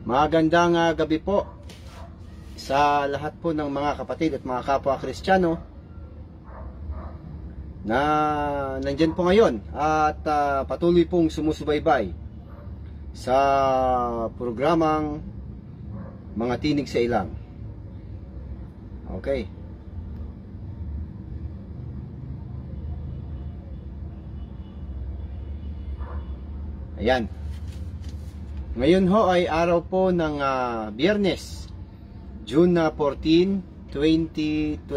Magandang gabi po sa lahat po ng mga kapatid at mga kapwa Kristiyano na nandyan po ngayon at patuloy pong sumusubaybay sa programang Mga Tinig sa Ilang. Okay. Ayan. Ngayon ho ay araw po ng Biyernes, June 14, 2024.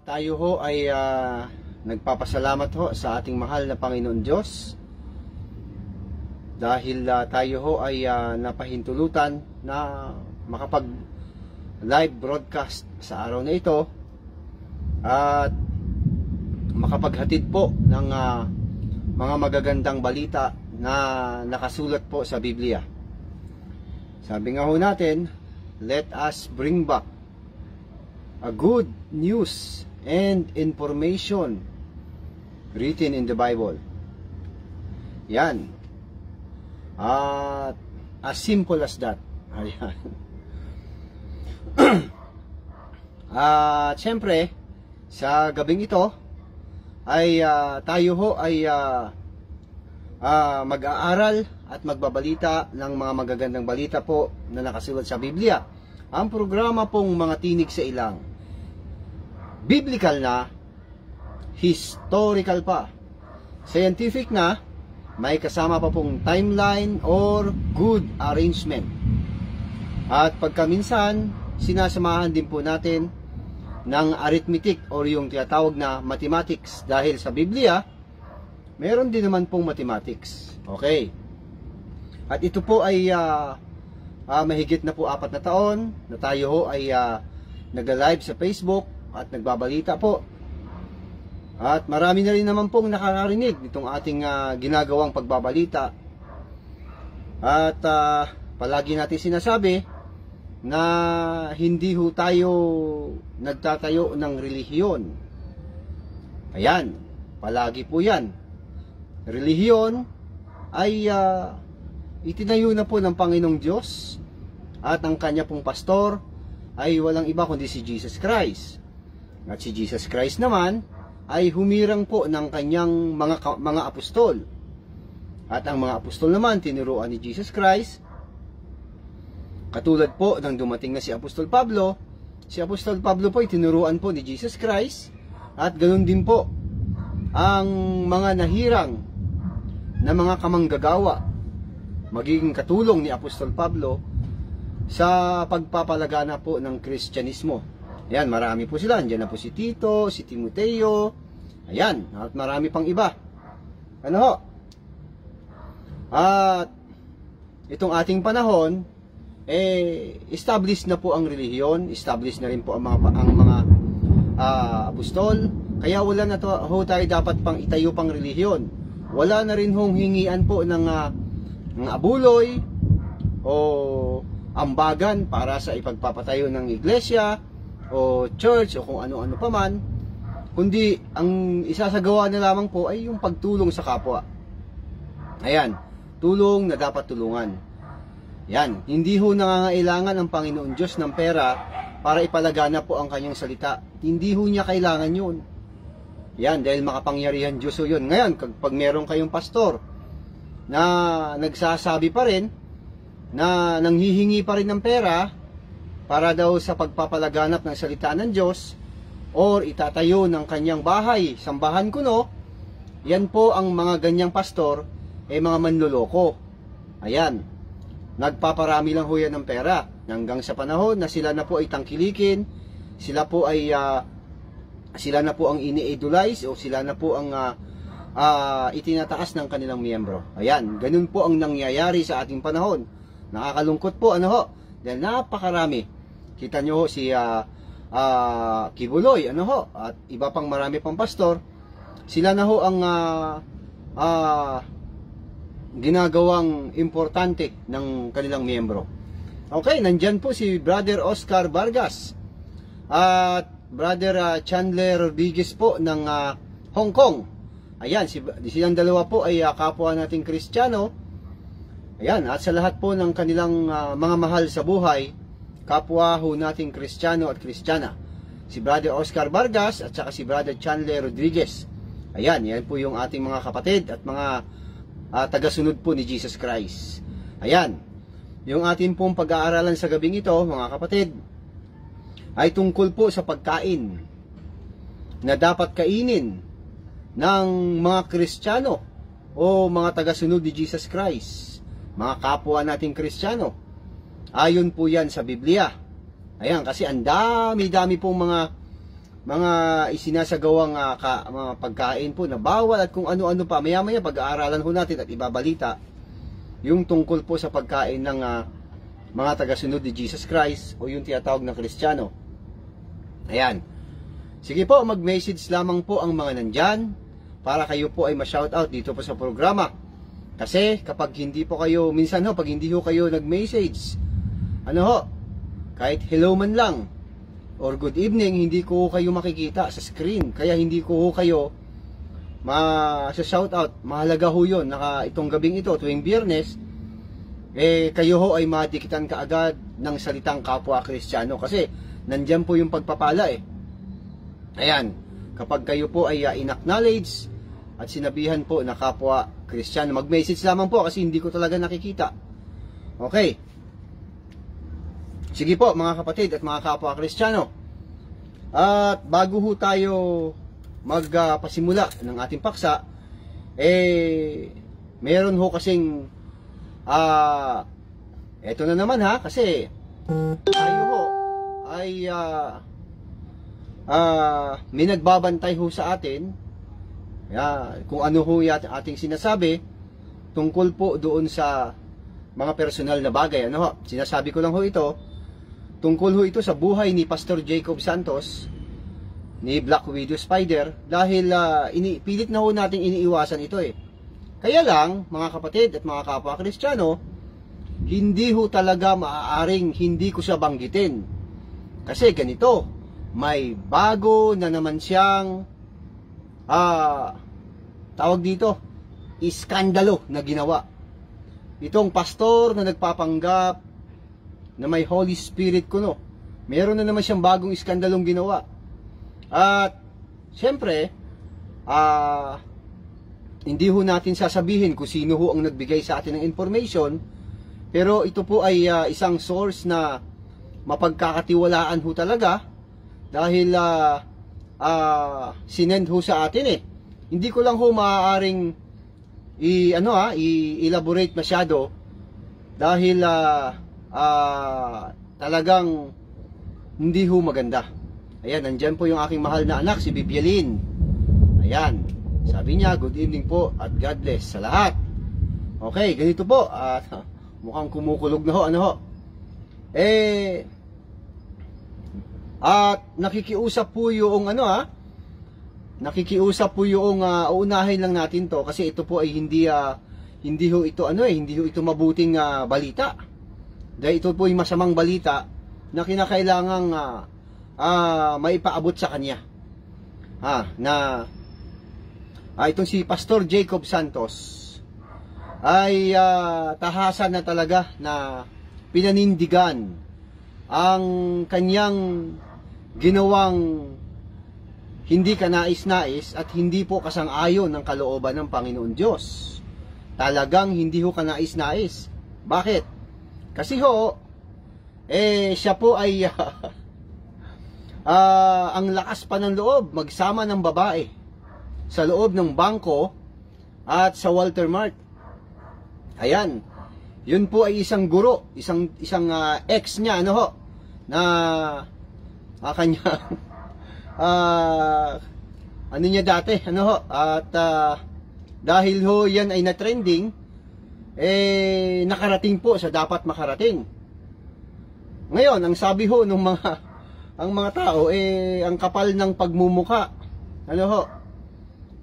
Tayo ho ay nagpapasalamat ho sa ating mahal na Panginoon Diyos dahil tayo ho ay napahintulutan na makapag live broadcast sa araw na ito at makapaghatid po ng mga magagandang balita na nakasulat po sa Biblia. Sabi nga ho natin, let us bring back a good news and information written in the Bible. Yan. As simple as that. Ayan. Siyempre, sa gabing ito, ay tayo ho ay mag-aaral at magbabalita ng mga magagandang balita po na nakasulat sa Biblia. Ang programa pong Mga Tinig sa Ilang, biblical na, historical pa, scientific na, may kasama pa pong timeline or good arrangement. At pagkaminsan, sinasamahan din po natin ng arithmetic or yung tinatawag na mathematics dahil sa Biblia meron din naman pong mathematics. Okay. At ito po ay mahigit na po 4 na taon na tayo ho ay nag-live sa Facebook at nagbabalita po. At marami na rin naman pong nakakarinig nitong ating ginagawang pagbabalita. At palagi natin sinasabi na hindi ho tayo nagtatayo ng relihiyon. Ayan, palagi po yan. Relihiyon ay itinayo na po ng Panginoong Diyos at ang kanya pong pastor ay walang iba kundi si Jesus Christ. At si Jesus Christ naman ay humirang po ng kanyang mga apostol. At ang mga apostol naman tinuruan ni Jesus Christ. Katulad po nang dumating na si Apostol Pablo, si Apostol Pablo po ay tinuruan po ni Jesus Christ at ganoon din po ang mga nahirang na mga kamanggagawa magiging katulong ni Apostol Pablo sa pagpapalagana po ng Kristyanismo. Ayan, marami po sila. Andiyan na po si Tito, si Timoteo, ayan, at marami pang iba. Ano ho? At itong ating panahon, established na po ang relihiyon, established na rin po ang mga apostol, kaya wala na to ho tayo dapat pang itayo pang relihiyon. Wala na rin hong hingian po ng abuloy o ambagan para sa ipagpapatayo ng iglesia o church o kung ano-ano pa man, kundi ang isasagawa na lamang po ay yung pagtulong sa kapwa. Ayan, tulong na dapat tulungan. Yan, hindi ho nangangailangan ang Panginoon Diyos ng pera para ipalagana po ang kanyang salita. Hindi ho niya kailangan yun. Yan, dahil makapangyarihan Diyos ho yun. Ngayon, pag meron kayong pastor na nagsasabi pa rin, na nanghihingi pa rin ng pera para daw sa pagpapalaganap ng salita ng Diyos or itatayo ng kanyang bahay, sambahan kuno, yan po ang mga ganyang pastor, mga manloloko. Ayan. Nagpaparami lang ho yan ng pera hanggang sa panahon na sila na po ay tangkilikin, sila po ay sila na po ang ini-idolize o sila na po ang itinataas ng kanilang miyembro. Ayan, ganun po ang nangyayari sa ating panahon. Nakakalungkot po, ano ho, dahil napakarami. Kita nyo ho si Kibuloy, ano ho, at iba pang marami pang pastor, sila na ho ang ginagawang importante ng kanilang miyembro. Okay, nandyan po si Brother Oscar Vargas at Brother Chandler Rodriguez po ng Hong Kong. Ayan, silang dalawa po ay kapwa nating Kristiyano Ayan, at sa lahat po ng kanilang mga mahal sa buhay, kapwa ho nating Kristiyano at Kristiyana, si Brother Oscar Vargas at saka si Brother Chandler Rodriguez. Ayan, yan po yung ating mga kapatid at mga tagasunod po ni Jesus Christ. Ayan, yung ating pong pag-aaralan sa gabing ito, mga kapatid, ay tungkol po sa pagkain na dapat kainin ng mga Kristiyano o mga tagasunod ni Jesus Christ, mga kapwa nating Kristiyano. Ayon po yan sa Biblia. Ayan, kasi ang dami-dami pong mga isinasagawang mga pagkain po na bawal at kung ano-ano pa. Maya-maya pag-aaralan ho natin at ibabalita yung tungkol po sa pagkain ng mga tagasunod ni Jesus Christ o yung tinatawag na Kristiyano. Ayan. Sige po, mag-message lamang po ang mga nandyan para kayo po ay ma-shoutout dito po sa programa. Kasi kapag hindi po kayo, minsan ho, pag hindi ho kayo nag-message, ano ho, kahit hello man lang or good evening, hindi ko kayo makikita sa screen. Kaya hindi ko kayo ma-shoutout. Mahalaga ho yun. Itong gabing ito, tuwing Biyernes, kayo ho ay madikitan kaagad ng salitang kapwa Kristiyano. Kasi nandyan po yung pagpapala Ayan, kapag kayo po ay in-acknowledge at sinabihan po na kapwa Kristiyano, mag-message lamang po kasi hindi ko talaga nakikita. Okay. Sige po mga kapatid at mga kapwa Kristiyano. At bago ho tayo magpasimula ng ating paksa, meron ho kasing eto na naman kasi tayo ho ay may nagbabantay ho sa atin kung ano ho ating sinasabi tungkol po doon sa mga personal na bagay. Sinasabi ko lang ho ito, tungkol ho ito sa buhay ni Pastor Jacob Santos ni Black Widow Spider, dahil pilit na ho nating iniiwasan ito Kaya lang, mga kapatid at mga kapwa Kristiyano, hindi ho talaga maaaring hindi ko siya banggitin. Kasi ganito, may bago na naman siyang tawag dito, iskandalo na ginawa. Itong pastor na nagpapanggap na may Holy Spirit kuno, meron na naman siyang bagong iskandalong ginawa. At siyempre, hindi ho natin sasabihin kung sino ho ang nagbigay sa atin ng information, pero ito po ay isang source na mapagkakatiwalaan ho talaga, dahil sinend ho sa atin Hindi ko lang ho maaaring i-elaborate masyado dahil talagang hindi ho maganda. Ayan, nandyan po yung aking mahal na anak, si Bibialin. Ayan, sabi niya, good evening po at God bless sa lahat. Okay, ganito po. Mukhang kumukulog na ho, at nakikiusap po yung nakikiusap po yung uunahin lang natin to kasi ito po ay hindi ho ito hindi ho ito mabuting balita. Dahil ito po ay masamang balita na kinakailangang maipaabot sa kanya. Itong si Pastor Jacob Santos ay tahasan na talaga na pinanindigan ang kanyang ginawang hindi kanais-nais at hindi po kasang-ayon ng kalooban ng Panginoon Diyos. Talagang hindi ho kanais-nais. Bakit? Kasi ho, siya po ay ang lakas pa ng loob magsama ng babae sa loob ng bangko at sa Walter Mart. Ayan. Yun po ay isang guro, isang ex niya na kanya niya dati at dahil ho yan ay na-trending, nakarating po sa dapat makarating. Ngayon, ang sabi ho ng mga tao ang kapal ng pagmumuka.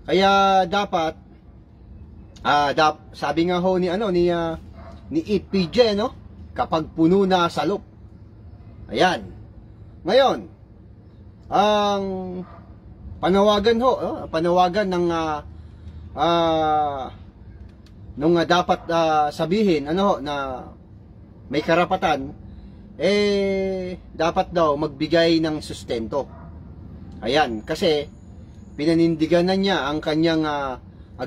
Kaya dapat sabi nga ho ni EPJ kapag puno na salop. Ayan. Ngayon, ang panawagan ng nung dapat sabihin ano na may karapatan, dapat daw magbigay ng sustento. Ayan, kasi pinanindigan na niya ang kanyang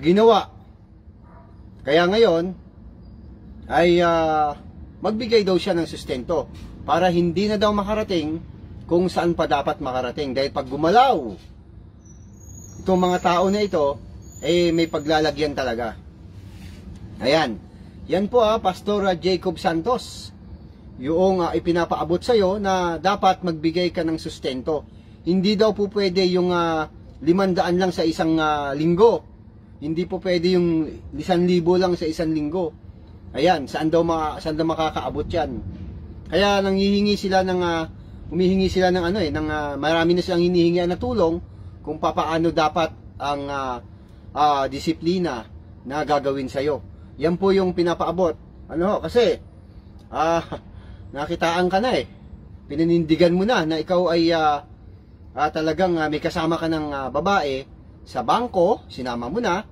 ginawa. Kaya ngayon ay magbigay daw siya ng sustento para hindi na daw makarating kung saan pa dapat makarating. Dahil pag gumalaw itong mga tao na ito, may paglalagyan talaga. Ayan. Yan po Pastor Jacob Santos. Yung ipinapaabot sa'yo na dapat magbigay ka ng sustento. Hindi daw po pwede yung 500 lang sa isang linggo. Hindi po pwede yung 1,000 lang sa isang linggo. Ayan, saan daw makakaabot yan? Kaya humihingi sila ng marami na silang hinihingi na tulong kung paano dapat ang disiplina na gagawin sa'yo. Yan po yung pinapaabot. Kasi nakitaan ka na pinanindigan mo na ikaw ay talagang may kasama ka ng babae sa bangko, sinama mo na,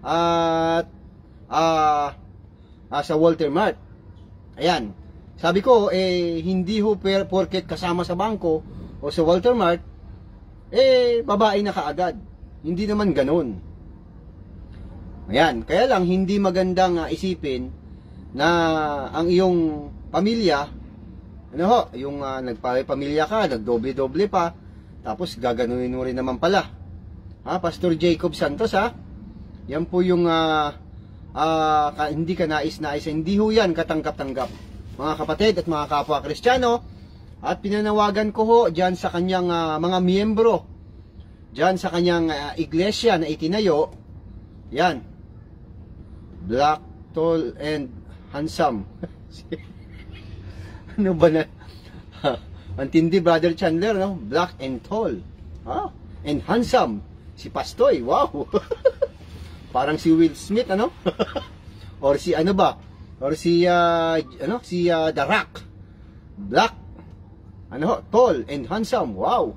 at sa Walter Mart. Ayan. Sabi ko, hindi ho porket kasama sa bangko o sa Walter Mart, babae na kaagad. Hindi naman ganun. Ayan, kaya lang hindi magandang isipin na ang iyong pamilya, yung nagpapamilya ka, nagdoble-doble pa, tapos gaganunin mo rin naman pala. Pastor Jacob Santos yan po yung hindi ka nais-nais, hindi ho yan katanggap-tanggap. Mga kapatid at mga kapwa Kristiyano, at pinanawagan ko ho dyan sa kanyang mga miyembro, dyan sa kanyang iglesia na itinayo, yan, black, tall, and handsome. Ano ba na? Antindi, Brother Chandler, no? Black and tall. And handsome. Si Pastoy, wow. Parang si Will Smith, ano? Or si ano ba? Or si, The Rock. Black, tall, and handsome. Wow.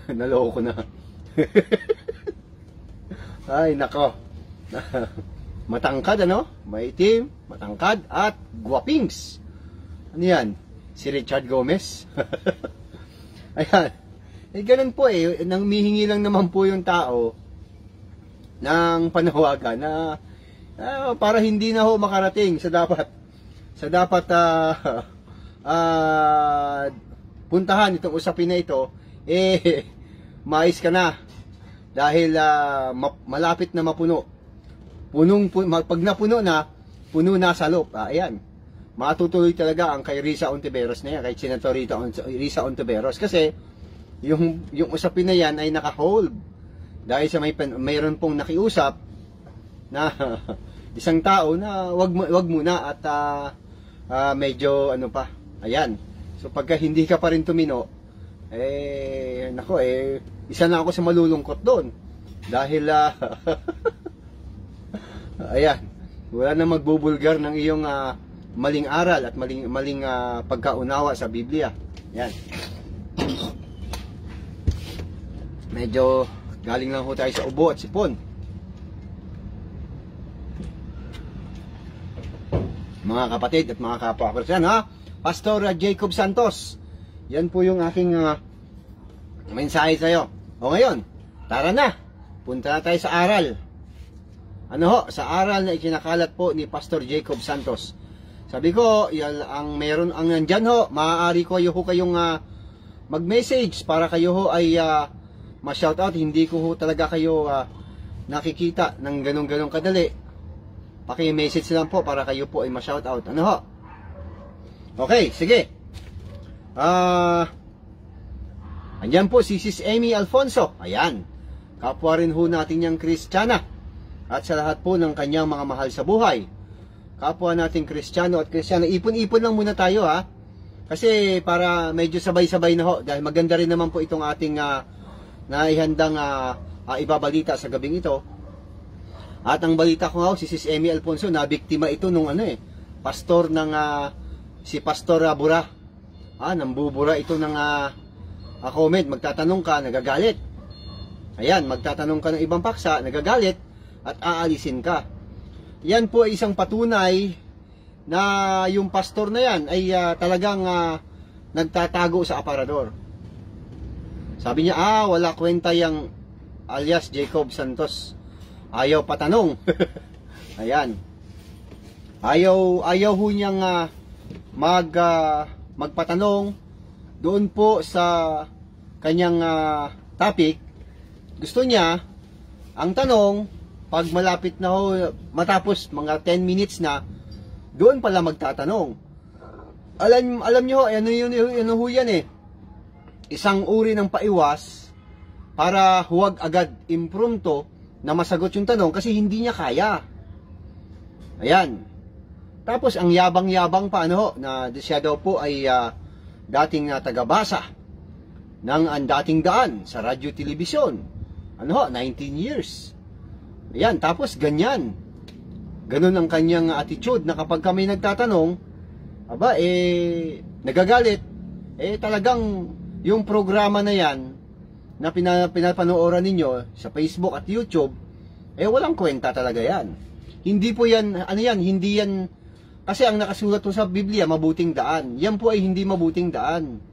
Naloko na. Ay, nako. Matangkad, maitim, matangkad, at guwapings. Ano yan? Si Richard Gomez. Ayan. Ganun po nang mihingi lang naman po yung tao ng panawagan na para hindi na ho makarating sa dapat puntahan itong usapin na ito, mais ka na dahil malapit na mapuno. Pag napuno na, puno na sa loob. Ayan. Matutuloy talaga ang kay Risa Ontiveros na yan, kay Senator Risa Ontiveros, kasi yung usapin na yan ay naka-hold dahil sa mayroon pong nakiusap na isang tao na wag muna at medyo ayan. So pagka hindi ka pa rin tumino, isa na ako sa malulungkot doon dahil ayan, wala na magbubulgar ng iyong maling aral at maling pagkaunawa sa Biblia. Yan. Medyo galing lang ho tayo sa ubo at sipon. Mga kapatid at mga kapwa Kristiyano, Pastor Jacob Santos. Yan po yung aking mensahe sa'yo. O ngayon, tara na. Punta na tayo sa aral. Sa aral na ikinakalat po ni Pastor Jacob Santos. Sabi ko, ang nandyan ho, maaari ko kayong mag-message para kayo ho ay ma-shoutout. Hindi ko ho talaga kayo nakikita ng ganong kadali. Paki-message lang po para kayo po ay ma-shoutout. Okay, sige. Andyan po si Sis Amy Alfonso. Ayan. Kapwa rin ho natin niyang Kristiyana. At sa lahat po ng kanyang mga mahal sa buhay. Kapwa nating Kristiyano at Kristiyana. Ipon-ipon lang muna tayo Kasi para medyo sabay-sabay na ho. Dahil maganda rin naman po itong ating naihandang ibabalita sa gabing ito. At ang balita ko si Sis Amy Alfonso, na biktima ito nung pastor ng si Pastor Bura. Nambubura ito ng comment, magtatanong ka, nagagalit. Ayan, magtatanong ka ng ibang paksa, nagagalit, at aalisin ka. Yan po ay isang patunay na yung pastor na yan ay talagang nagtatago sa aparador. Sabi niya, wala kwenta yung alias Jacob Santos. Ayaw patanong. Ayan. Ayaw ho niyang magpatanong doon po sa kanyang topic. Gusto niya, ang tanong, pag malapit na ho, matapos mga 10 minutes na, doon pala magtatanong. Alam niyo, ano ho yan eh. Isang uri ng paiwas para huwag agad impromptu na masagot yung tanong kasi hindi niya kaya. Ayan. Tapos ang yabang-yabang pa na siya daw po ay dating tagabasa ng ang dating daan sa radyo telebisyon. 19 years. Ayan, tapos ganyan. Ganun ang kanyang attitude na kapag kami nagtatanong, nagagalit. Talagang yung programa na yan na pinapanooran ninyo sa Facebook at YouTube, walang kwenta talaga yan. Hindi po yan, hindi yan, kasi ang nakasulat po sa Biblia, mabuting daan. Yan po ay hindi mabuting daan.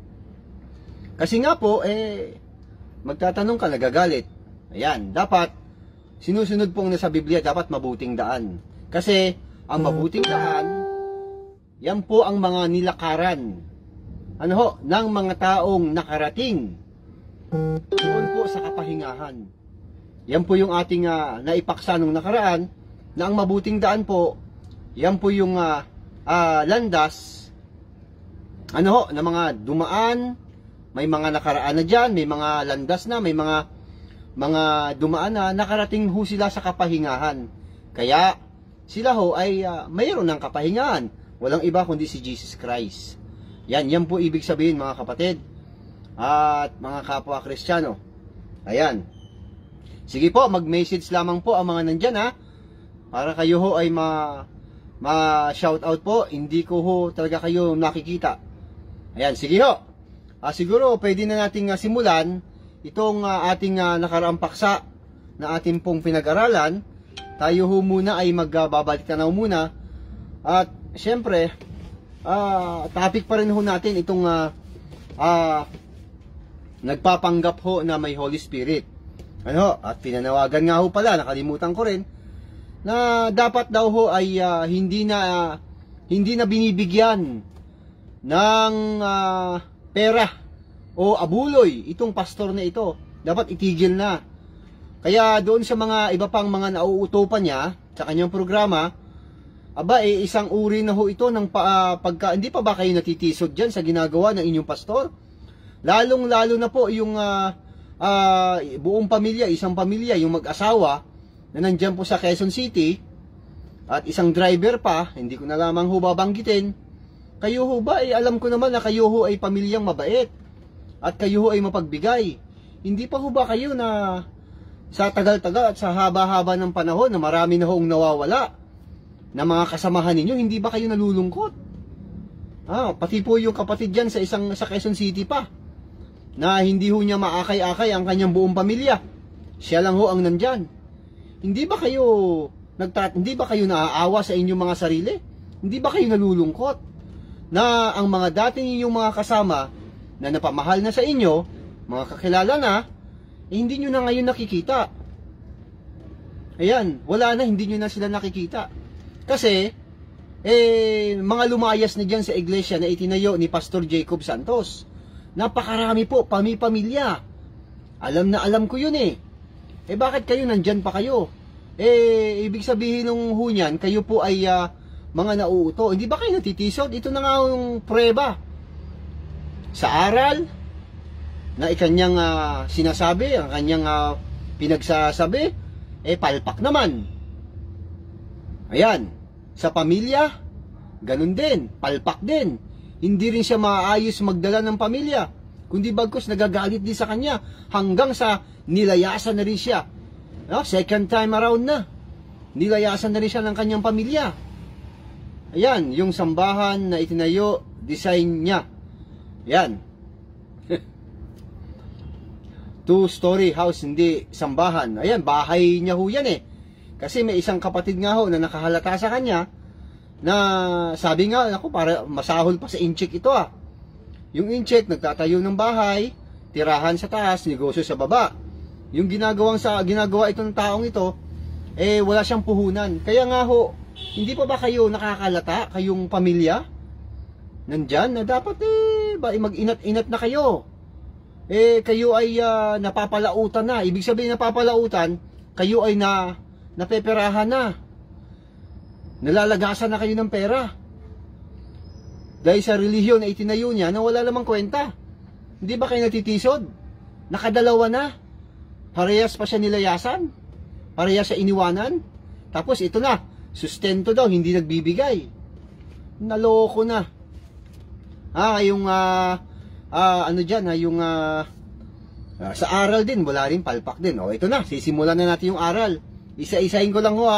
Kasi nga po, magtatanong ka, nagagalit. Ayan, dapat, sinusunod pong nasa Biblia, dapat mabuting daan. Kasi, ang mabuting daan, yan po ang mga nilakaran ng mga taong nakarating doon po sa kapahingahan. Yan po yung ating naipaksa nung nakaraan, na ang mabuting daan po, yan po yung landas na mga dumaan, may mga nakaraan na dyan, may mga landas na, may mga dumaan na nakarating ho sila sa kapahingahan. Kaya sila ho ay mayroon ng kapahingahan. Walang iba kundi si Jesus Christ. Yan po ibig sabihin, mga kapatid at mga kapwa Kristiyano. Ayan. Sige po, mag-message lamang po ang mga nandyan para kayo ho ay ma-shoutout po. Hindi ko ho talaga kayo nakikita. Ayan, sige ho. Siguro pwede na nating simulan itong ating nakaraang paksa na ating pong pinag-aralan. Tayo ho muna ay magbabalik tanaw muna. At syempre, topic pa rin ho natin itong nagpapanggap ho na may Holy Spirit. At pinanawagan nga ho pala, nakalimutan ko rin, na dapat daw ho ay hindi na binibigyan ng pera o abuloy itong pastor na ito. Dapat itigil na. Kaya doon sa mga iba pang mga nauutopan niya sa kanyang programa, isang uri na ho ito ng hindi pa ba kayo natitisod dyan sa ginagawa ng inyong pastor? Lalong-lalo na po yung buong pamilya, isang pamilya, yung mag-asawa na nandyan po sa Quezon City at isang driver pa, hindi ko na lamang ho babanggitin. Kayo ho ba, alam ko naman na kayo ho ay pamilyang mabait at kayo ho ay mapagbigay. Hindi pa ho ba kayo na sa tagal-tagal at sa haba-haba ng panahon na marami na hoong nawawala na mga kasamahan ninyo, hindi ba kayo nalulungkot? Pati po yung kapatid dyan sa Quezon City pa, na hindi ho niya maakay-akay ang kanyang buong pamilya. Siya lang ho ang nandyan. Hindi ba kayo naaawa sa inyong mga sarili? Hindi ba kayo nalulungkot na ang mga dati ninyong mga kasama na napamahal na sa inyo, mga kakilala na, hindi nyo na ngayon nakikita? Ayan, wala na, hindi nyo na sila nakikita. Kasi, mga lumayas na dyan sa iglesia na itinayo ni Pastor Jacob Santos. Napakarami po, pamilya. Alam na alam ko yun bakit kayo nandyan pa kayo? Ibig sabihin nung hunyan, kayo po ay mga nauuto. Hindi ba kayo natitisod? Ito na nga yung prueba. Sa aral na ikanyang sinasabi, ang kanyang pinagsasabi, palpak naman. Ayan. Sa pamilya, ganun din, palpak din. Hindi rin siya maayos magdala ng pamilya, kundi bagkus nagagalit din sa kanya, hanggang sa nilayasan na rin siya. Second time around na, nilayasan na rin siya ng kanyang pamilya. Ayan, yung sambahan na itinayo, design niya. Ayan. 2-story house, hindi sambahan. Ayan, bahay niya ho yan eh. Kasi may isang kapatid nga ho na nakahalata sa kanya na sabi nga, ako, para masahol pa sa incheck ito ah. Yung incheck, nagtatayo ng bahay, tirahan sa taas, negosyo sa baba. Yung ginagawa ito ng taong ito, eh wala siyang puhunan. Kaya nga ho, hindi pa ba kayo nakakalata, kayong pamilya nandyan, na dapat mag-inat-inat na kayo. Kayo ay napapalautan na. Ibig sabihin napapalautan, kayo ay napeperahan na. Nalalagasan na kayo ng pera. Dahil sa relihiyon na itinayo niya na wala namang kwenta. Hindi ba kayo natitisod? Nakadalawa na. Parehas pa siya nilayasan. Parehas siya iniwanan. Tapos ito na, sustento daw, hindi nagbibigay. Naloko na. Yung ano dyan, sa aral din, wala rin, palpak din. Ito na, sisimulan na natin yung aral. Isa-isahin ko lang ho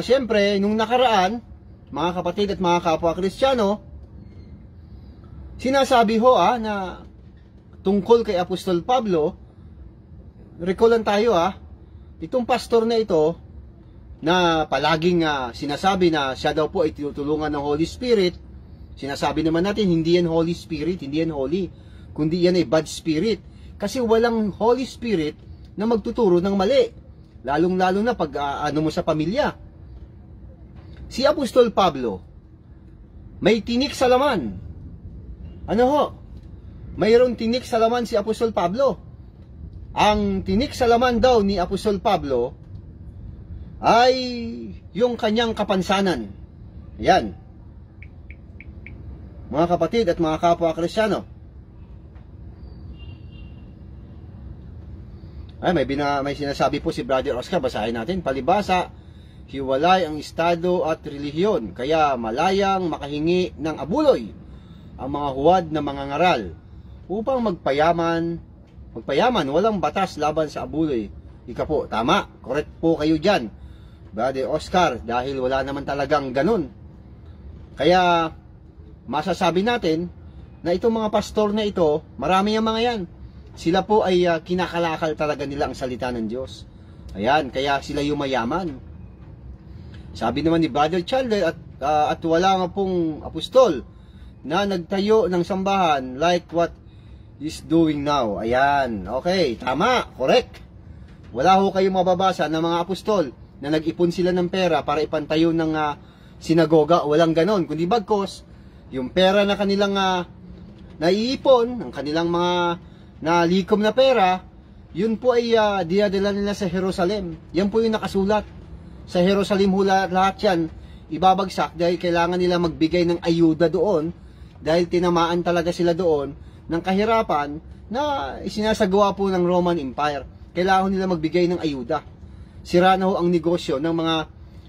siyempre, nung nakaraan, mga kapatid at mga kapwa Kristiyano, sinasabi ho na tungkol kay Apostol Pablo, recallan tayo itong pastor na ito, na palaging sinasabi na siya daw po ay tinutulungan ng Holy Spirit. Sinasabi naman natin, hindi yan Holy Spirit, hindi yan holy, kundi yan ay bad spirit. Kasi walang Holy Spirit na magtuturo ng mali. Lalong-lalo na pag ano mo sa pamilya. Si Apostol Pablo, may tinik sa laman. Ano ho? Mayroong tinik sa laman si Apostol Pablo. Ang tinik sa laman daw ni Apostol Pablo ay yung kanyang kapansanan. Yan. Mga kapatid at mga kapwa Kristiyano. May sinasabi po si Brother Oscar, basahin natin. Palibasa, hiwalay ang estado at relihiyon, kaya malayang makahingi ng abuloy ang mga huwad na mga ngaral upang magpayaman, walang batas laban sa abuloy. Ika po, tama, correct po kayo dyan, Brother Oscar, dahil wala naman talagang ganun. Kaya masasabi natin na itong mga pastor na ito, marami ang mga yan. Sila po ay kinakalakal talaga nila ang salita ng Diyos. Ayan, kaya sila yung mayaman. Sabi naman ni Brother Chandler at wala nga pong apostol na nagtayo ng sambahan like what is doing now. Ayan, okay, tama, correct. Wala ho kayong mababasa ng mga apostol na nag-ipon sila ng pera para ipantayo ng sinagoga. Walang ganon, kundi bagkos yung pera na kanilang naiipon, ang kanilang mga nalikom na pera, yun po ay dinadala nila sa Jerusalem. Yan po yung nakasulat. Sa Jerusalem hula lahat yan ibabagsak dahil kailangan nila magbigay ng ayuda doon dahil tinamaan talaga sila doon ng kahirapan na isinasagawa po ng Roman Empire. Kailangan nila magbigay ng ayuda. Sira na ho ang negosyo ng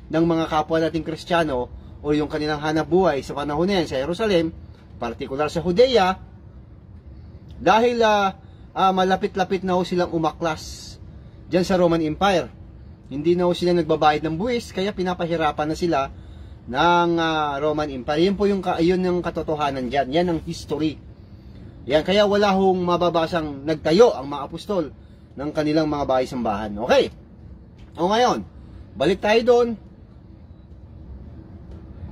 mga kapwa nating Kristiyano o yung kanilang hanap buhay sa panahon na yan sa Jerusalem, partikular sa Judea, dahil malapit-lapit na ho silang umaklas dyan sa Roman Empire. Hindi na ho sila nagbabayad ng buwis, kaya pinapahirapan na sila ng Roman Empire. Yan po yung katotohanan dyan. Yan ang history. Yan, kaya wala hong mababasang nagtayo ang mga apostol ng kanilang mga bahay-sambahan. Okay. O ngayon, balik tayo doon.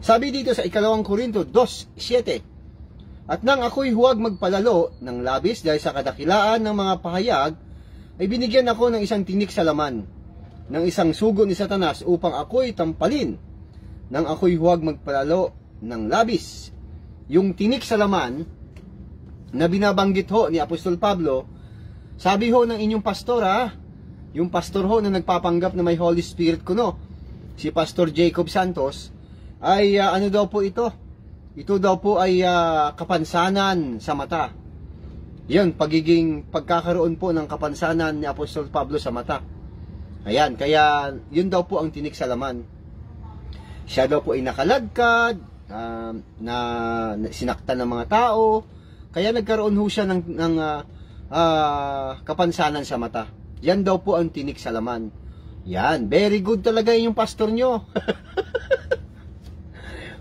Sabi dito sa 2 Korinto 2:7, at nang ako'y huwag magpalalo ng labis dahil sa kadakilaan ng mga pahayag, ay binigyan ako ng isang tinik sa laman, ng isang sugo ni Satanas upang ako'y tampalin, nang ako'y huwag magpalalo ng labis. Yung tinik sa laman na binabanggit ho ni Apostol Pablo, sabi ho ng inyong pastor yung pastor ho na nagpapanggap na may Holy Spirit kuno, si Pastor Jacob Santos, ay ano daw po ito? Ito daw po ay kapansanan sa mata. Yan, pagkakaroon po ng kapansanan ni Apostol Pablo sa mata. Ayan, kaya yun daw po ang tinik sa laman. Siya daw po ay nakaladkad, na sinaktan ng mga tao, kaya nagkaroon ho siya ng kapansanan sa mata. Yan daw po ang tinik sa laman. Yan, very good talaga yung pastor nyo.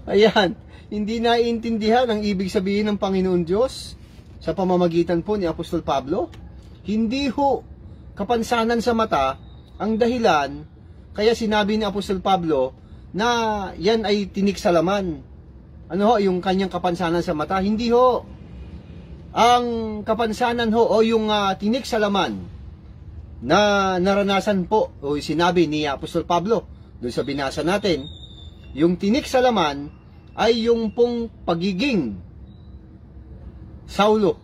Ayan, hindi naiintindihan ang ibig sabihin ng Panginoon Diyos sa pamamagitan po ni Apostol Pablo. Hindi ho kapansanan sa mata ang dahilan kaya sinabi ni Apostol Pablo na yan ay tinik sa laman. Ano ho, yung kanyang kapansanan sa mata? Hindi ho. Ang kapansanan ho o yung tinik sa laman na naranasan po o sinabi ni Apostol Pablo doon sa binasa natin, yung tinik sa laman ay yung pong pagiging Saulo.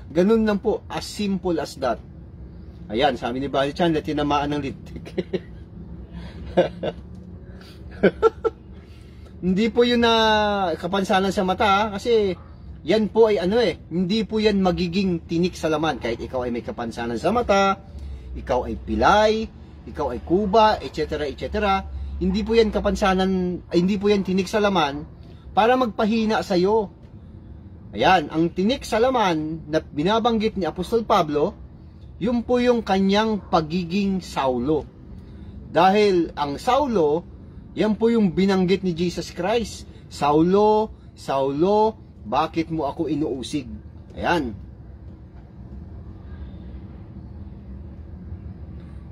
Ganun lang po, as simple as that. Ayan, sabi ni Bali Chan na tinamaan ng litik. Hindi po yun na kapansanan sa mata, kasi yan po ay hindi po yan magiging tinik sa laman. Kahit ikaw ay may kapansanan sa mata, ikaw ay pilay, ikaw ay kuba, etc. etc. Hindi po yan kapansanan, hindi po yan tinik sa laman para magpahina sa iyo. Ayan, ang tinik sa laman na binabanggit ni Apostol Pablo, yun po yung kanyang pagiging Saulo. Dahil ang Saulo, yan po yung binanggit ni Jesus Christ. Saulo, Saulo, bakit mo ako inuusig? Ayan.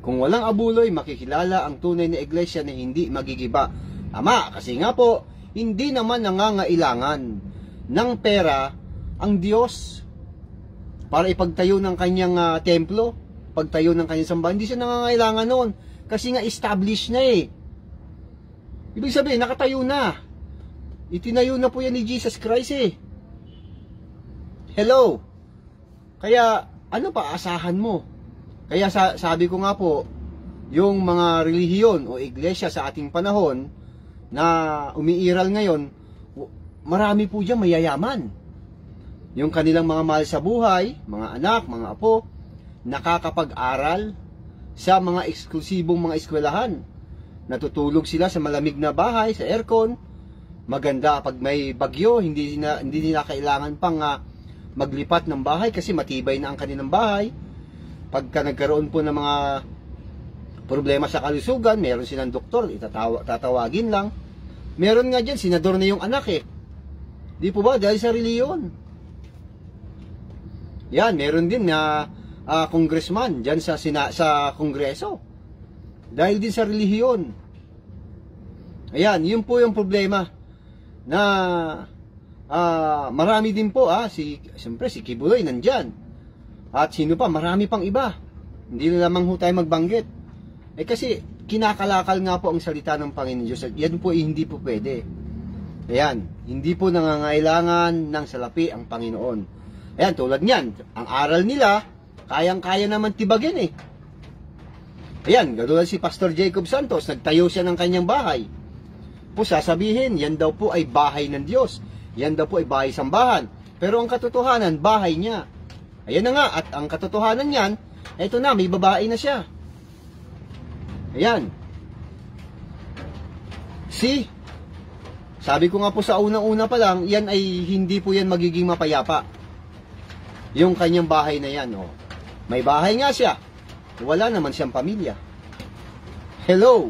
Kung walang abuloy, makikilala ang tunay na iglesia na hindi magigiba. Tama, kasi nga po, hindi naman nangangailangan ng pera ang Diyos para ipagtayo ng kanyang templo, pagtayo ng kanyang sambahan. Hindi siya nangangailangan noon kasi nga established na eh. Ibig sabihin, nakatayo na. Itinayo na po yan ni Jesus Christ eh. Hello. Kaya ano pa asahan mo? Kaya sabi ko nga po, yung mga relihiyon o iglesia sa ating panahon na umiiral ngayon, marami po dyan mayayaman. Yung kanilang mga mahal sa buhay, mga anak, mga apo, nakakapag-aral sa mga eksklusibong mga eskwelahan. Natutulog sila sa malamig na bahay, sa aircon. Maganda pag may bagyo, hindi nila kailangan pang maglipat ng bahay kasi matibay na ang kanilang bahay. Pagka nagkaroon po ng mga problema sa kalusugan, meron silang doktor, tatawagin lang. Meron nga dyan, senador na yung anak eh. Di po ba? Dahil sa reliyon. Yan, meron din na congressman dyan sa kongreso. Dahil din sa relihiyon. Ayan, yun po yung problema. Na marami din po, siyempre si Kibuloy nandyan. At sino pa? Marami pang iba. Hindi na lamang ho tayo magbanggit. Kasi kinakalakal nga po ang salita ng Panginoon Diyos. Yan po hindi po pwede. Ayan, hindi po nangangailangan ng salapi ang Panginoon. Ayan, tulad niyan, ang aral nila, kayang-kaya naman tibagin eh. Ayan, ganoon si Pastor Jacob Santos, nagtayo siya ng kanyang bahay. Po sasabihin, yan daw po ay bahay ng Diyos. Yan daw po ay bahay sambahan. Pero ang katotohanan, bahay niya. Ayan na nga, at ang katotohanan niyan, eto na, may babae na siya. Ayan. Sabi ko nga po sa unang-una pa lang, yan ay hindi po yan magiging mapayapa. Yung kanyang bahay na yan, oh. May bahay nga siya. Wala naman siyang pamilya. Hello.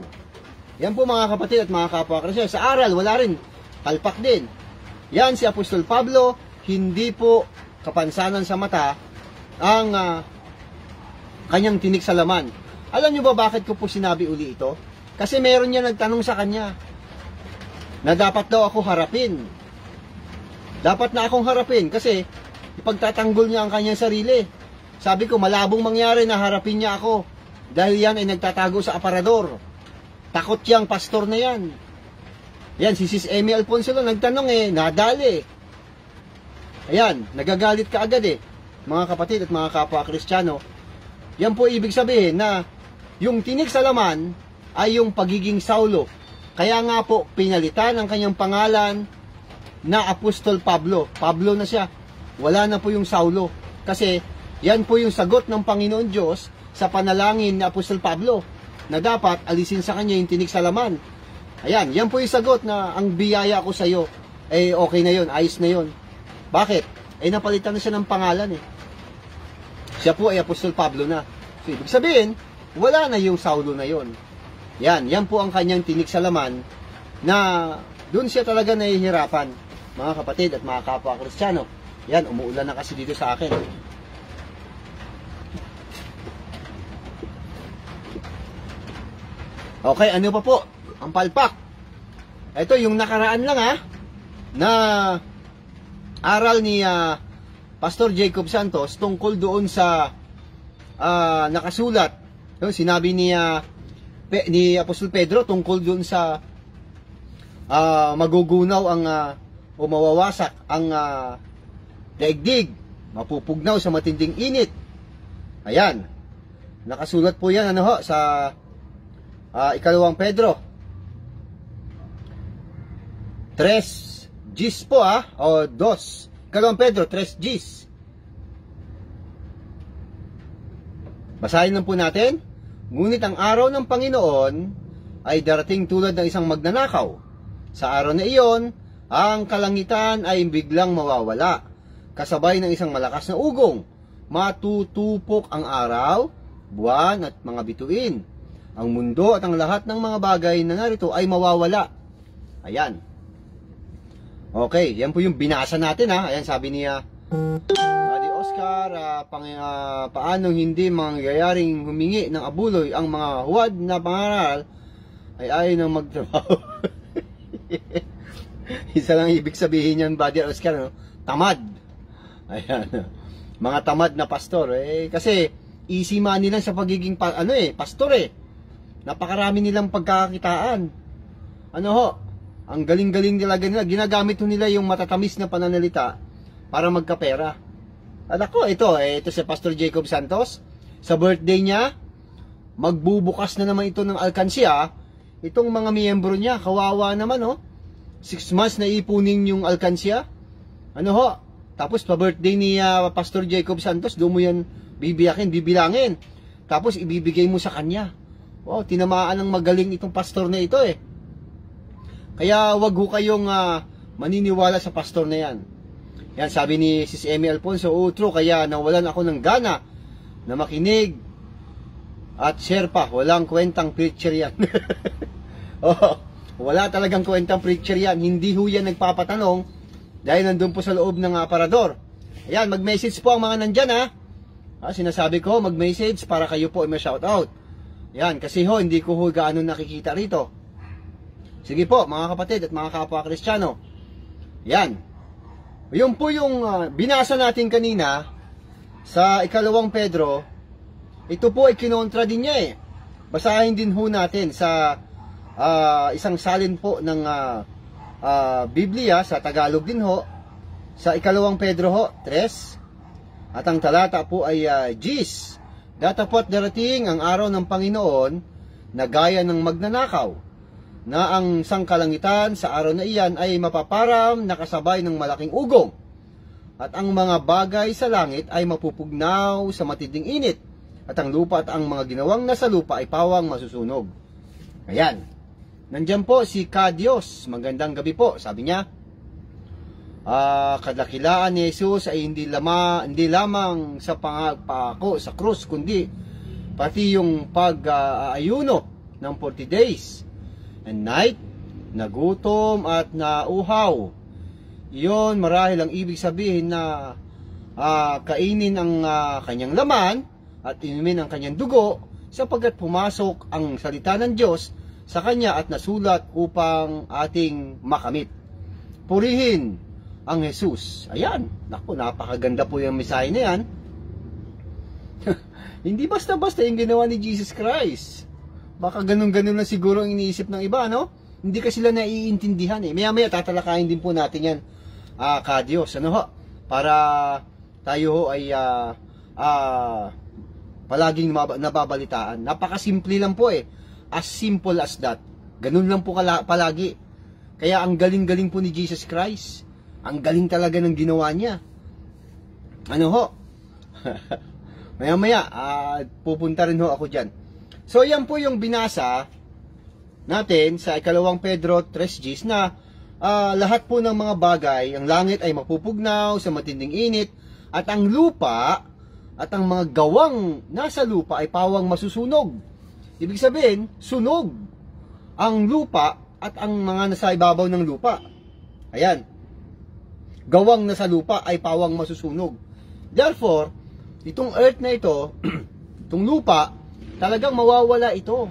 Yan po mga kapatid at mga kapwa Kristiyan. Sa aral, wala rin. Palpak din. Yan si Apostol Pablo, hindi po kapansanan sa mata ang kanyang tinik sa laman. Alam nyo ba bakit ko po sinabi uli ito? Kasi meron niya nagtanong sa kanya na dapat daw ako harapin. Dapat na akong harapin kasi ipagtatanggol niya ang kanyang sarili. Sabi ko, malabong mangyari na harapin niya ako dahil yan ay nagtatago sa aparador. Takot yang pastor na yan. Yan, si Sis Amy Alfonso lang nagtanong nadali. Ayan, nagagalit ka agad mga kapatid at mga kapwa Kristiyano. Yan po ibig sabihin na yung tinik sa laman ay yung pagiging Saulo. Kaya nga po, pinalitan ang kanyang pangalan na Apostol Pablo. Pablo na siya. Wala na po yung Saulo. Kasi yan po yung sagot ng Panginoon Diyos sa panalangin ni Apostol Pablo na dapat alisin sa kanya yung tinik sa laman. Ayan, yan po yung sagot na ang biyaya ko sa iyo. Okay na yon, ayos na yon. Bakit? Napalitan na siya ng pangalan Siya po ay Apostol Pablo na. So, ibig sabihin, wala na yung Saulo na yon. Yan po ang kanyang tinik sa laman na doon siya talaga nahihirapan, mga kapatid at mga kapwa Kristiyano. Yan, umuulan na kasi dito sa akin. Okay, ano pa po? Ang palpak. Ito yung nakaraan lang na aral ni Pastor Jacob Santos tungkol doon sa nakasulat. Sinabi ni Apostol Pedro tungkol doon sa magugunaw ang o mawawasak ang daigdig, mapupugnaw sa matinding init. Ayan. Nakasulat po yan sa ikalawang Pedro 3 Gs po o 2. Ikalawang Pedro 3 Gs. Basahin lang po natin. Ngunit ang araw ng Panginoon ay darating tulad ng isang magnanakaw. Sa araw na iyon, ang kalangitan ay biglang mawawala, kasabay ng isang malakas na ugong. Matutupok ang araw, buwan at mga bituin. Ang mundo at ang lahat ng mga bagay na narito ay mawawala. Ayan. Okay, yan po yung binasa natin Ayan, sabi niya Buddy Oscar, paanong hindi mangyayaring humingi ng abuloy ang mga huwad na pangaral ay ayaw nang magtrabaho. Isa lang ibig sabihin yan, Buddy Oscar, tamad. Ayan, mga tamad na pastor. Kasi easy money lang sa pagiging pastor. Napakarami nilang pagkakakitaan. Ang galing-galing nila, ginagamit nila yung matatamis na pananalita para magkapera. At ako, ito si Pastor Jacob Santos. Sa birthday niya, magbubukas na naman ito ng alkansya. Itong mga miyembro niya, kawawa naman 6 months na ipunin yung alkansya. Tapos pa birthday ni Pastor Jacob Santos, doon mo yan bibilangin. Tapos ibibigay mo sa kanya. Wow, tinamaan ng magaling itong pastor na ito Kaya wag ho kayong maniniwala sa pastor na yan. Yan, sabi ni Sis Emmy Alfonso, true, kaya nawalan ako ng gana na makinig at share pa. Walang kwentang preacher yan. Wala talagang kwentang preacher yan. Hindi ho yan nagpapatanong dahil nandun po sa loob ng aparador. Ayan, mag-message po ang mga nandyan sinasabi ko, mag-message para kayo po ay ma-shoutout. Yan, kasi hindi ko gaano nakikita rito. Sige po, mga kapatid at mga kapwa Kristiyano. Yan. Yun po yung binasa natin kanina sa ikalawang Pedro. Ito po ay kinontra din niya Basahin din ho natin sa isang salin po ng Biblia sa Tagalog din ho. Sa ikalawang Pedro 3. At ang talata po ay Gs. Datapot darating ang araw ng Panginoon na gaya ng magnanakaw, na ang sangkalangitan sa araw na iyan ay mapaparam na kasabay ng malaking ugong, at ang mga bagay sa langit ay mapupugnaw sa matinding init, at ang lupa at ang mga ginawang nasa lupa ay pawang masusunog. Ayan. Nandyan po si Kadios. Magandang gabi po. Sabi niya, kadakilaan ni Jesus ay hindi lamang sa pangako sa krus, kundi pati yung pag-aayuno ng 40 days and night, nagutom at nauhaw. Iyon marahil ang ibig sabihin na kainin ang kanyang laman at inumin ang kanyang dugo, sapagkat pumasok ang salita ng Diyos sa kanya at nasulat upang ating makamit. Purihin ang Jesus. Ayan, naku, napakaganda po yung mensahe na yan. Hindi basta-basta yung ginawa ni Jesus Christ. Baka ganun-ganun na siguro ang iniisip ng iba, Hindi kasi sila naiintindihan Maya-maya tatalakayin din po natin yan, Kadios, para tayo ho ay palaging nababalitaan. Napakasimple lang po As simple as that. Ganun lang po palagi. Kaya ang galing-galing po ni Jesus Christ. Ang galing talaga ng ginawa niya. Maya-maya, pupunta rin ho ako dyan. So, yan po yung binasa natin sa ikalawang Pedro 3 na lahat po ng mga bagay, ang langit ay mapupugnaw sa matinding init, at ang lupa at ang mga gawang nasa lupa ay pawang masusunog. Ibig sabihin, sunog ang lupa at ang mga nasa ibabaw ng lupa. Ayan. Gawang nasa lupa ay pawang masusunog. Therefore, itong earth na ito, itong lupa, talagang mawawala ito.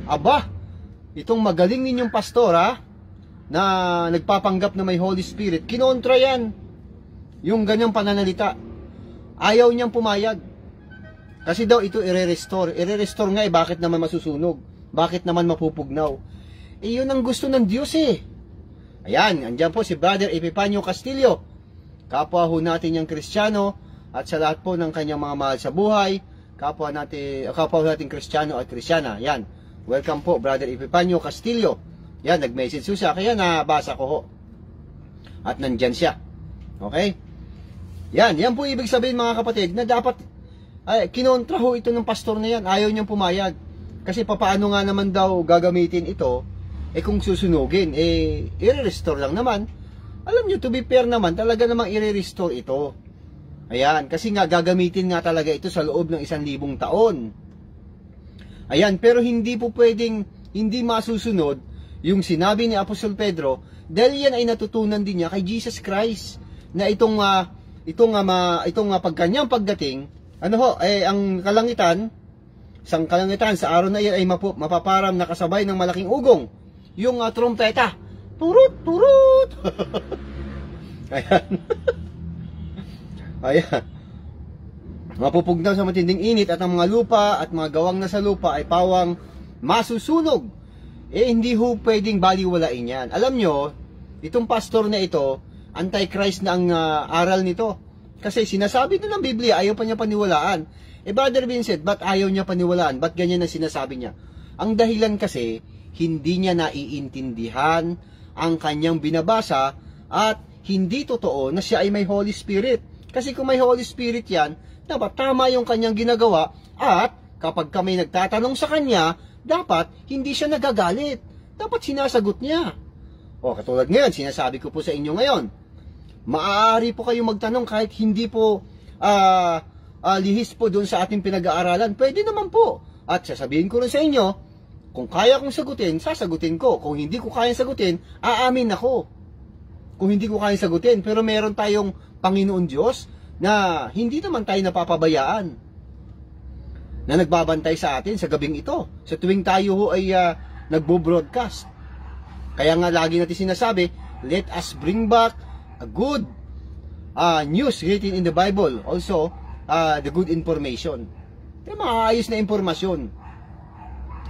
Aba, itong magaling ninyong pastora na nagpapanggap na may Holy Spirit, kinontra yan. Yung ganyang pananalita. Ayaw niyang pumayag. Kasi daw ito i-restore. I-restore nga bakit naman masusunog? Bakit naman mapupugnaw? Yun ang gusto ng Diyos Ayan, andyan po si Brother Epifanio Castillo. Kapwa ho natin yung Kristiyano at sa lahat po ng kanyang mga mahal sa buhay. Kapwa ho natin Kristiyano at Kristiyana. Yan. Welcome po, Brother Epifanio Castillo. Yan, nag-message siya. Kaya nabasa ko ho. At nandyan siya. Okay? Yan po ibig sabihin mga kapatid na dapat kinontra ho ito ng pastor na yan. Ayaw niyang pumayag. Kasi papaano nga naman daw gagamitin ito kung susunugin, i-restore lang naman. Alam nyo, to be fair naman, talaga namang i-restore ito. Ayan, kasi nga gagamitin nga talaga ito sa loob ng 1,000 taon. Ayan, pero hindi po pwedeng hindi masusunod yung sinabi ni Apostol Pedro dahil yan ay natutunan din niya kay Jesus Christ na itong pagkanyang pagdating, ang kalangitan, isang kalangitan sa araw na iyan ay mapaparam na kasabay ng malaking ugong, yung trompeta. Turut, turut. Ayan. Ayan. Mapupugnaw sa matinding init at ang mga lupa at mga gawang nasa lupa ay pawang masusunog. Hindi ho pwedeng baliwalain yan. Alam nyo, itong pastor na ito, anti-Christ na ang aral nito. Kasi sinasabi na ng Biblia, ayaw pa niya paniwalaan. Brother Vincent, ba't ayaw niya paniwalaan? Ba't ganyan ang sinasabi niya? Ang dahilan kasi, hindi niya naiintindihan ang kanyang binabasa at hindi totoo na siya ay may Holy Spirit. Kasi kung may Holy Spirit yan, dapat tama yung kanyang ginagawa at kapag kami nagtatanong sa kanya, dapat hindi siya nagagalit. Dapat sinasagot niya. Katulad ngayon, sinasabi ko po sa inyo ngayon, maaari po kayo magtanong kahit hindi po lihis po doon sa ating pinag-aaralan. Pwede naman po. At sasabihin ko rin sa inyo, kung kaya kong sagutin, sasagutin ko. Kung hindi ko kaya sagutin, aamin ako. Kung hindi ko kaya sagutin, pero meron tayong Panginoon Diyos na hindi naman tayo napapabayaan, na nagbabantay sa atin sa gabing ito, sa tuwing tayo ho ay nagbo-broadcast. Kaya nga lagi natin sinasabi, let us bring back a good news written in the Bible. Also, the good information. Yung maayos na impormasyon.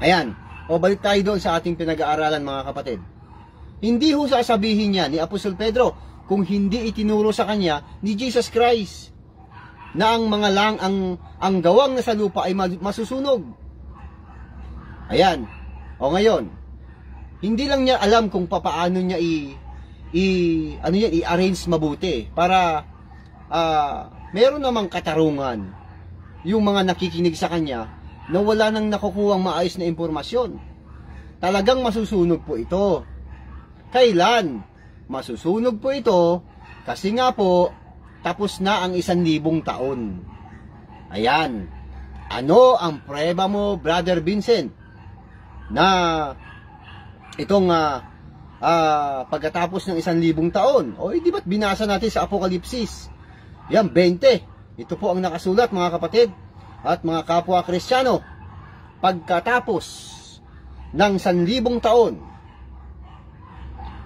Ayan. Balik tayo doon sa ating pinag-aaralan mga kapatid. Hindi ho sasabihin niya ni Apostol Pedro kung hindi itinuro sa kanya ni Jesus Christ na ang mga ang gawang nasa lupa ay masusunog. Ayan. Ngayon, hindi lang niya alam kung papaano niya i-arrange mabuti para meron namang katarungan yung mga nakikinig sa kanya na wala nang nakukuhang maayos na impormasyon. Talagang masusunog po ito. Kailan? Masusunog po ito kasi nga po tapos na ang 1,000 taon. Ayan. Ano ang prueba mo, Brother Vincent, na itong pagkatapos ng 1,000 taon? Di ba't binasa natin sa Apokalipsis? Yan, 20. Ito po ang nakasulat mga kapatid at mga kapwa Kristiyano. Pagkatapos ng 1,000 taon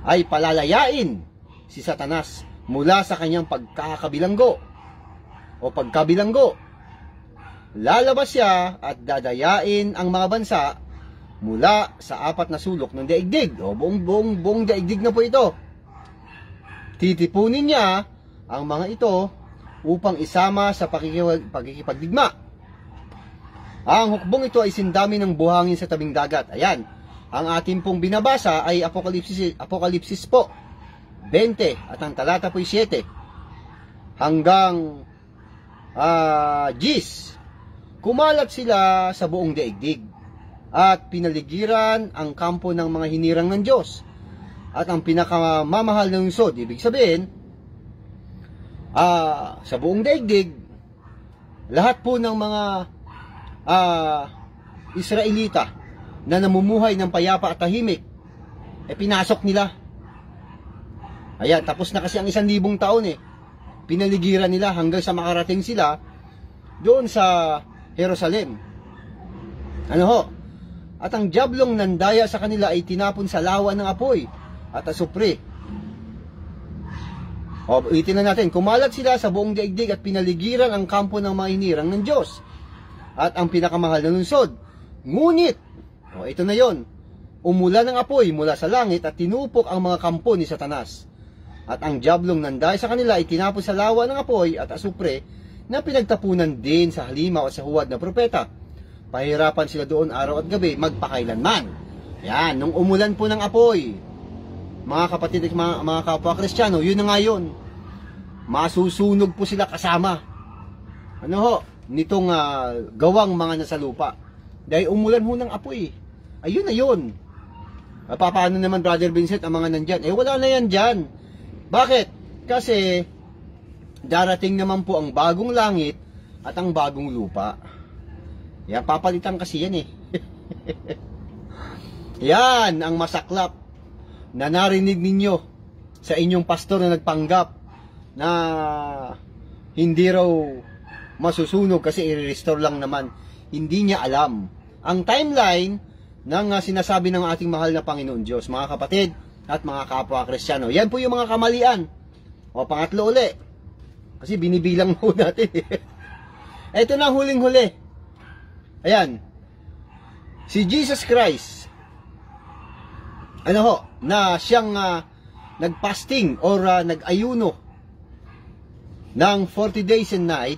ay palalayain si Satanas mula sa kanyang pagkakabilanggo o pagkabilanggo. Lalabas siya at dadayain ang mga bansa mula sa 4 na sulok ng daigdig. Buong daigdig na po ito. Titipunin niya ang mga ito upang isama sa pakikipagdigma. Ang hukbong ito ay sindami ng buhangin sa tabing dagat. Ayan. Ang ating pong binabasa ay Apokalipsis po 20 at ang talata po ay 7 hanggang 10. Kumalat sila sa buong daigdig at pinaligiran ang kampo ng mga hinirang ng Diyos at ang pinakamamahal ng lungsod. Ibig sabihin, sa buong daigdig, lahat po ng mga Israelita na namumuhay ng payapa at tahimik, pinasok nila. Ayan, tapos na kasi ang 1,000 taon pinaligiran nila hanggang sa makarating sila doon sa Jerusalem. At ang diablong nandaya sa kanila ay tinapon sa lawa ng apoy at asupre. O, ulitin na natin, kumalat sila sa buong daigdig at pinaligiran ang kampo ng mga hinirang ng Diyos at ang pinakamahal na lungsod. Ngunit, o ito na yon, umulan ng apoy mula sa langit at tinupok ang mga kampo ni Satanas. At ang diablong nandaya sa kanila ay tinapon sa lawa ng apoy at asupre na pinagtapunan din sa halimaw at sa huwad na propeta. Pahirapan sila doon araw at gabi magpakailanman. Yan, nung umulan po ng apoy, mga kapatid at mga kapwa Kristiyano, yun na nga yun. Masusunog po sila kasama. Ano ho? Nitong gawang mga nasa lupa. Dahil umulan ho ng apoy. Ayun na yun. Paano naman, Brother Vincent, ang mga nandyan? Wala na yan dyan. Bakit? Kasi darating naman po ang bagong langit at ang bagong lupa. Yan, papalitan kasi yan Yan ang masaklap na narinig ninyo sa inyong pastor na nagpanggap na hindi raw masusunog kasi i-restore lang naman. Hindi niya alam ang timeline ng sinasabi ng ating mahal na Panginoon Diyos, mga kapatid at mga kapwa Kristiyano. Yan po yung mga kamalian. O pangatlo uli, kasi binibilang po natin Ito na huling-huli. Ayan, si Jesus Christ, na siyang nagpasting or nag-ayuno ng 40 days and night.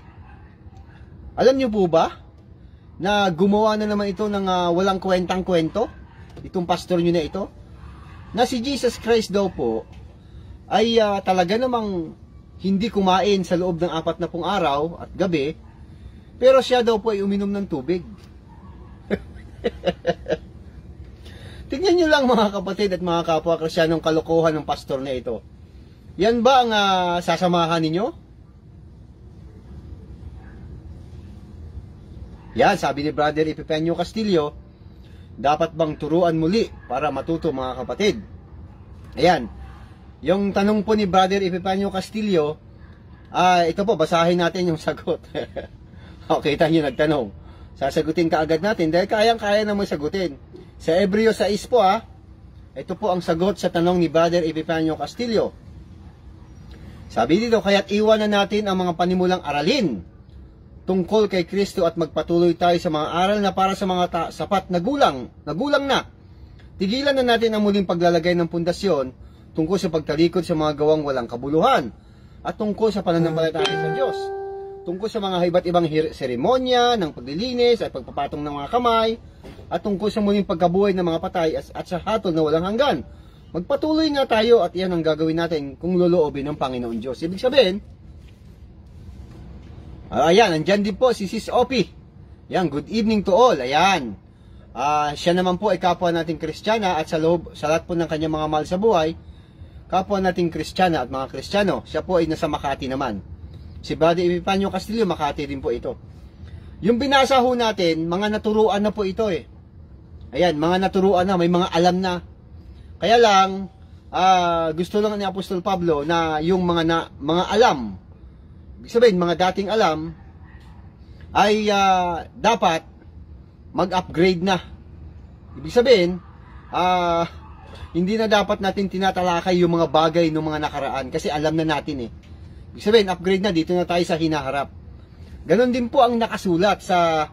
Alam niyo po ba na gumawa na naman ito ng walang kwentang kwento, itong pastor nyo na ito, na si Jesus Christ daw po ay talaga namang hindi kumain sa loob ng 40 araw at gabi, pero siya daw po ay uminom ng tubig. Tingnan nyo lang, mga kapatid at mga kapwa Kristiyanong, kalokohan ng pastor na ito. Yan ba ang sasamahan ninyo? Yan, sabi ni Brother Epifanio Castillo, dapat bang turuan muli para matuto, mga kapatid? Ayan, yung tanong po ni Brother Epifanio Castillo, ito po, basahin natin yung sagot. Okay, tayo nagtanong. Sasagutin ka agad natin dahil kayang-kaya naman sagutin. Sa Hebreo 6 po ito po ang sagot sa tanong ni Brother Epifanio Castillo. Sabi dito, kaya't iwanan natin ang mga panimulang aralin tungkol kay Kristo at magpatuloy tayo sa mga aral na para sa mga sapat na gulang na. Tigilan na natin ang muling paglalagay ng pundasyon tungkol sa pagtalikod sa mga gawang walang kabuluhan at tungkol sa pananampalataya sa Diyos, tungkol sa mga iba't ibang seremonya ng paglilinis at pagpapatong ng mga kamay, at tungkol sa muling pagkabuhay ng mga patay at sa hatol na walang hanggan. Magpatuloy nga tayo at iyan ang gagawin natin kung loloobin ng Panginoon Diyos. Ibig sabihin, ayan, nandyan din po si Sis Opie. Yan, good evening to all. Ayan, siya naman po ay kapwa nating Kristiyana at sa lahat po ng kanyang mga mahal sa buhay, kapwa nating Kristiyana at mga Kristiyano. Siya po ay nasa Makati naman. Si Brother Epifanio Castillo, Makati din po ito. Yung binasa ho natin, mga naturuan na po ito Ayan, mga naturuan na, may mga alam na. Kaya lang, gusto lang ni Apostol Pablo na yung mga alam, ibig sabihin, mga dating alam, ay dapat mag-upgrade na. Ibig sabihin, hindi na dapat natin tinatalakay yung mga bagay ng mga nakaraan kasi alam na natin Ibig sabihin, upgrade na, dito na tayo sa hinaharap. Ganon din po ang nakasulat sa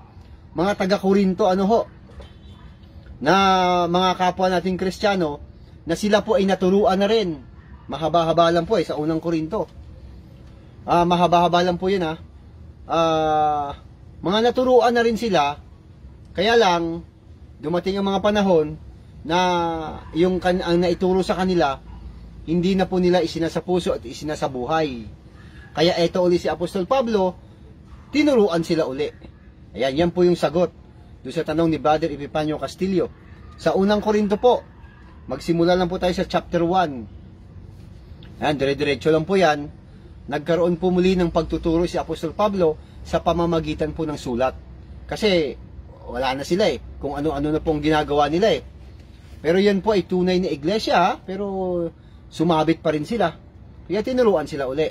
mga taga-Korinto, na mga kapwa nating Kristiyano, na sila po ay naturuan na rin. Mahaba-haba lang po sa unang Korinto. Mahaba-haba lang po yun mga naturuan na rin sila, kaya lang, dumating ang mga panahon na ang naituro sa kanila, hindi na po nila isinasapuso at isinasabuhay. Kaya eto uli si Apostol Pablo, tinuruan sila uli. Ayan, yan po yung sagot doon sa tanong ni Brother Epifanio Castillo. Sa unang Korinto po, magsimula lang po tayo sa chapter 1. Ayan, dire-diretso lang po yan. Nagkaroon po muli ng pagtuturo si Apostol Pablo sa pamamagitan po ng sulat. Kasi wala na sila kung ano-ano na pong ginagawa nila Pero yan po ay tunay na iglesia pero sumabit pa rin sila. Kaya tinuruan sila uli.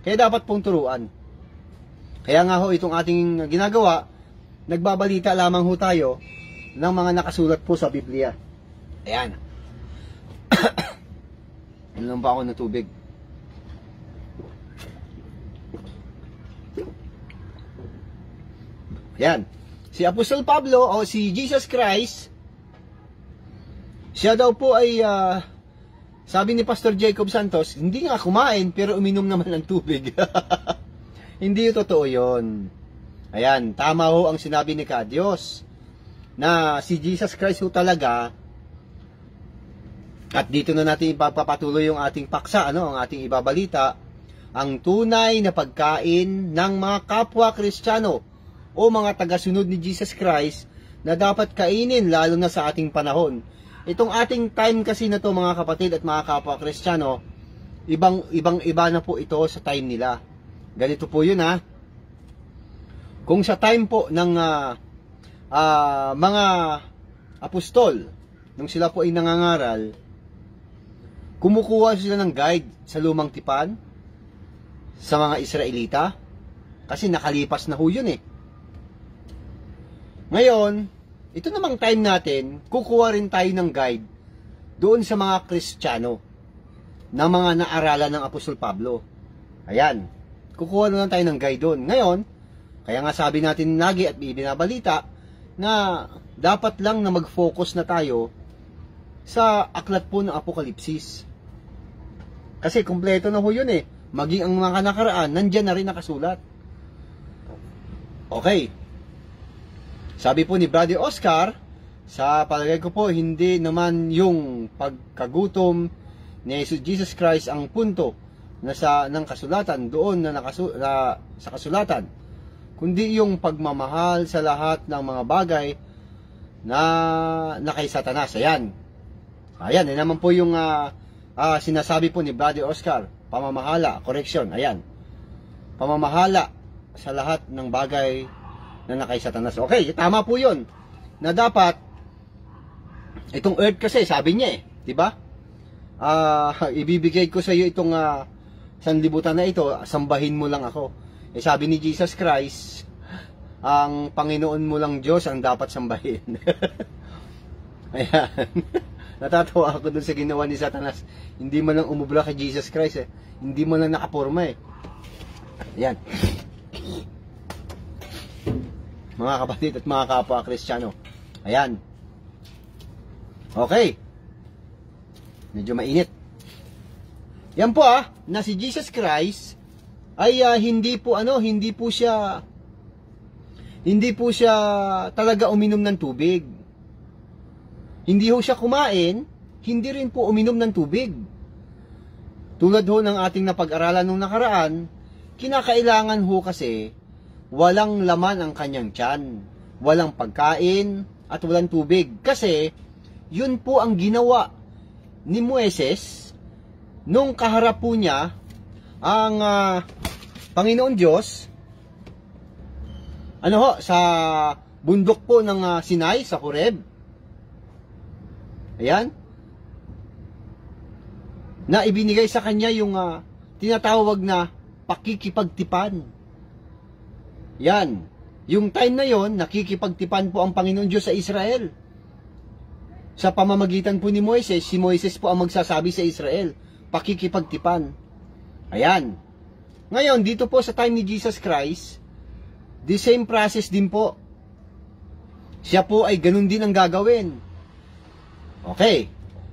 Kaya dapat pong turuan. Kaya nga ho itong ating ginagawa, nagbabalita lamang ho tayo ng mga nakasulat po sa Biblia. Ayan. Inom ba ako ng tubig? Ayan. Si Apostol Pablo o si Jesus Christ, siya daw po ay sabi ni Pastor Jacob Santos, hindi nga kumain pero uminom naman ng tubig. Hindi totoo yun. Ayan, tama ho ang sinabi ni Dios na si Jesus Christ ho talaga. At dito na natin ipapatuloy yung ating paksa, ang ating ibabalita, ang tunay na pagkain ng mga kapwa Kristiyano o mga tagasunod ni Jesus Christ na dapat kainin lalo na sa ating panahon. Itong ating time kasi na to mga kapatid at mga kapwa Kristiyano, ibang-iba na po ito sa time nila. Ganito po yun Kung sa time po ng mga apostol, nung sila po ay nangangaral, kumukuha sila ng guide sa lumang tipan sa mga Israelita kasi nakalipas na ho yun Ngayon, ito namang time natin, kukuha rin tayo ng guide doon sa mga Kristiyano na mga naaralan ng Apostol Pablo. Ayan, kukuha na lang tayo ng guide doon. Ngayon, kaya nga sabi natin lagi at binabalita na dapat lang na mag-focus na tayo sa aklat po ng Apokalipsis. Kasi kumpleto na ho yun Maging ang mga nakaraan, nandyan na rin nakasulat. Okay. Sabi po ni Brother Oscar, sa palagay ko po, hindi naman yung pagkagutom ni Jesus Christ ang punto ng kasulatan, doon sa kasulatan, kundi yung pagmamahal sa lahat ng mga bagay na kay Satanas. Ayan, naman po yung sinasabi po ni Brother Oscar, pamamahala, correction, ayan, pamamahala sa lahat ng bagay na nakay Satanas. Okay, tama po yun, na dapat, itong earth kasi, sabi niya di ba? Ibibigay ko sa iyo itong sanlibutan na ito, sambahin mo lang ako. Sabi ni Jesus Christ, ang Panginoon mo lang Diyos ang dapat sambahin. Ayan. Natatawa ako dun sa ginawa ni Satanas. Hindi man lang umubra kay Jesus Christ Hindi man lang nakaporma Ayan. Mga kapatid at mga kapwa Kristiyano. Ayan. Okay. Medyo mainit. Yan po na si Jesus Christ ay hindi po siya talaga uminom ng tubig. Hindi ho siya kumain, hindi rin po uminom ng tubig. Tulad ho ng ating napag-aralan nung nakaraan, kinakailangan ho kasi walang laman ang kanyang tiyan, walang pagkain at walang tubig. Kasi yun po ang ginawa ni Moises nung kaharap po niya ang Panginoon Diyos sa bundok po ng Sinai, sa Horeb. Ayan. Na ibinigay sa kanya yung tinatawag na pakikipagtipan. Yan. Yung time na yon, nakikipagtipan po ang Panginoon Diyos sa Israel. Sa pamamagitan po ni Moises, si Moises po ang magsasabi sa Israel, pakikipagtipan. Ayan. Ngayon, dito po sa time ni Jesus Christ, the same process din po. Siya po ay ganun din ang gagawin. Okay,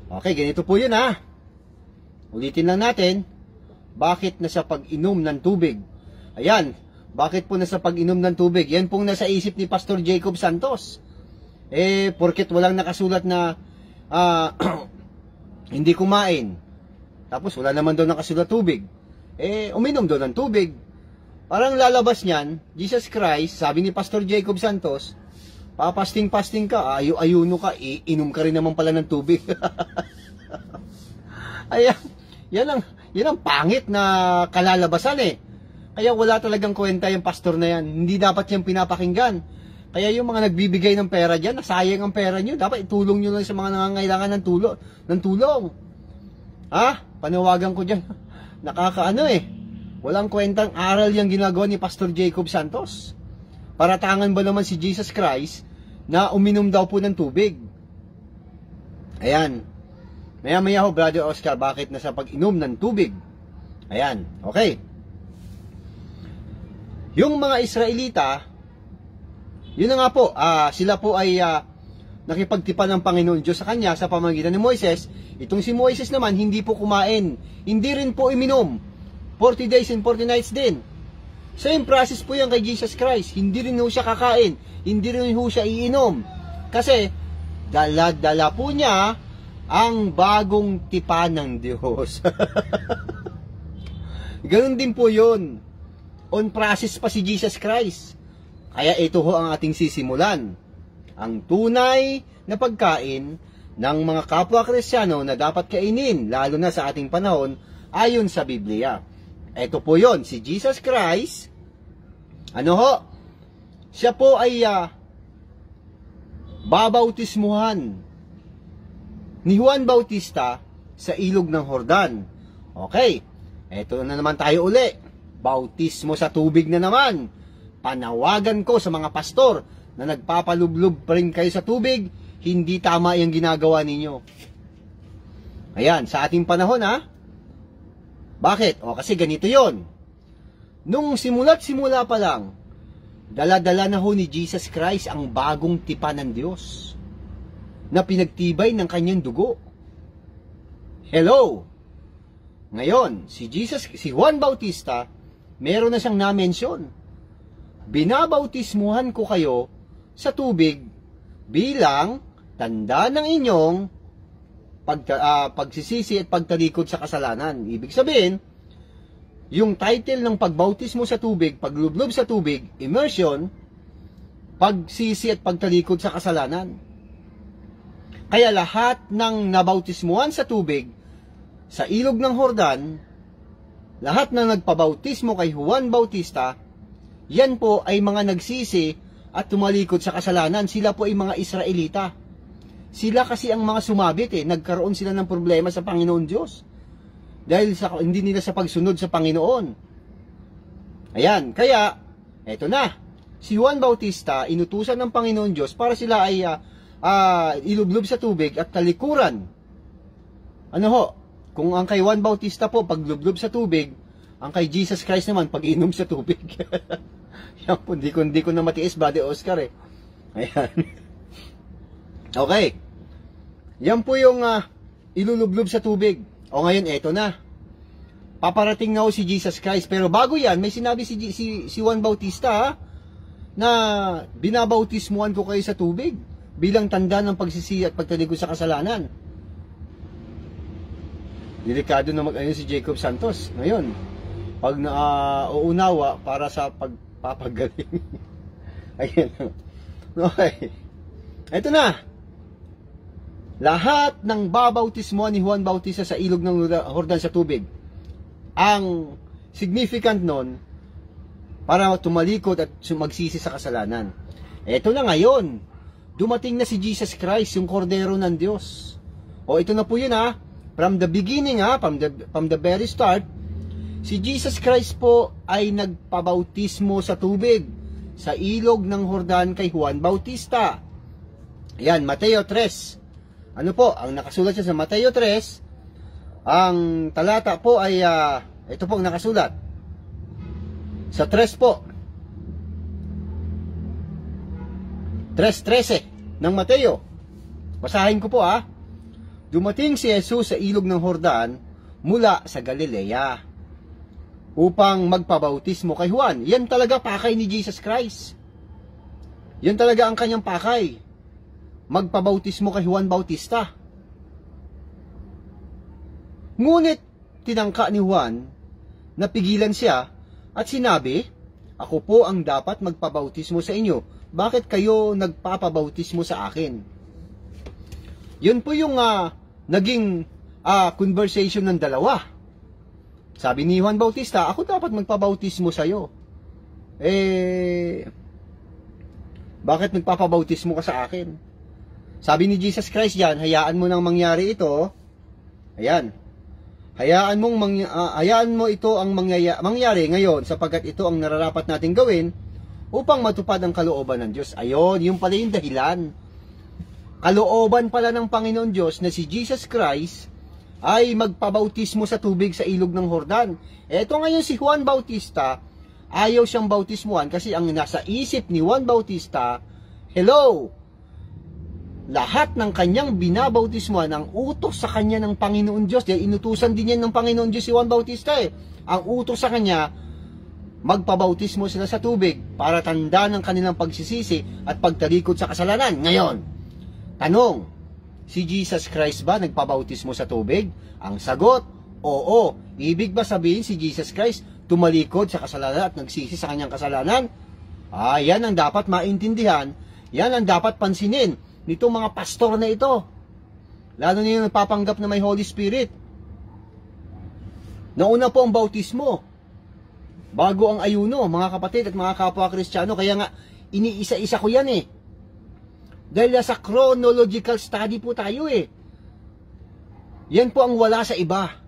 ganito po yun Ulitin lang natin, bakit nasa pag-inom ng tubig? Ayan, bakit po nasa pag-inom ng tubig? Yan pong nasa isip ni Pastor Jacob Santos. Porket walang nakasulat na hindi kumain, tapos wala naman daw nakasulat tubig, uminom daw ng tubig. Parang lalabas niyan, Jesus Christ, sabi ni Pastor Jacob Santos, papasting-pasting ka, ayuno ka, inom ka rin naman pala ng tubig. Ayan, yan ang pangit na kalalabasan Kaya wala talagang kwenta yung pastor na yan. Hindi dapat yung pinapakinggan. Kaya yung mga nagbibigay ng pera dyan, nasayang ang pera nyo, dapat itulong nyo lang sa mga nangangailangan ng tulong. Panawagan ko dyan. Nakakaano Walang kwentang aral yung ginagawa ni Pastor Jacob Santos. Paratangan ba naman si Jesus Christ na uminom daw po ng tubig. Ayan. Maya-maya ho, Brother Oscar, bakit na sa pag-inom ng tubig? Ayan, okay. Yung mga Israelita, yun na nga po, sila po ay nakipagtipan ng Panginoon Diyos sa kanya sa pamamagitan ni Moises. Itong si Moises naman, hindi po kumain, hindi rin po iminom. 40 days and 40 nights din. Same process po yan kay Jesus Christ. Hindi rin ho siya kakain, hindi rin ho siya iinom. Kasi, dala-dala po niya ang bagong tipan ng Diyos. Ganun din po yun. On process pa si Jesus Christ. Kaya ito ho ang ating sisimulan. Ang tunay na pagkain ng mga kapwa Kristiyano na dapat kainin, lalo na sa ating panahon, ayon sa Biblia. Ito po yon, si Jesus Christ. Ano ho? Siya po ay babautismuhan ni Juan Bautista sa ilog ng Jordan. Okay, eto na naman tayo uli. Bautismo sa tubig na naman. Panawagan ko sa mga pastor na nagpapalublob pa rin kayo sa tubig, hindi tama yung ginagawa ninyo. Ayan, sa ating panahon Bakit? Kasi ganito yon. Nung simula't-simula pa lang, dala-dala na ho ni Jesus Christ ang bagong tipan ng Diyos na pinagtibay ng kanyang dugo. Hello! Ngayon, si Juan Bautista, meron na siyang na-mention. Binabautismuhan ko kayo sa tubig bilang tanda ng inyong pagsisisi at pagtalikod sa kasalanan. Ibig sabihin, yung title ng pagbautismo sa tubig, paglublob sa tubig, immersion, pagsisi at pagtalikod sa kasalanan. Kaya lahat ng nabautismuhan sa tubig, sa ilog ng Jordan, lahat ng nagpabautismo kay Juan Bautista, yan po ay mga nagsisi at tumalikod sa kasalanan. Sila po ay mga Israelita. Sila kasi ang mga sumabit nagkaroon sila ng problema sa Panginoon Diyos. Dahil hindi nila sa pagsunod sa Panginoon. Ayan, kaya, eto na. Si Juan Bautista, inutusan ng Panginoon Diyos para sila ay ilublob sa tubig at talikuran. Ano ho? Kung ang kay Juan Bautista po, paglublob sa tubig, ang kay Jesus Christ naman, pag-inom sa tubig. Yan po, hindi ko na matiis, Brother Oscar Ayan. Okay. Yan po yung ilulublob sa tubig. O ngayon, eto na. Paparating na ho si Jesus Christ. Pero bago yan, may sinabi si Juan Bautista na binabautismuhan ko kayo sa tubig bilang tanda ng pagsisi at pagtalikod sa kasalanan. Delikado na mag-ayun si Jacob Santos. Ngayon, pag nauunawa para sa pagpapagaling. Ayan. Okay. Eto na. Lahat ng babautismo ni Juan Bautista sa ilog ng Jordan sa tubig, ang significant nun, para tumalikod at magsisi sa kasalanan. Eto na ngayon, dumating na si Jesus Christ, yung kordero ng Diyos. O ito na po yun from the beginning from the very start, si Jesus Christ po ay nagpabautismo sa tubig, sa ilog ng Jordan kay Juan Bautista. Ayan, Mateo 3. Ano po, ang nakasulat siya sa Mateo 3, ang talata po ay, ito po ang nakasulat. Sa 3 po, 3:13 ng Mateo. Basahin ko po Dumating si Jesus sa ilog ng Jordan mula sa Galilea upang magpabautismo kay Juan. Yan talaga pakay ni Jesus Christ. Yan talaga ang kanyang pakay. Magpabautismo kay Juan Bautista. Ngunit tinangka ni Juan na pigilan siya at sinabi, ako po ang dapat magpabautismo sa inyo. Bakit kayo nagpapabautismo sa akin? Yun po yung naging conversation ng dalawa. Sabi ni Juan Bautista, ako dapat magpabautismo sa iyo. Bakit magpapabautismo ka sa akin? Sabi ni Jesus Christ diyan, hayaan mo nang mangyari ito. Ayan. Hayaan mo ito ang mangyari ngayon sapagkat ito ang nararapat nating gawin upang matupad ang kalooban ng Diyos. Ayon, yung pala yung dahilan. Kalooban pala ng Panginoon Diyos na si Jesus Christ ay magpabautismo sa tubig sa ilog ng Jordan. Eto ngayon si Juan Bautista, ayaw siyang bautismuhan kasi ang nasa isip ni Juan Bautista, hello, lahat ng kanyang binabautismuhan ang utos sa kanya ng Panginoon Diyos. Dahil inutusan din yan ng Panginoon Diyos si Juan Bautista eh. Ang utos sa kanya, magpabautismo sila sa tubig para tanda ng kanilang pagsisisi at pagtalikod sa kasalanan. Ngayon, tanong, si Jesus Christ ba nagpabautismo sa tubig? Ang sagot, oo. Ibig ba sabihin si Jesus Christ tumalikod sa kasalanan at nagsisi sa kanyang kasalanan? Yan ang dapat maintindihan. Yan ang dapat pansinin nitong mga pastor na ito. Lalo na yung nagpapanggap na may Holy Spirit. Nauna po ang bautismo bago ang ayuno, mga kapatid at mga kapwa Kristiyano. Kaya nga, iniisa-isa ko yan eh. Dahil sa chronological study po tayo eh. Yan po ang wala sa iba.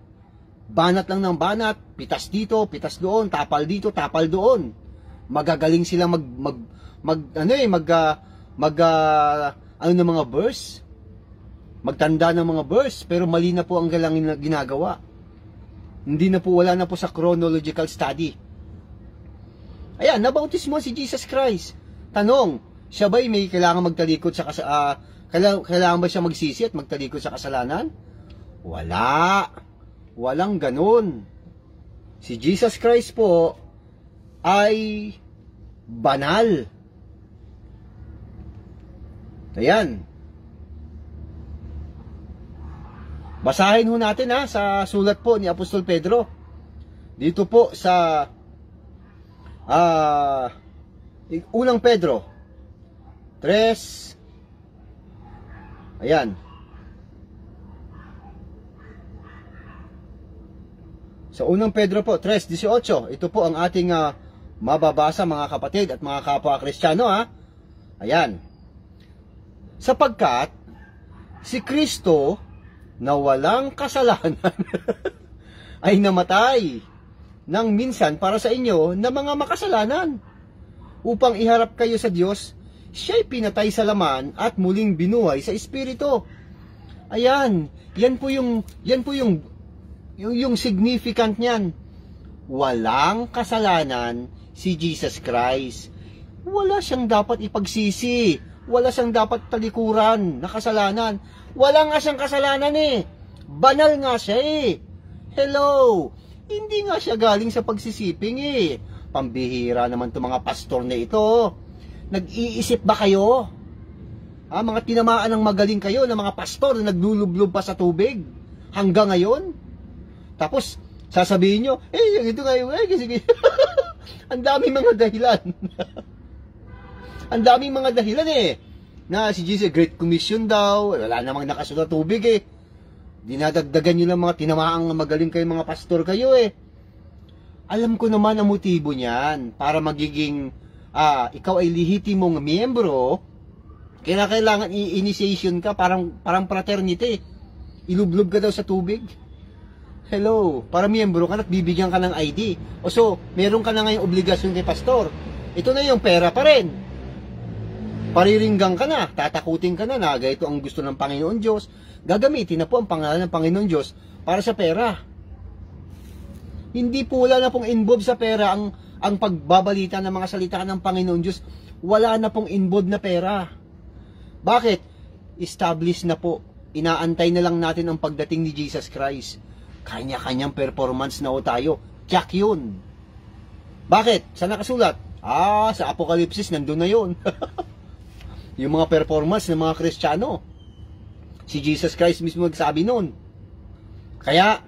Banat lang ng banat, pitas dito, pitas doon, tapal dito, tapal doon. Magagaling sila ng mga verse. Magtanda ng mga verse, pero mali na po ang galangin na ginagawa. Hindi na po, wala na po sa chronological study. Ayan, nabautismo si Jesus Christ. Tanong, siya ba'y may kailangan magtalikod sa kailangan ba siya magsisi at magtalikod sa kasalanan? Wala. Walang ganun. Si Jesus Christ po ay banal. Ayan. Basahin ho natin sa sulat po ni Apostol Pedro. Dito po sa unang Pedro 3. Ayan. Sa unang Pedro po 3:18. Ito po ang ating mababasa, mga kapatid at mga kapwa Kristiyano Ayan. Sapagkat si Kristo na walang kasalanan ay namatay nang minsan para sa inyo na mga makasalanan, upang iharap kayo sa Diyos. Siya'y pinatay sa laman at muling binuhay sa Espiritu. Ayan, yan po yung significant niyan. Walang kasalanan si Jesus Christ. Wala siyang dapat ipagsisi. Wala siyang dapat talikuran na kasalanan. Wala nga siyang kasalanan eh. Banal nga siya eh. Hello. Hindi nga siya galing sa pagsisiping eh. Pambihira naman itong mga pastor na ito. Nag-iisip ba kayo? Mga tinamaan ng magaling kayo na mga pastor na naglulublob pa sa tubig hanggang ngayon? Tapos, sasabihin nyo, ito ngayon, kasi ang daming mga dahilan. Ang daming mga dahilan eh. Na si Jesus, Great Commission daw, wala namang nakasulat tubig eh. Dinadagdagan nyo lang mga tinamaang magaling kayo, mga pastor kayo eh. Alam ko naman ang motibo niyan, para magiging, ikaw ay lehitimong miyembro, kailangan i-initiation ka, parang fraternity. Ilublob ka daw sa tubig. Hello, para miyembro ka at bibigyan ka ng ID. O so, meron ka na ngayong obligasyon kay pastor. Ito na yung pera pa rin. Pariringgang ka na, tatakutin ka na ito ang gusto ng Panginoon Diyos. Gagamitin na po ang pangalan ng Panginoon Diyos para sa pera. Hindi po, wala na pong involved sa pera ang pagbabalita ng mga salita ng Panginoon Diyos. Wala na pong involved na pera. Bakit? Established na po. Inaantay na lang natin ang pagdating ni Jesus Christ. Kanya-kanyang performance na tayo. Tiyak yun. Bakit? Saan nakasulat? Sa Apokalipsis, nandun na yun. Yung mga performance ng mga Kristiyano. Si Jesus Christ mismo nagsabi nun. Kaya,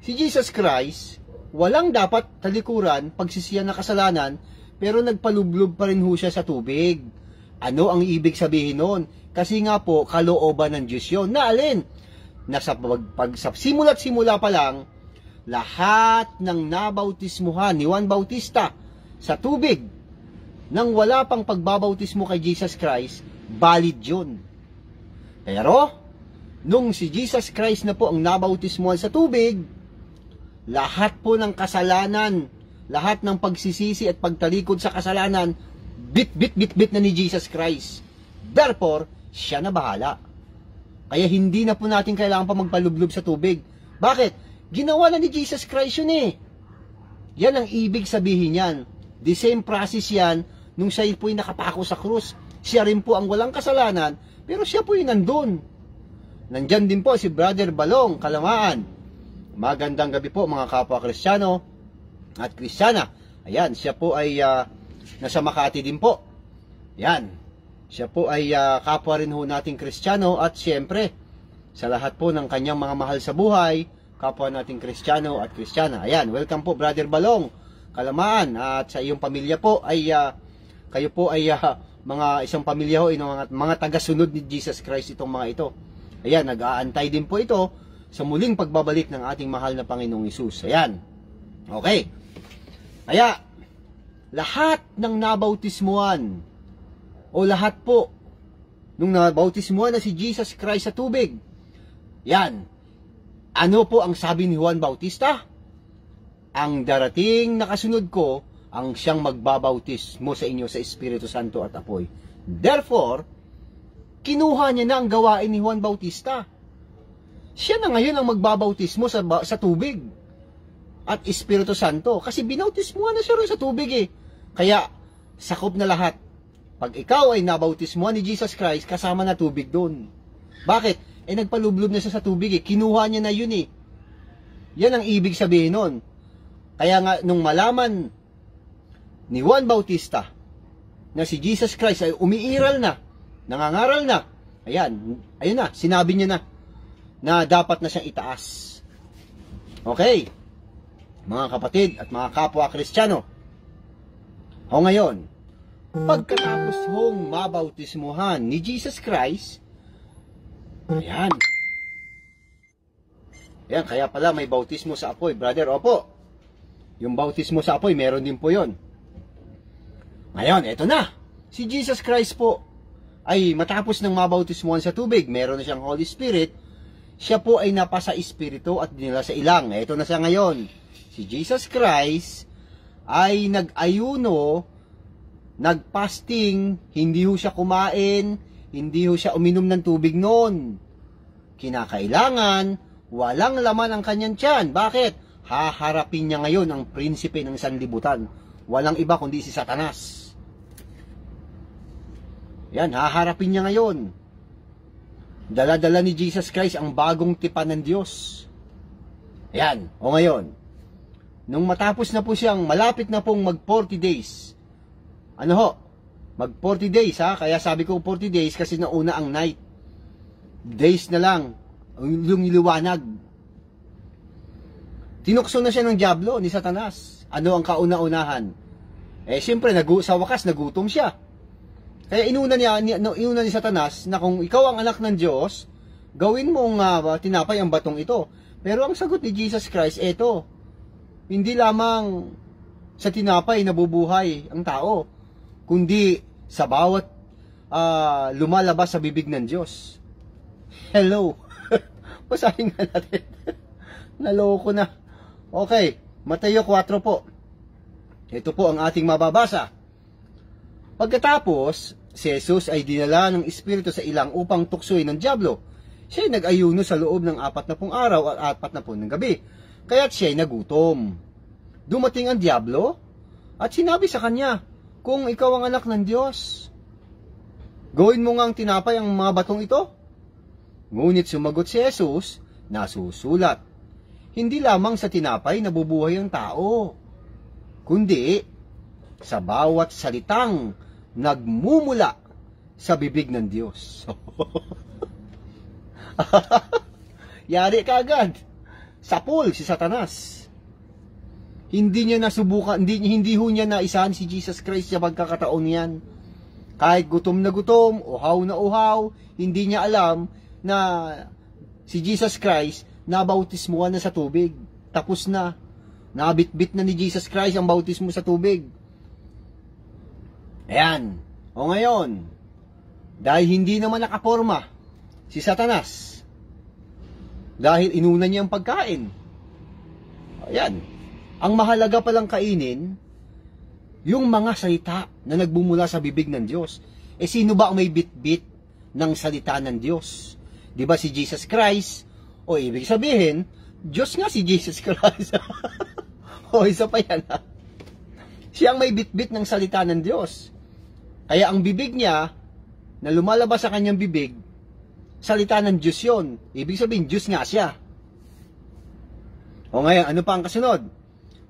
si Jesus Christ, walang dapat talikuran, pagsisiyan na kasalanan, pero nagpalublob pa rin ho siya sa tubig. Ano ang ibig sabihin nun? Kasi nga po, kalooban ng Diyos yun. Na alin? Nasa simula't simula pa lang, lahat ng nabautismuhan ni Juan Bautista sa tubig, nang wala pang pagbabautismo kay Jesus Christ, valid yun. Pero, nung si Jesus Christ na po ang nabautismuhan sa tubig, lahat po ng kasalanan lahat ng pagsisisi at pagtalikod sa kasalanan, bit na ni Jesus Christ. Therefore, siya na bahala. Kaya hindi na po natin kailangan pa magpalublob sa tubig. Bakit? Ginawa na ni Jesus Christ yun eh. Yan ang ibig sabihin yan. The same process yan nung siya po'y nakapako sa krus. Siya rin po ang walang kasalanan, pero siya po'y nandun. Nandyan din po si Brother Balong, Kalamaan. Magandang gabi po mga kapwa Kristiyano at Kristiyana. Ayan, siya po ay nasa Makati din po. Ayan, siya po ay kapwa rin ho nating Kristiyano at siyempre, sa lahat po ng kanyang mga mahal sa buhay, kapwa nating Kristiyano at Kristiyana. Ayan, welcome po Brother Balong, Kalamaan. At sa iyong pamilya po ay, kayo po ay mga isang pamilya ho, mga tagasunod ni Jesus Christ itong mga ito. Ayan, nag-aantay din po ito sa muling pagbabalik ng ating mahal na Panginoong Hesus. Ayan. Okay. Kaya, lahat ng nabautismuhan, o lahat po, nung nabautismuhan na si Jesus Christ sa tubig, yan, ano po ang sabi ni Juan Bautista? Ang darating na kasunod ko, ang siyang magbabautismo sa inyo sa Espiritu Santo at apoy. Therefore, kinuha niya na ang gawain ni Juan Bautista. Siya na ngayon ang magbabautismo sa tubig at Espiritu Santo. Kasi binautismuhan na siya rin sa tubig eh. Kaya, sakop na lahat. Pag ikaw ay nabautismuhan ni Jesus Christ, kasama na tubig doon. Bakit? Eh nagpalublob na siya sa tubig eh. Kinuha niya na yun eh. Yan ang ibig sabihin nun. Kaya nga, nung malaman ni Juan Bautista na si Jesus Christ ay umiiral na, nangangaral na, ayan, ayun na, sinabi niya na dapat na siyang itaas. Okay, mga kapatid at mga kapwa Kristiyano. O ngayon, pagkatapos hong mabautismuhan ni Jesus Christ, ayan, kaya pala may bautismo sa apoy, brother. Opo, yung bautismo sa apoy, meron din po yon. Ngayon, eto na, si Jesus Christ po, ay matapos ng mabautismuhan sa tubig, meron na siyang Holy Spirit, siya po ay napasa Espiritu at dinala sa ilang. Ito na siya ngayon. Si Jesus Christ ay nag-ayuno, nag-fasting, hindi ho siya kumain, hindi ho siya uminom ng tubig noon. Kinakailangan, walang laman ang kanyang tiyan. Bakit? Haharapin niya ngayon ang prinsipe ng sanlibutan. Walang iba kundi si Satanas. Yan, haharapin niya ngayon. Dala-dala ni Jesus Christ ang bagong tipan ng Diyos. Yan, o ngayon, nung matapos na po siyang, malapit na pong mag 40 days. Ano ho? Mag 40 days ha, kaya sabi ko 40 days kasi nauna ang night. Days na lang, yung liwanag. Tinukso na siya ng dyablo, ni Satanas. Ano ang kauna-unahan? Eh, siyempre, sa wakas, nagutom siya. Kaya inuna ni Satanas na kung ikaw ang anak ng Diyos, gawin mong tinapay ang batong ito. Pero ang sagot ni Jesus Christ, eto, hindi lamang sa tinapay nabubuhay ang tao, kundi sa bawat lumalabas sa bibig ng Diyos. Hello. Basahin nga natin. Naloko na. Okay, Mateo 4 po. Ito po ang ating mababasa. Pagkatapos, si Jesus ay dinala ng Espiritu sa ilang upang tuksoy ng dyablo. Siya ay nag-ayuno sa loob ng 40 araw at 40 ng gabi. Kaya't siya ay nagutom. Dumating ang dyablo at sinabi sa kanya, kung ikaw ang anak ng Diyos, gawin mo ngang tinapay ang mga batong ito. Ngunit sumagot si Jesus, nasusulat, hindi lamang sa tinapay nabubuhay ang tao, kundi sa bawat salitang nagmumula sa bibig ng Diyos. Yari ka agad. Sapul si Satanas. Hindi niya nasubukan, hindi ho niya naisahan si Jesus Christ sa pagkakataon niyan. Kahit gutom na gutom, uhaw na uhaw, hindi niya alam na si Jesus Christ nabautismuhan na sa tubig. Tapos na. Nabitbit na ni Jesus Christ ang bautismo sa tubig. Ayan. O ngayon, dahil hindi naman nakaporma si Satanas, dahil inuna niya ang pagkain. Ayan. Ang mahalaga palang kainin, yung mga salita na nagbumula sa bibig ng Diyos. Sino ba ang may bit-bit ng salita ng Diyos? Di ba si Jesus Christ? O ibig sabihin, Diyos nga si Jesus Christ. O isa pa yan ha. Siya ang may bit-bit ng salita ng Diyos. Kaya ang bibig niya, na lumalabas sa kanyang bibig, salita ng Diyos yun. Ibig sabihin, Diyos nga siya. O ngayon, ano pa ang kasunod?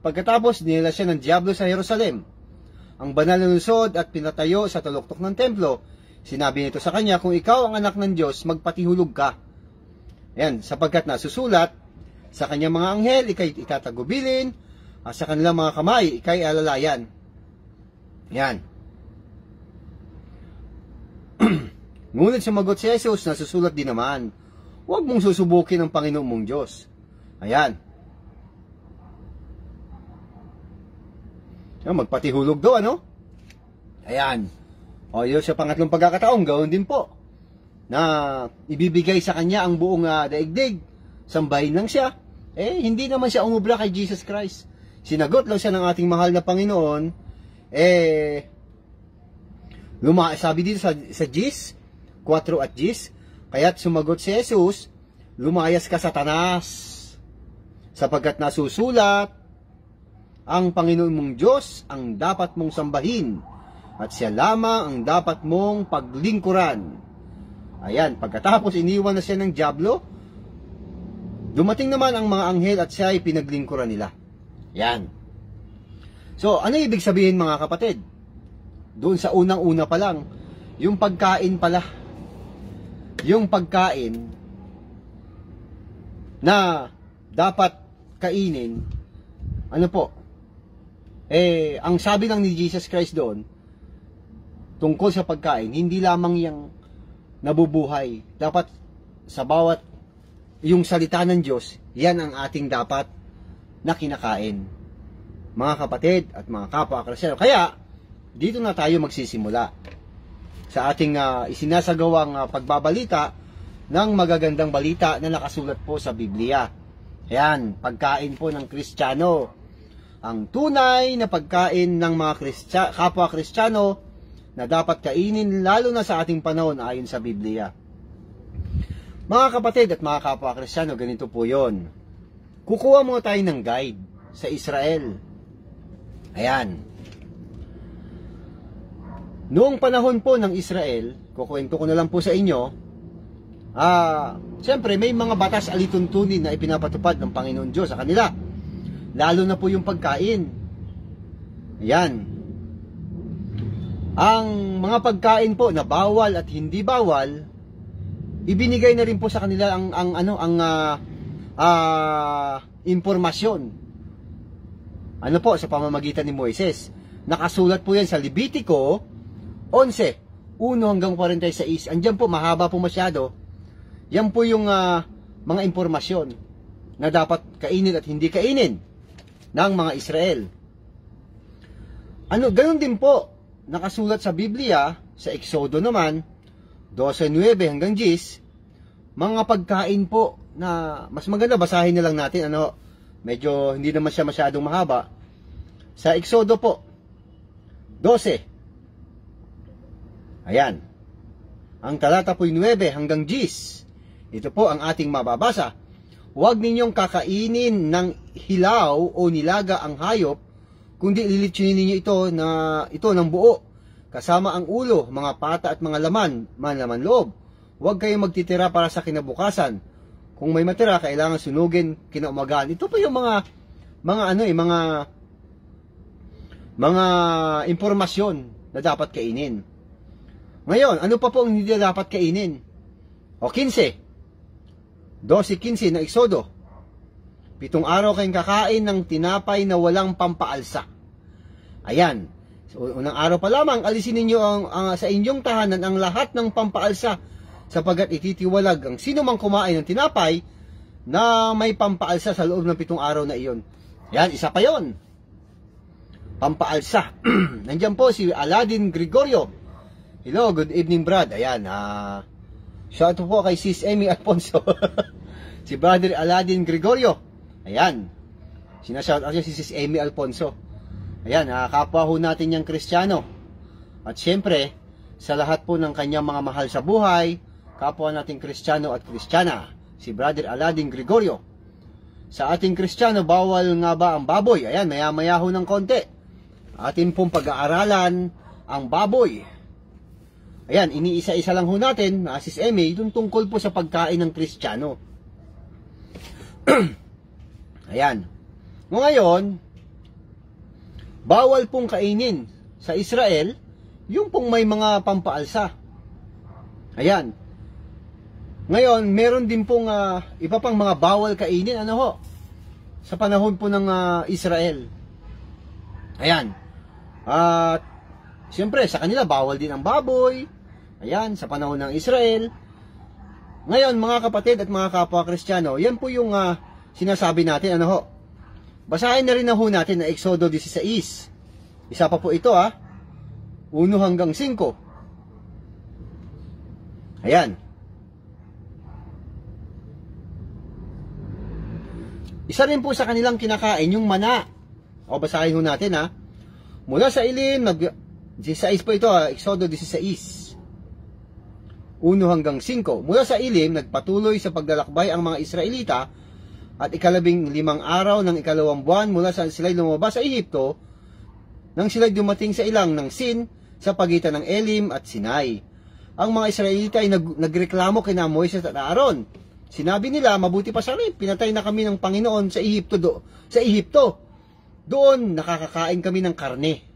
Pagkatapos, dinala siya ng Diablo sa Jerusalem, ang banal na lungsod, at pinatayo sa taluktok ng templo. Sinabi nito sa kanya, kung ikaw ang anak ng Diyos, magpatihulog ka. Ayan, sapagkat nasusulat, sa kanyang mga anghel, ikay itatagubilin, at sa kanilang mga kamay, ikay alalayan. Yan. Ngunit sumagot si Jesus, nasusulat din naman, huwag mong susubukin ang Panginoon mong Diyos. Ayan. Magpatihulog daw, ano? Ayan. O yun sa pangatlong pagkakataon, gawin din po na ibibigay sa kanya ang buong daigdig. Sambahin lang siya. Hindi naman siya umubra kay Jesus Christ. Sinagot lang siya ng ating mahal na Panginoon. Sabi dito sa Gis 4 at Gis, kaya't sumagot si Jesus, lumayas ka Satanas, sapagkat nasusulat, ang Panginoon mong Diyos ang dapat mong sambahin, at siya lamang ang dapat mong paglingkuran. Ayan, pagkatapos iniwan na siya ng Diablo, dumating naman ang mga anghel at siya ay pinaglingkuran nila. Yan. So, ano ibig sabihin mga kapatid? Doon sa unang-una pa lang, yung pagkain pala. Yung pagkain na dapat kainin, ano po? Ang sabi lang ni Jesus Christ doon, tungkol sa pagkain, hindi lamang yung nabubuhay. Dapat sa bawat yung salita ng Diyos, yan ang ating dapat na kinakain. Mga kapatid at mga kapwa Kristiyano. Kaya, dito na tayo magsisimula sa ating isinasagawang pagbabalita ng magagandang balita na nakasulat po sa Biblia. Ayan, pagkain po ng Kristiyano. Ang tunay na pagkain ng mga kapwa Kristiyano na dapat kainin lalo na sa ating panahon ayon sa Biblia. Mga kapatid at mga kapwa Kristiyano, ganito po yon. Kukuha muna tayo ng guide sa Israel. Ayan. Noong panahon po ng Israel, kukwento ko na lang po sa inyo, siyempre may mga batas alituntunin na ipinapatupad ng Panginoon Diyos sa kanila. Lalo na po yung pagkain. Ayan. Ang mga pagkain po na bawal at hindi bawal, ibinigay na rin po sa kanila ang impormasyon. Ano po, sa pamamagitan ni Moises. Nakasulat po yan sa Levitico 11, 1 hanggang 46. Andiyan po, mahaba po masyado. Yan po yung mga impormasyon na dapat kainin at hindi kainin ng mga Israel. Ganun din po, nakasulat sa Biblia, sa Exodo naman, 12:9 hanggang 10, mga pagkain po na mas maganda, basahin na lang natin, medyo hindi naman siya masyadong mahaba. Sa Exodo po, 12. Ayan. Ang talata po'y 9 hanggang 10. Ito po ang ating mababasa. Huwag ninyong kakainin ng hilaw o nilaga ang hayop, kundi lilitsunin ninyo ito ng buo, kasama ang ulo, mga pata at mga laman loob. Huwag kayong magtitira para sa kinabukasan. Kung may matira, kailangan sunugin kinaumagaan. Ito po yung mga impormasyon na dapat kainin. Ngayon, ano pa po ang hindi dapat kainin? 15. 12:15 ng Exodo. 7 araw kayong kakain ng tinapay na walang pampaalsa. Ayan. So, unang araw pa lamang, alisin ninyo sa inyong tahanan ang lahat ng pampaalsa, sapagkat ititiwalag ang sino mang kumain ng tinapay na may pampaalsa sa loob ng 7 araw na iyon. Yan, isa pa yon. Pampaalsa. Nandiyan po si Aladin Gregorio. Hello, good evening Brad. Ayan, shout out po kay Sis Amy Alfonso. Si Brother Aladin Gregorio. Ayan. Sinashout out niya si Sis Amy Alfonso. Ayan, kapwa ho natin yung Kristiyano. At syempre, sa lahat po ng kanyang mga mahal sa buhay, kapwa nating Kristiyano at Kristiyana, si Brother Alading Gregorio. Sa ating Kristiyano, bawal nga ba ang baboy? Ayan, maya-maya ho ng konti. Atin pong pag-aaralan ang baboy. Ayan, iniisa-isa lang ho natin, Sis Amy, itong tungkol po sa pagkain ng Kristiyano. Ayan. Ngayon, bawal pong kainin sa Israel yung pong may mga pampaalsa. Ayan. Ngayon, meron din pong iba pang mga bawal kainin, ano ho, sa panahon po ng Israel. Ayan. At siyempre, sa kanila, bawal din ang baboy. Ayan, sa panahon ng Israel. Ngayon, mga kapatid at mga kapwa Kristiyano, yan po yung sinasabi natin, ano ho. Basahin na rin na ho natin na Exodo 16. Isa pa po ito 1 hanggang 5. Ayan. Isa rin po sa kanilang kinakain yung mana. O basahin ho natin Mula sa ilim, 16 po ito Exodo 16. 1 hanggang 5. Mula sa ilim, nagpatuloy sa paglalakbay ang mga Israelita at 15 araw ng 2 buwan mula sa sila'y lumabas sa Ehipto nang sila'y dumating sa ilang ng Sin sa pagitan ng Elim at Sinai. Ang mga Israelita ay nagreklamo kina Moises at Aaron. Sinabi nila, mabuti pa sa amin, pinatay na kami ng Panginoon sa Ehipto. Doon nakakakain kami ng karne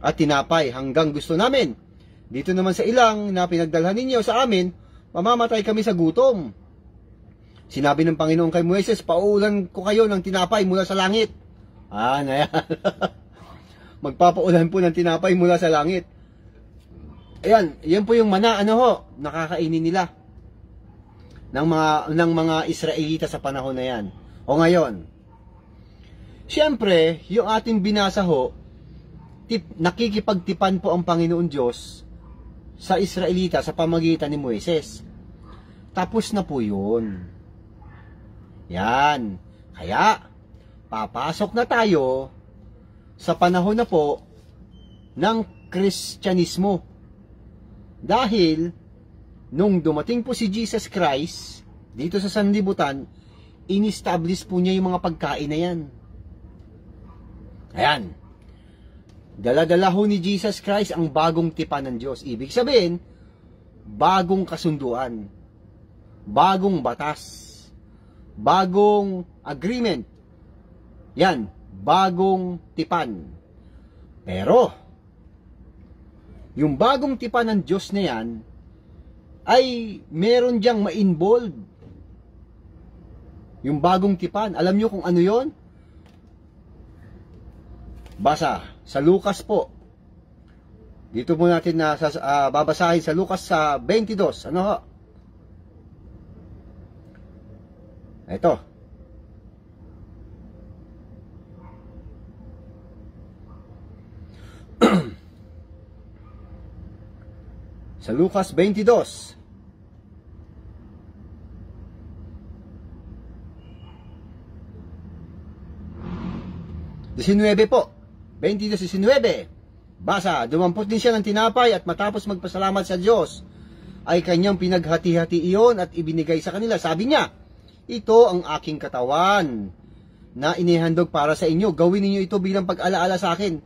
at tinapay hanggang gusto namin. Dito naman sa ilang na pinagdalhan ninyo sa amin, mamamatay kami sa gutom. Sinabi ng Panginoon kay Moises, pauulan ko kayo ng tinapay mula sa langit. Ayan. Magpapaulan po ng tinapay mula sa langit. Ayan, yan po yung mana, nakakainin nila ng mga Israelita sa panahon na yan. O ngayon, siyempre, yung ating binasa nakikipagtipan po ang Panginoon Diyos sa Israelita sa pamagitan ni Moises. Tapos na po yun. Yan. Kaya, papasok na tayo sa panahon na po ng Kristyanismo. Dahil, nung dumating po si Jesus Christ, dito sa sanlibutan, in-establish po niya yung mga pagkain na yan. Ayan. Dala-dala ho ni Jesus Christ ang bagong tipan ng Diyos. Ibig sabihin, bagong kasunduan, bagong batas, bagong agreement. Yan, bagong tipan. Pero, yung bagong tipan ng Diyos na yan, ay meron diyang ma-involve. Yung bagong tipan, alam nyo kung ano yon? Basa, sa Lucas po. Dito po natin babasahin sa Lucas 22. Ano ho? Ito. Sa Lucas 22. Po. 22:19. Basa, dumampot din siya ng tinapay at matapos magpasalamat sa Diyos, ay kanyang pinaghati-hati iyon at ibinigay sa kanila. Sabi niya, ito ang aking katawan na inihandog para sa inyo. Gawin niyo ito bilang pag-alaala sa akin.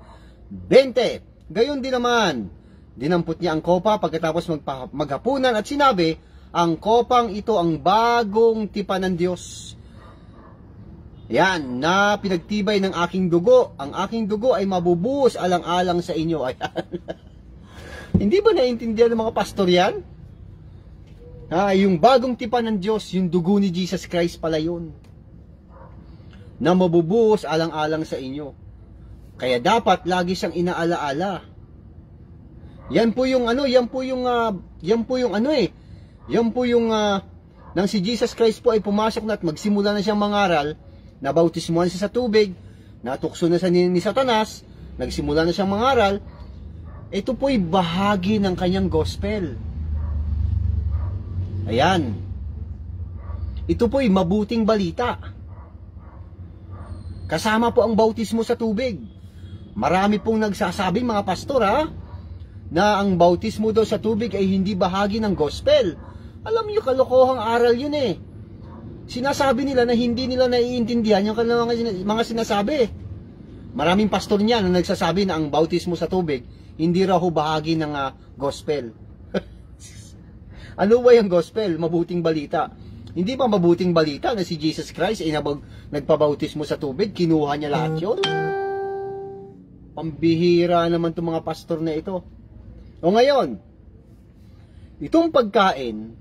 20. Gayon din naman, dinampot niya ang kopa pagkatapos maghapunan at sinabi, ang kopang ito ang bagong tipan ng Diyos. Yan, na pinagtibay ng aking dugo. Ang aking dugo ay mabubuhos alang-alang sa inyo. Ayan. Hindi ba naiintindihan ng mga pastor yan? Yung bagong tipan ng Diyos, yung dugo ni Jesus Christ pala yun. Na mabubuhos alang-alang sa inyo. Kaya dapat lagi siyang inaalaala. Yan po yung nang si Jesus Christ po ay pumasok na at magsimula na siyang mangaral, nabautismuhan siya sa tubig, natukso na siya ni Satanas, nagsimula na siyang mangaral, ito po'y bahagi ng kanyang gospel. Ayan. Ito po'y mabuting balita. Kasama po ang bautismo sa tubig. Marami pong nagsasabi, mga pastor na ang bautismo daw sa tubig ay hindi bahagi ng gospel. Alam niyo, kalokohang aral yun eh. Sinasabi nila na hindi nila naiintindihan yung kanilang mga sinasabi. Maraming pastor niya na nagsasabi na ang bautismo sa tubig hindi raw bahagi ng gospel. Ano ba yung gospel? Mabuting balita. Hindi ba mabuting balita na si Jesus Christ ay nagpabautismo sa tubig? Kinuha niya lahat yun? Pambihira naman itong mga pastor na ito. O ngayon, itong pagkain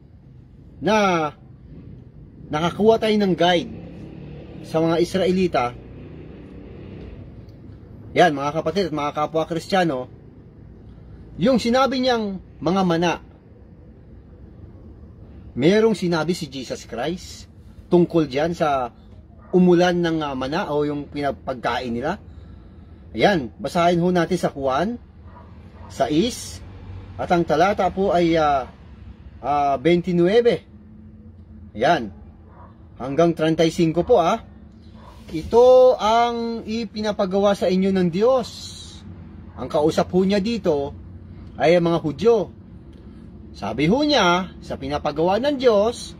na nakakuha tayo ng guide sa mga Israelita, yan mga kapatid at mga kapwa Kristiyano, yung sinabi niyang mga mana, merong sinabi si Jesus Christ tungkol dyan sa umulan ng mana o yung pinapagkain nila. Ayan, basahin ho natin sa Juan 6 at ang talata po ay 29. Ayan, hanggang 35 po Ito ang ipinapagawa sa inyo ng Diyos. Ang kausap ho niya dito ay mga Hudyo. Sabi ho niya, sa pinapagawa ng Diyos,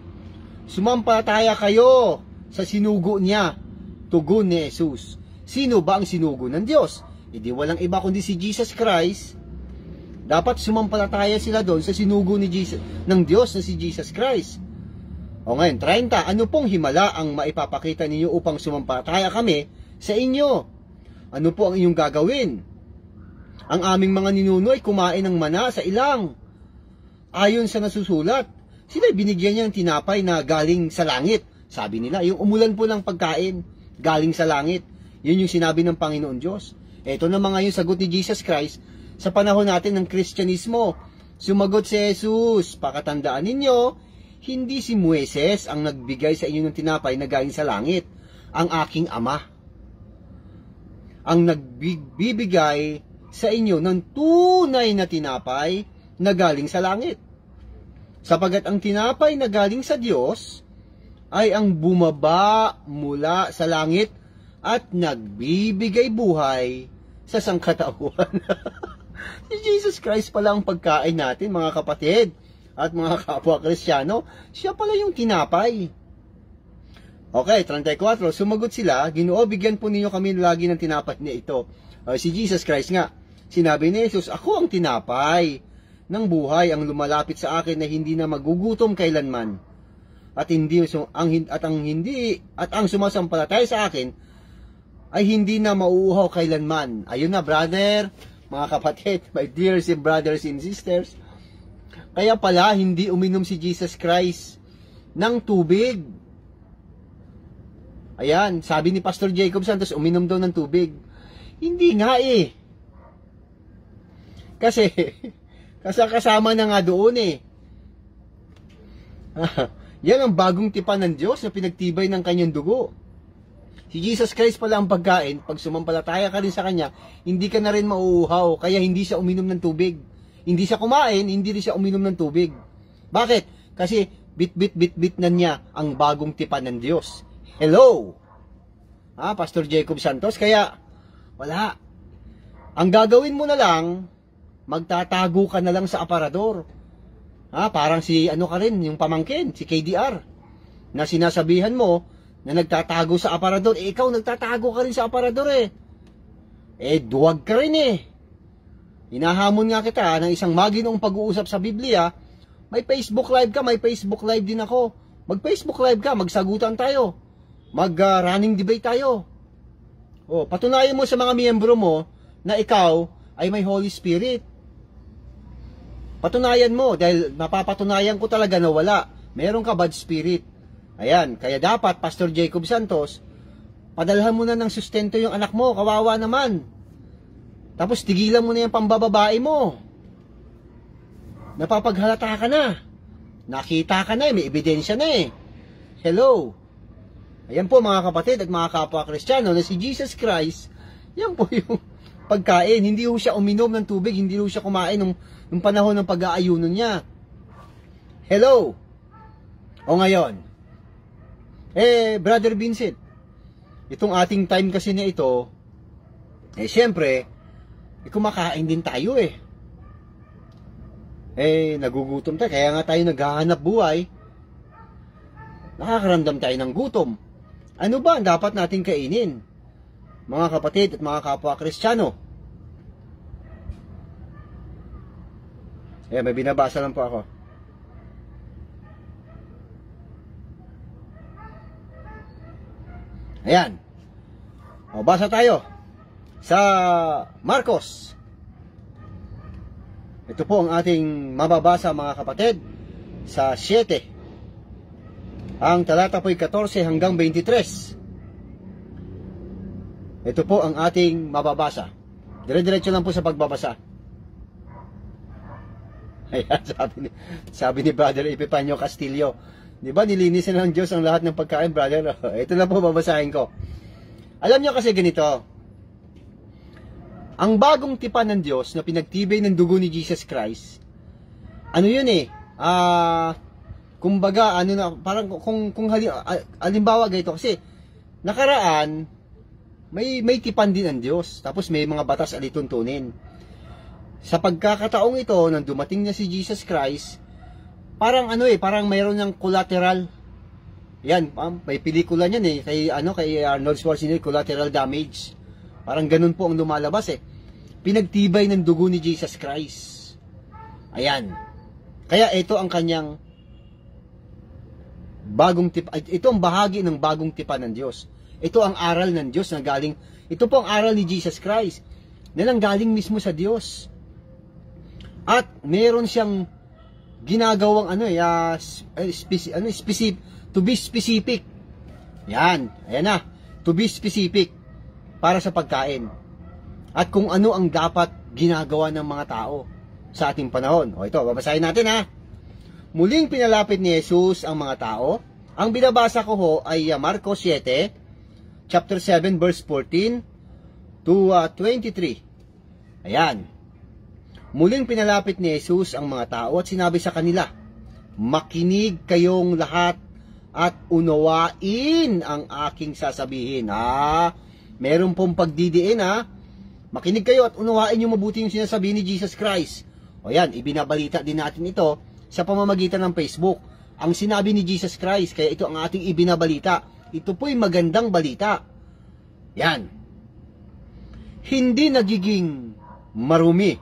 sumampalataya kayo sa sinugo niya, tugon ni Jesus. Sino ba ang sinugo ng Diyos? Hindi walang iba kundi si Jesus Christ. Dapat sumampalataya sila doon sa sinugo ni Jesus, ng Diyos na si Jesus Christ. O ngayon, 30, ano pong himala ang maipapakita ninyo upang sumampalataya kami sa inyo? Ano po ang inyong gagawin? Ang aming mga ninuno ay kumain ng mana sa ilang. Ayon sa nasusulat, sila binigyan niya ng tinapay na galing sa langit. Sabi nila, yung umulan po ng pagkain, galing sa langit. Yun yung sinabi ng Panginoon Diyos. Ito naman ngayon sagot ni Jesus Christ sa panahon natin ng Kristyanismo. Sumagot si Jesus, pakatandaan ninyo, hindi si Moises ang nagbigay sa inyo ng tinapay na galing sa langit, ang aking Ama ang nagbibigay sa inyo ng tunay na tinapay na galing sa langit. Sapagat ang tinapay na galing sa Diyos ay ang bumaba mula sa langit at nagbibigay buhay sa sangkatauhan. Si Jesus Christ pala ang pagkain natin, mga kapatid at mga kapwa Kristiyano. Siya pala yung tinapay. Okay, 34. Sumagot sila, Ginoo, bigyan po ninyo kami lagi ng tinapay na ito. Si Jesus Christ nga, sinabi ni Jesus, ako ang tinapay ng buhay, ang lumalapit sa akin na hindi na magugutom kailanman. At ang sumasampalataya sa akin ay hindi na mauuhaw kailanman. Ayun na, brother, mga kapatid, my dear brothers and sisters. Kaya pala hindi uminom si Jesus Christ ng tubig. Ayan, sabi ni Pastor Jacob Santos, uminom daw ng tubig. Hindi nga Kasi kasama na nga doon Yan ang bagong tipan ng Diyos na pinagtibay ng kanyang dugo. Si Jesus Christ pala ang pagkain. Pag sumampalataya ka rin sa kanya, hindi ka na rin mauuhaw. Kaya hindi siya uminom ng tubig. Hindi siya kumain, hindi rin siya uminom ng tubig. Bakit? Kasi bit na niya ang bagong tipan ng Diyos. Hello? Pastor Jacob Santos. Kaya, wala. Ang gagawin mo na lang, magtatago ka na lang sa aparador. Parang si ka rin, yung pamangkin, si KDR, na sinasabihan mo na nagtatago sa aparador. Ikaw nagtatago ka rin sa aparador duwag ka rin Hinahamon nga kita ng isang maginoong pag-uusap sa Biblia. May Facebook Live ka, may Facebook Live din ako. Mag-Facebook Live ka, magsagutan tayo. Mag-running debate tayo. Patunayan mo sa mga miyembro mo na ikaw ay may Holy Spirit. Patunayan mo, dahil mapapatunayan ko talaga na wala. Meron ka bad spirit. Ayan, kaya dapat, Pastor Jacob Santos, padalhan mo na ng sustento yung anak mo, kawawa naman. Tapos tigilan mo na yung pambababae mo. Napapaghalata ka na. Nakita ka na may ebidensya na Hello. Ayan po mga kapatid at mga kapwa Kristiyano na si Jesus Christ, yan po yung pagkain. Hindi ho siya uminom ng tubig, hindi ho siya kumain nung panahon ng pag-aayuno niya. Hello. O ngayon, Brother Vincent, itong ating time kasi na ito, syempre, kumakain din tayo nagugutom tayo, kaya nga tayo naghahanap buhay, nakakaramdam tayo ng gutom. Ano ba ang dapat nating kainin, mga kapatid at mga kapwa Kristiyano? May binabasa lang po ako. Ayan. Basa tayo sa Marcos. Ito po ang ating mababasa, mga kapatid, sa 7. Ang talata po'y 14 hanggang 23. Ito po ang ating mababasa. Dire-diretso lang po sa pagbabasa. Ayan, sabi ni Brother Epifanio Castillo, di ba nilinisan ng Diyos ang lahat ng pagkain, brother? Ito na po babasahin ko. Alam niyo kasi ganito, ang bagong tipan ng Diyos na pinagtibay ng dugo ni Jesus Christ, ano yun kumbaga, parang kung halimbawa ganito, kasi nakaraan, may tipan din ang Diyos, tapos may mga batas alituntunin. Sa pagkakataong ito, nang dumating na si Jesus Christ, parang parang mayroon ng collateral. Yan, may pelikula niyan kay Arnold Schwarzenegger, Collateral Damage. Parang ganun po ang lumalabas Pinagtibay ng dugo ni Jesus Christ. Ayan. Kaya ito ang kanyang bagong tip. Ito ang bahagi ng bagong tipan ng Diyos. Ito ang aral ng Diyos na galing. Ito po ang aral ni Jesus Christ na nanggaling mismo sa Diyos. At meron siyang ginagawang specific, to be specific. Yan. Ayan na. To be specific para sa pagkain. At kung ano ang dapat ginagawa ng mga tao sa ating panahon. Ito, babasahin natin Muling pinalapit ni Jesus ang mga tao. Ang binabasa ko ay Marcos 7, chapter 7, verse 14 to 23. Ayan. Muling pinalapit ni Jesus ang mga tao at sinabi sa kanila, makinig kayong lahat at unawain ang aking sasabihin. Meron pong pagdidiin Makinig kayo at unawain yung mabuti yung sinasabi ni Jesus Christ. Yan, ibinabalita din natin ito sa pamamagitan ng Facebook. Ang sinabi ni Jesus Christ, kaya ito ang ating ibinabalita. Ito po'y magandang balita. Yan. Hindi nagiging marumi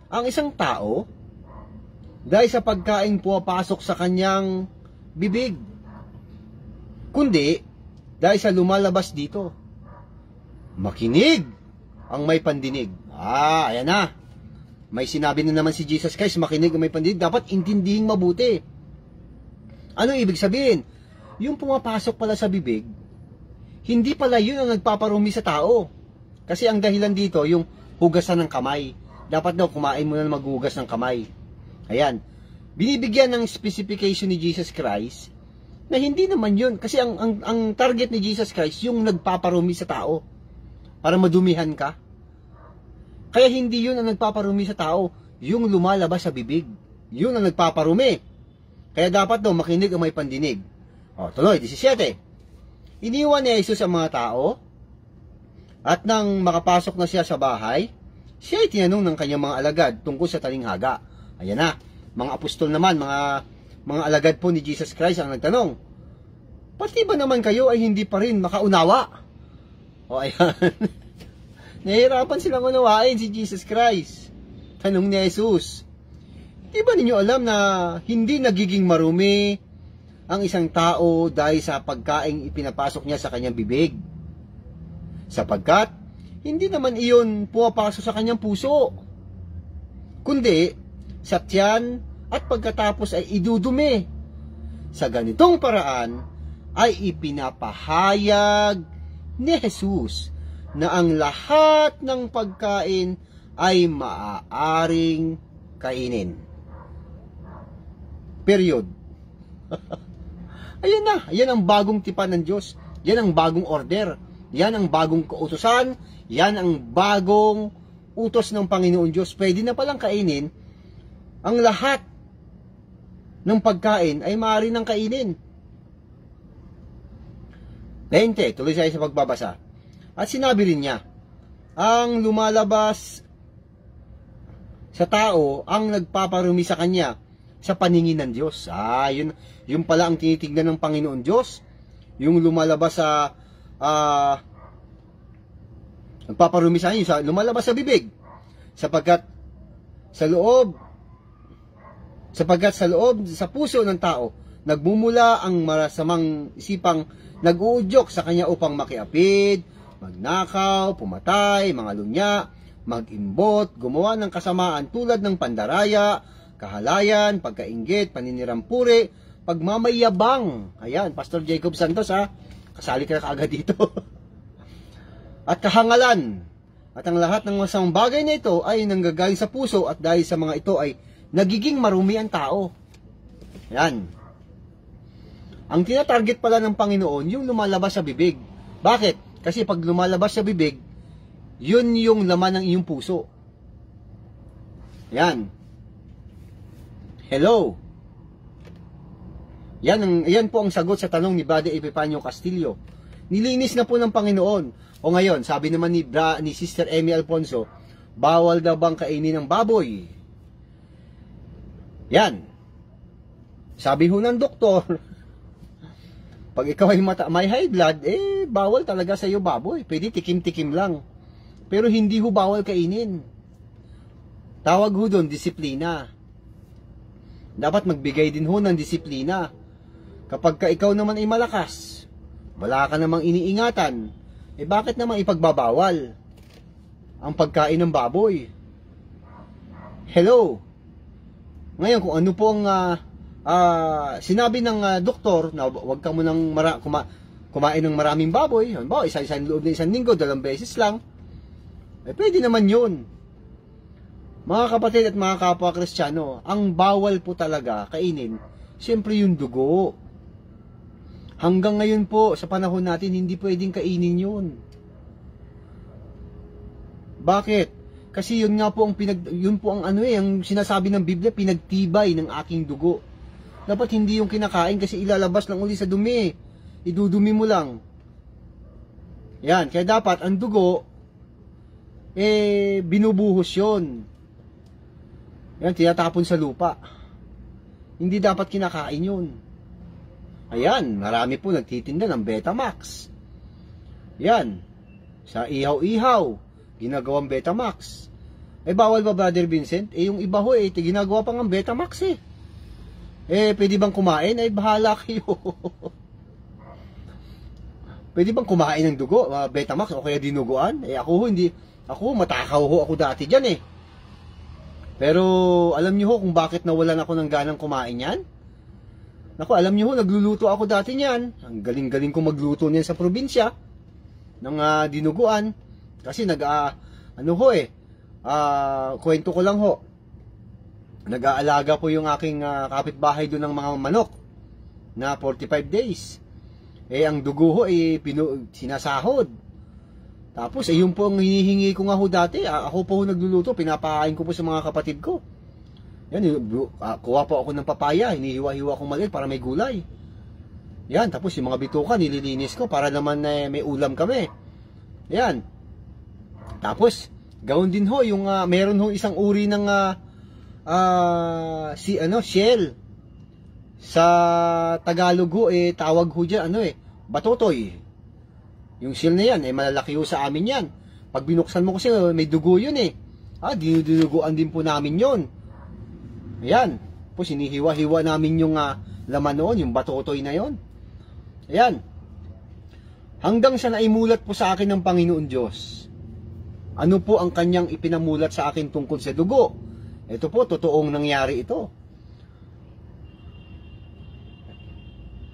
ang isang tao dahil sa pagkain pumapasok sa kanyang bibig, kundi dahil sa lumalabas dito. Makinig ang may pandinig. Ayan na. May sinabi na naman si Jesus Christ, makinig ang may pandinig. Dapat intindihing mabuti. Ano ibig sabihin? Yung pumapasok pala sa bibig, hindi pala yun ang nagpaparumi sa tao. Kasi ang dahilan dito, yung hugasan ng kamay. Dapat daw kumain muna na maghugas ng kamay. Ayan. Binibigyan ng specification ni Jesus Christ na hindi naman yun. Kasi ang target ni Jesus Christ, yung nagpaparumi sa tao. Para madumihan ka. Kaya hindi yun ang nagpaparumi sa tao. Yung lumalabas sa bibig. Yun ang nagpaparumi. Kaya dapat daw makinig ang may pandinig. Tuloy, 17. Iniwan ni Jesus ang mga tao. At nang makapasok na siya sa bahay, siya ay tinanong ng kanyang mga alagad tungkol sa talinghaga. Ayan na. Mga apostol naman, mga alagad po ni Jesus Christ ang nagtanong. Pati ba naman kayo ay hindi pa rin makaunawa? Ayan. Nahihirapan silang unawain si Jesus Christ. Tanong ni Jesus, di ba ninyo alam na hindi nagiging marumi ang isang tao dahil sa pagkaing ipinapasok niya sa kanyang bibig? Sapagkat, hindi naman iyon pumapasok sa kanyang puso, kundi sa tiyan at pagkatapos ay idudumi. Sa ganitong paraan ay ipinapahayag ni Jesus na ang lahat ng pagkain ay maaaring kainin. Period. Ayan na. Yan ang bagong tipan ng Diyos. Yan ang bagong order. Yan ang bagong kautusan. Yan ang bagong utos ng Panginoon Diyos. Pwede na palang kainin. Ang lahat ng pagkain ay maaari nang kainin. 20, tuloy tayo sa pagbabasa. At sinabi rin niya, ang lumalabas sa tao ang nagpaparumi sa kanya sa paningin ng Diyos. Yun pala ang tinitignan ng Panginoon Diyos. Yung lumalabas sa nagpaparumi sa kanya, lumalabas sa bibig. Sapagkat sa loob sa puso ng tao nagmumula ang marasamang isipang nag-uudyok sa kanya upang makiapid, magnakaw, pumatay, mga lunya, mag-imbot, gumawa ng kasamaan tulad ng pandaraya, kahalayan, pagkainggit, paninirampuri, pagmamayabang. Ayan, Pastor Jacob Santos kasali ka na kaagad dito. At kahangalan. At ang lahat ng masamang bagay na ito ay nanggagaling sa puso at dahil sa mga ito ay nagiging marumi ang tao. Ayan. Ang tinatarget pala ng Panginoon, yung lumalabas sa bibig. Bakit? Kasi pag lumalabas sa bibig, yun yung laman ng iyong puso. Yan. Hello. Yan po ang sagot sa tanong ni Brother Epifanio Castillo. Nilinis na po ng Panginoon. O ngayon, sabi naman ni Sister Emmy Alfonso, bawal daw bang kainin ng baboy? Yan. Sabi ho ng doktor, pag ikaw ay may high blood, bawal talaga sa iyo baboy. Pwede tikim-tikim lang. Pero hindi ho bawal kainin. Tawag ho doon, disiplina. Dapat magbigay din ho ng disiplina. Kapag ka ikaw naman ay malakas, wala ka namang iniingatan, bakit namang ipagbabawal ang pagkain ng baboy? Hello? Ngayon, kung ano po ang sinabi ng doktor na huwag ka munang kumain ng maraming baboy, halimbawa isa-isang loob ng isang linggo, 2 beses lang, pwede naman yun. Mga kapatid at mga kapwa Kristiyano, ang bawal po talaga kainin, siyempre yung dugo. Hanggang ngayon po, sa panahon natin, hindi pwedeng kainin yun. Bakit? Kasi yun nga po ang ang sinasabi ng Biblia, pinagtibay ng aking dugo. Dapat hindi yung kinakain kasi ilalabas lang uli sa dumi. Idudumi mo lang. Yan, kaya dapat ang dugo, binubuhos yun. Yan, tinatapon sa lupa. Hindi dapat kinakain yun. Ayan, marami po nagtitinda ng Betamax. Yan, sa ihaw-ihaw, ginagawang Betamax. Bawal ba, Brother Vincent? Yung iba ho, ginagawa pang ang Betamax pwede bang kumain? Bahala kayo. Pwede bang kumain ng dugo? Betamax o kaya dinuguan? Ako ho, hindi. Ako, matakaw ho ako dati dyan Pero, alam niyo ho kung bakit nawalan ako ng ganang kumain yan? Naku, alam niyo ho, nagluluto ako dati niyan. Ang galing-galing ko magluto niyan sa probinsya ng dinuguan. Kasi kwento ko lang ho. Nag-aalaga po yung aking kapitbahay doon ng mga manok na 45 days. Ang dugo ho, sinasahod. Tapos, yun po ang hinihingi ko nga ho dati. Ako po ho nagluluto, pinapahain ko po sa mga kapatid ko. Yan, kuha po ako ng papaya, hinihiwa-hiwa kong maliit para may gulay. Yan, tapos yung mga bituka, nililinis ko para naman may ulam kami. Yan. Tapos, gawin din ho, yung meron ho isang uri ng shell. Sa Tagalog ho, tawag ho dyan, batotoy. Yung shell na yan, malalaki ho sa amin yan. Pag binuksan mo kasi, may dugo yun dinuduguan din po namin yun. Ayan. Po, sinihiwa-hiwa namin yung laman noon, yung batotoy na yon. Ayan. Hanggang sa naimulat po sa akin ng Panginoon Diyos. Ano po ang kanyang ipinamulat sa akin tungkol sa dugo? Ito po, totoong nangyari ito.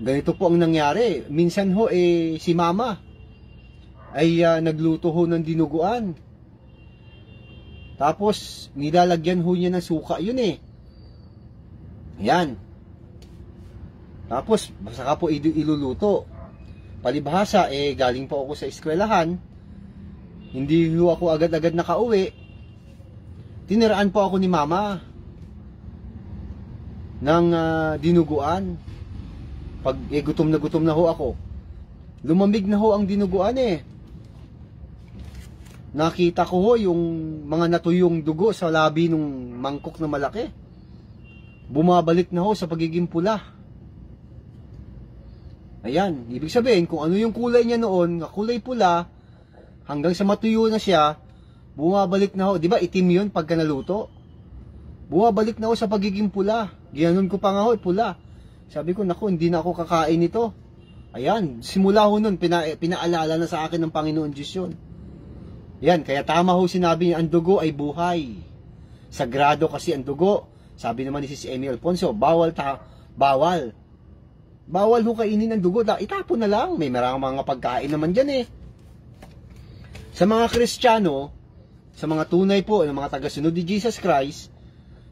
Ganito po ang nangyari. Minsan ho, si mama ay nagluto ho ng dinuguan. Tapos, nilalagyan ho niya ng suka yun Yan. Tapos, saka po iluluto. Palibhasa, galing po ako sa eskwelahan. Hindi ho ako agad-agad nakauwi. Tiniraan po ako ni mama ng dinuguan. Pag gutom na ho ako. Lumamig na ho ang dinuguan eh. Nakita ko ho yung mga natuyong dugo sa labi ng mangkok na malaki. Bumabalik na ho sa pagiging pula. Ayan, ibig sabihin kung ano yung kulay niya noon, kulay pula, hanggang sa matuyo na siya, bumabalik na ho. Di ba itim yun pagka naluto? Bumabalik na ho sa pagiging pula. Ginanon ko pa nga ho, pula. Sabi ko, naku, hindi na ako kakain ito. Ayan, simula ho nun, pinaalala na sa akin ng Panginoon Diyos yun. Yan, kaya tama ho sinabi niya, ang dugo ay buhay. Sagrado kasi ang dugo. Sabi naman ni Sis Amy Alfonso, bawal. Bawal ho kainin ang dugo. Itapon na lang. May maraming mga pagkain naman dyan eh. Sa mga Kristiyano, sa mga tunay po, ng mga tagasunod ni Jesus Christ,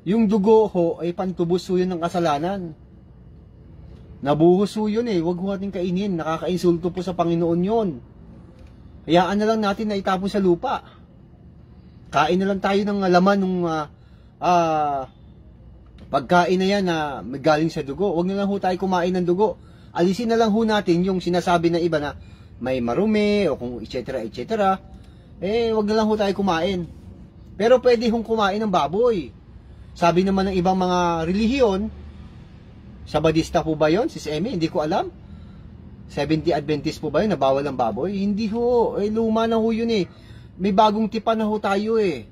yung dugo ho ay pantubos ho yun ng kasalanan. Nabuhos ho yun eh. Huwag ho natin kainin. Nakakainsulto po sa Panginoon yun. Hayaan na lang natin na itapon sa lupa. Kain na lang tayo ng laman ng pagkain na yan na galing sa dugo. Huwag na lang ho tayo kumain ng dugo. Alisin na lang ho natin yung sinasabi ng iba na may marumi o kung etc. Huwag na lang ho tayo kumain. Pero pwede hong kumain ng baboy. Sabi naman ng ibang mga relihiyon, Sabadista po ba yun? Sis Amy, hindi ko alam. 70 Adventist po ba yun na bawal ang baboy? Hindi ho. Luma na ho yun eh. May bagong tipan na ho tayo eh.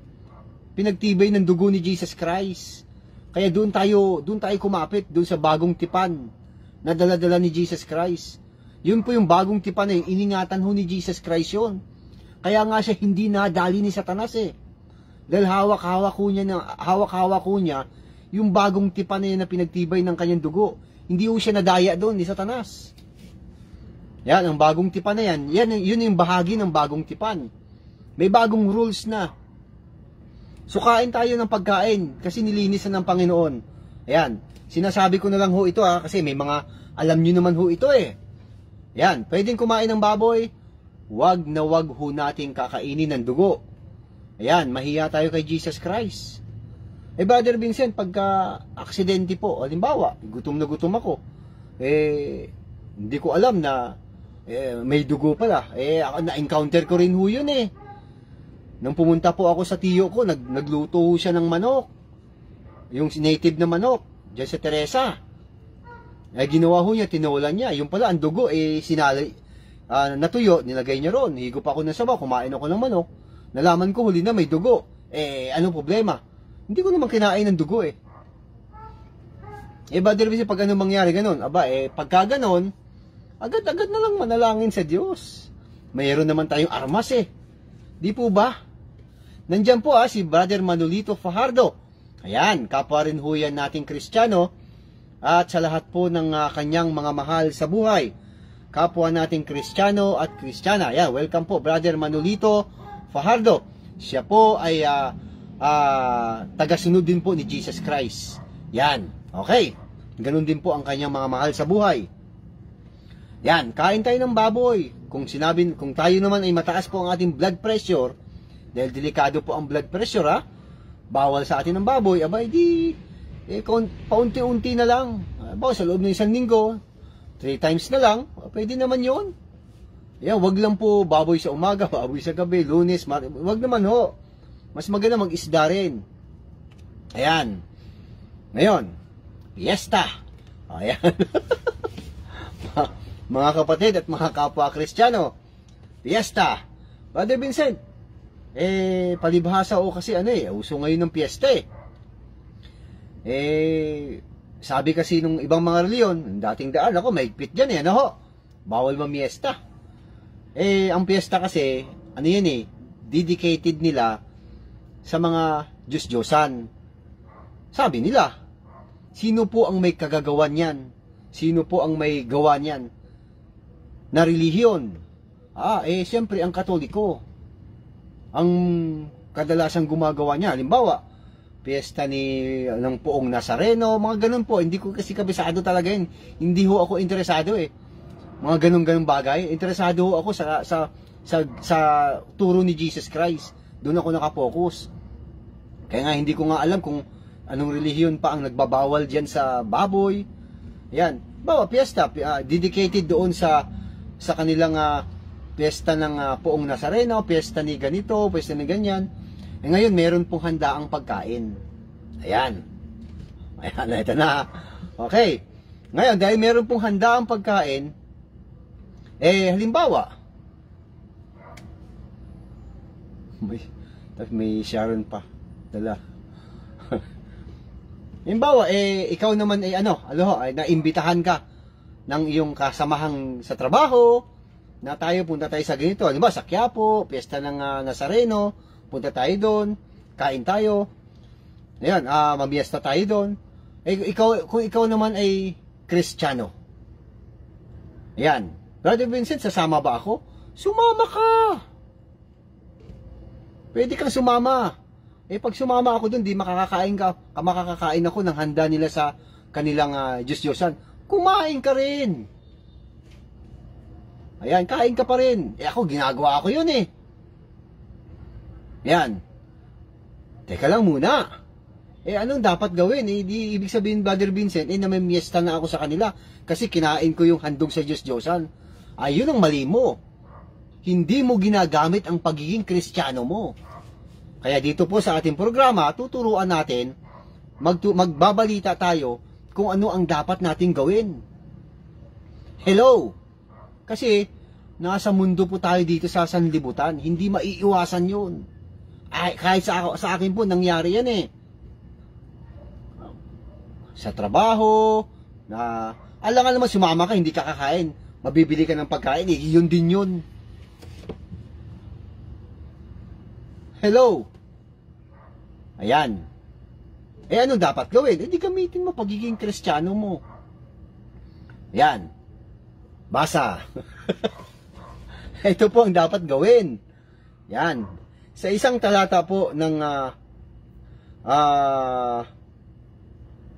Pinagtibay ng dugo ni Jesus Christ. Kaya doon tayo kumapit, doon sa bagong tipan na dala-dala ni Jesus Christ. Yun po yung bagong tipan eh. Iningatan ho ni Jesus Christ yun. Kaya nga siya hindi nadali ni Satanas eh. Dahil hawak-hawak ko niya yung bagong tipan na yun na pinagtibay ng kanyang dugo. Hindi ho siya nadaya doon ni Satanas. Yan, ang bagong tipan na yan. Yun yung bahagi ng bagong tipan. May bagong rules na. So, kain tayo ng pagkain kasi nilinis na ng Panginoon. Ayan, sinasabi ko na lang ho ito kasi may mga alam nyo naman ho ito eh. Yan, pwedeng kumain ng baboy. Wag na wag ho natin kakainin ng dugo. Ayan, mahiya tayo kay Jesus Christ. Brother Vincent, pagka aksidente po, halimbawa, gutom na gutom ako, hindi ko alam na may dugo pala. Na-encounter ko rin ho yun eh. Nung pumunta po ako sa tiyo ko, nagluto ho siya ng manok. Yung native na manok, dyan sa Teresa. Ginawa ho niya, tinolan niya. Yung pala, ang dugo, natuyo, nilagay niya ron. Higop ako ng sabaw, kumain ako ng manok. Nalaman ko huli na may dugo. Anong problema? Hindi ko naman kinain ng dugo eh. Brother Vincent, pag ano mangyari ganun? Pagka ganon, agad-agad na lang manalangin sa Diyos. Mayroon naman tayong armas eh. Di po ba? Nandyan po si Brother Manolito Fajardo. Ayan, kapwa rin ho yan nating Kristiyano. At sa lahat po ng kanyang mga mahal sa buhay. Kapwa nating Kristiyano at Kristiyana. Ayan, welcome po Brother Manolito Fajardo. Siya po ay tagasunod din po ni Jesus Christ. Yan, okay. Ganun din po ang kanyang mga mahal sa buhay. Yan, kain tayo ng baboy. Kung tayo naman ay mataas po ang ating blood pressure, dahil delikado po ang blood pressure bawal sa atin ng baboy, paunti-unti na lang. Sa loob ng isang linggo, 3 times na lang, pwede naman yun. Yan, wag lang po baboy sa umaga, baboy sa gabi, Lunes, wag naman ho. Mas maganda mag-isda rin. Ayan. Ngayon, fiesta. Ayan. Mga kapatid at mga kapwa Kristiyano, fiesta. Brother Vincent, palibhasa o kasi uso ngayon ng fiesta eh. Sabi kasi nung ibang mga reliyon, dating daan ako, mahigpit dyan eh, bawal mamiesta. Ang fiesta kasi, dedicated nila sa mga Diyos-Diyosan. Sabi nila, sino po ang may kagagawan yan? Sino po ang may gawa niyan na relihiyon? Siyempre ang Katoliko. Ang kadalasang gumagawa niya, halimbawa, piyesta ng Poong Nazareno, mga ganun po. Hindi ko kasi kabisado talaga yun. Hindi ho ako interesado eh. Mga ganun bagay. Interesado ho ako sa turo ni Jesus Christ. Doon ako nakapokus. Kaya nga hindi ko nga alam kung anong relihiyon pa ang nagbabawal diyan sa baboy. Yan. Bawa, piyesta, dedicated doon sa sa kanilang piyesta ng Poong Nazareno, piyesta ni ganito, piyesta ni ganyan. Ngayon, meron pong handaang pagkain. Ayan. Ayan, ito na. Okay. Ngayon, dahil meron pong handaang pagkain, halimbawa, may Sharon pa. Dala. Halimbawa, ikaw naman naimbitahan ka ng iyong kasamahang sa trabaho, na punta tayo sa ganito. Halimbawa, sa Quiapo, piyesta ng Nazareno, punta tayo doon, kain tayo. Ayan, mamiesta tayo doon. Kung ikaw naman ay Kristiyano. Ayan. Brother Vincent, sasama ba ako? Sumama ka! Pwede kang sumama. Pag sumama ako doon, di makakakain ako ng handa nila sa kanilang Diyos-Diyosan. Kumain ka rin. Ayan, kain ka pa rin. Ako, ginagawa ko yun eh. Ayan. Teka lang muna. Anong dapat gawin? Di ibig sabihin, Brother Vincent, namimiesta na ako sa kanila kasi kinain ko yung handog sa Diyos-Diyosan. Ayun ang mali mo. Hindi mo ginagamit ang pagiging Kristiyano mo. Kaya dito po sa ating programa, tuturuan natin, magbabalita tayo kung ano ang dapat nating gawin. Hello! Kasi, nasa mundo po tayo dito sa sanlibutan. Hindi maiiwasan yun. Kahit sa akin po, nangyari yan eh. Sa trabaho, alangan naman sumama ka, hindi ka kakain. Mabibili ka ng pagkain, yun din yun. Hello? Ayan. Ano dapat gawin? Di gamitin mo pagiging Kristiyano mo. Ayan. Basa. Ito po ang dapat gawin. Yan. Sa isang talata po ng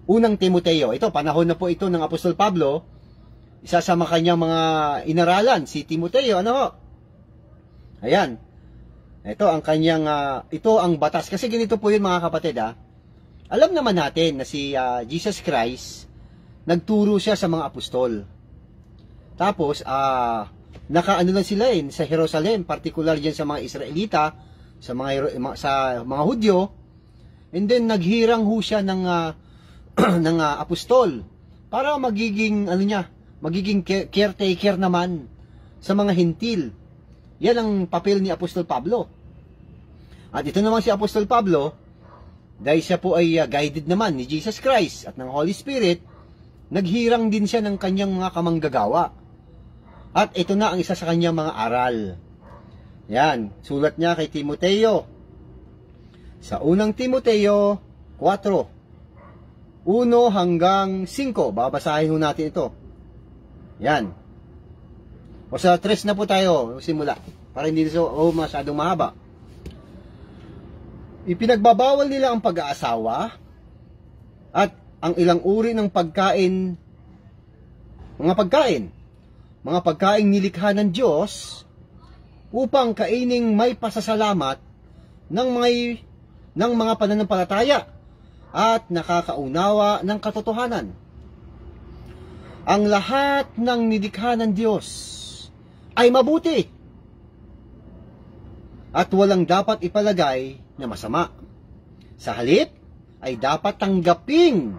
unang Timoteo. Ito, panahon na po ito ng Apostol Pablo. Isa sa kanyang mga inaralan, si Timoteo. Ayan. Ito ang kanyang, ito ang batas. Kasi ganito po yun mga kapatid. Alam naman natin na si Jesus Christ, nagturo siya sa mga apostol. Tapos, nakaano lang sila sa Jerusalem, particular dyan sa mga Israelita, sa mga Hudyo, and then naghirang ho siya ng apostol para magiging caretaker naman sa mga hintil. Yan ang papel ni Apostol Pablo. At ito naman si Apostol Pablo, dahil siya po ay guided naman ni Jesus Christ at ng Holy Spirit, naghirang din siya ng kanyang mga kamanggagawa. At ito na ang isa sa kanyang mga aral. Yan, sulat niya kay Timoteo. Sa unang Timoteo 4, 1 hanggang 5, babasahin ho natin ito. Yan. O sa 3 na po tayo, simula. Para hindi masyadong mahaba. Ipinagbabawal nila ang pag-aasawa at ang ilang uri ng pagkain, mga pagkaing nilikha ng Diyos upang kaining may pasasalamat ng mga pananampalataya at nakakaunawa ng katotohanan. Ang lahat ng nilikha ng Diyos ay mabuti at walang dapat ipalagay na masama. Sa halip ay dapat tanggaping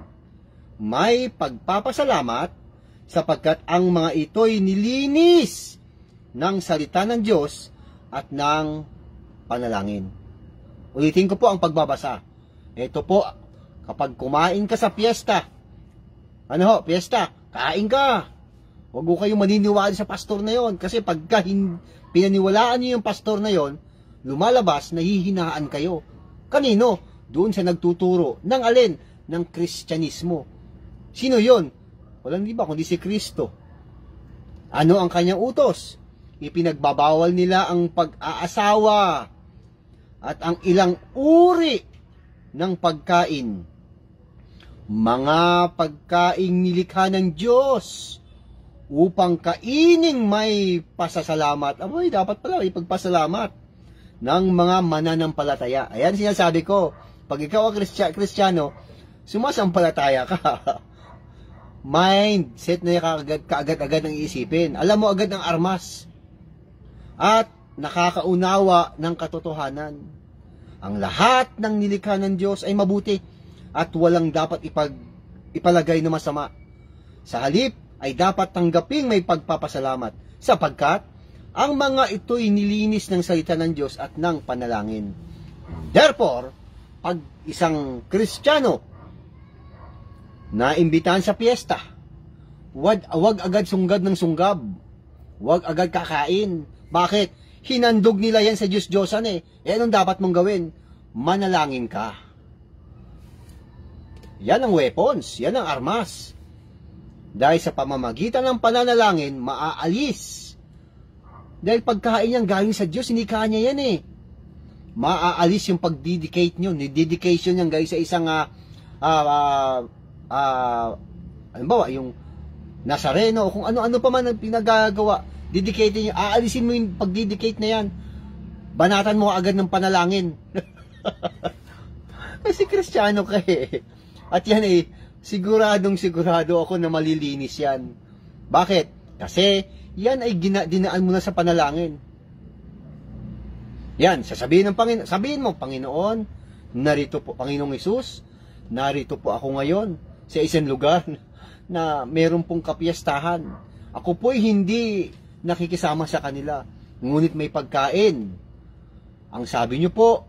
may pagpapasalamat sapagkat ang mga ito'y nilinis ng salita ng Diyos at ng panalangin. Ulitin ko po ang pagbabasa. Ito po, kapag kumain ka sa piyesta, piyesta, kain ka. Huwag ko kayong maniniwala sa pastor na yon, kasi pagka pinaniwalaan niyo yung pastor na yon, lumalabas, nahihinaan kayo. Kanino? Doon sa nagtuturo. Ng alin? Ng Kristyanismo. Sino yon? Walang iba kundi si Kristo. Ano ang kanyang utos? Ipinagbabawal nila ang pag-aasawa at ang ilang uri ng pagkain. Mga pagkaing nilikha ng Diyos upang kaining may pasasalamat. Aboy, dapat pala ipagpasalamat ng mga mananampalataya. Ayan sinasabi ko. Pag ikaw ang Kristiyano, sumasampalataya ka. mindset na kaagad-agad ang iisipin. Alam mo agad ang armas. At nakakaunawa ng katotohanan. Ang lahat ng nilikha ng Diyos ay mabuti at walang dapat ipalagay na masama. Sa halip ay dapat tanggaping may pagpapasalamat sapagkat ang mga ito'y nilinis ng salita ng Diyos at ng panalangin. Therefore, pag isang Kristiyano na imbitahan sa piyesta, wag agad sunggab ng sunggab. Wag agad kakain. Bakit? Hinandog nila yan sa Diyos-Diyosan eh. Anong dapat mong gawin? Manalangin ka. Yan ang weapons. Yan ang armas. Dahil sa pamamagitan ng pananalangin, maaalis. Dahil pagkain yan galing sa Diyos, hindi kanya yan eh. Maaalis yung pag-dedicate nyo. Dedication yan guys sa isang halimbawa, yung Nazareno o kung ano-ano pa man ang pinagagawa. Dedicated nyo, aalisin mo yung pag-dedicate na yan. Banatan mo agad ng panalangin. Kasi Kristiyano ka eh. At yan eh, sigurado ako na malilinis yan. Bakit? Kasi yan ay dinaan mo na sa panalangin. Yan, sasabihin ng Panginoon, sabihin mo, Panginoon, narito po, Panginoong Hesus, narito po ako ngayon sa isang lugar na meron pong kapiyastahan. Ako po'y hindi nakikisama sa kanila, ngunit may pagkain. Ang sabi nyo po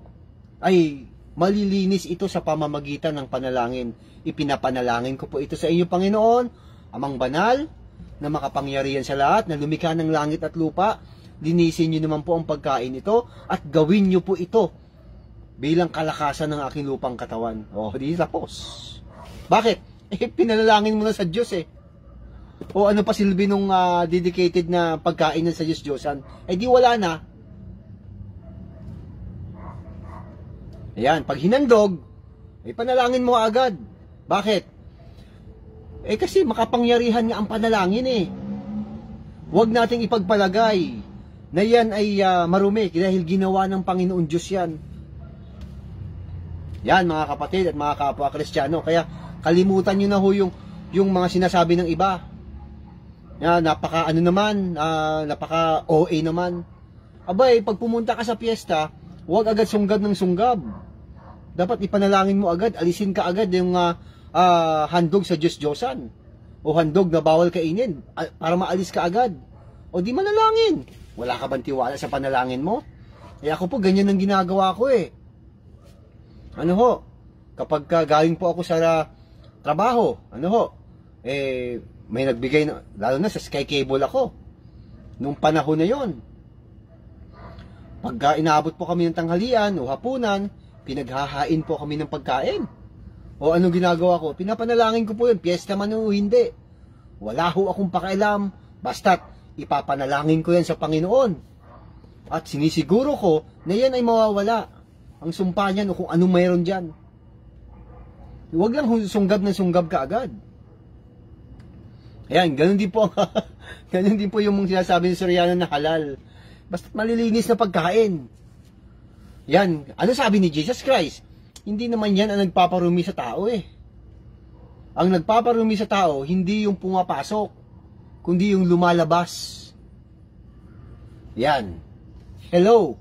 ay malilinis ito sa pamamagitan ng panalangin. Ipinapanalangin ko po ito sa inyo, Panginoon, Amang banal, na makapangyarihan sa lahat, na lumikha ng langit at lupa. Linisin nyo naman po ang pagkain ito at gawin nyo po ito bilang kalakasan ng aking lupang katawan. Di tapos. Bakit? Pinalangin mo na sa Diyos eh. O ano pa silbi nung dedicated na pagkain na sa Diyos-Diyosan? Di wala na. Ayan, pag hinandog, panalangin mo agad. Bakit? Kasi makapangyarihan nga ang panalangin eh. Huwag nating ipagpalagay na yan ay marumi dahil ginawa ng Panginoon Diyos yan. Yan mga kapatid at mga kapwa Kristiyano. Kaya kalimutan nyo na ho yung mga sinasabi ng iba. Napaka OA naman. Abay, pag pumunta ka sa piyesta, huwag agad sunggab ng sunggab. Dapat ipanalangin mo agad, alisin ka agad yung handog sa Diyos-Diyosan. O handog na bawal kainin, para maalis ka agad. O di manalangin. Wala ka bang tiwala sa panalangin mo? Ako po, ganyan ang ginagawa ko eh. Kapag galing po ako sa trabaho, may nagbigay na, lalo na sa Sky Cable ako, nung panahon na yon. Pagka inaabot po kami ng tanghalian o hapunan, pinaghahain po kami ng pagkain. O anong ginagawa ko? Pinapanalangin ko po yun, piyesta man o hindi. Wala ho akong pakialam, basta't ipapanalangin ko yan sa Panginoon. At sinisiguro ko na yan ay mawawala. Ang sumpa niyan o kung anong mayroon dyan. Huwag lang sunggab na sunggab ka agad. Ayan, ganun din po yung sinasabi ni Soriano na halal. Basta malilinis na pagkain. Yan, ano sabi ni Jesus Christ? Hindi naman yan ang nagpaparumi sa tao eh. Ang nagpaparumi sa tao, hindi yung pumapasok, kundi yung lumalabas. Yan. Hello.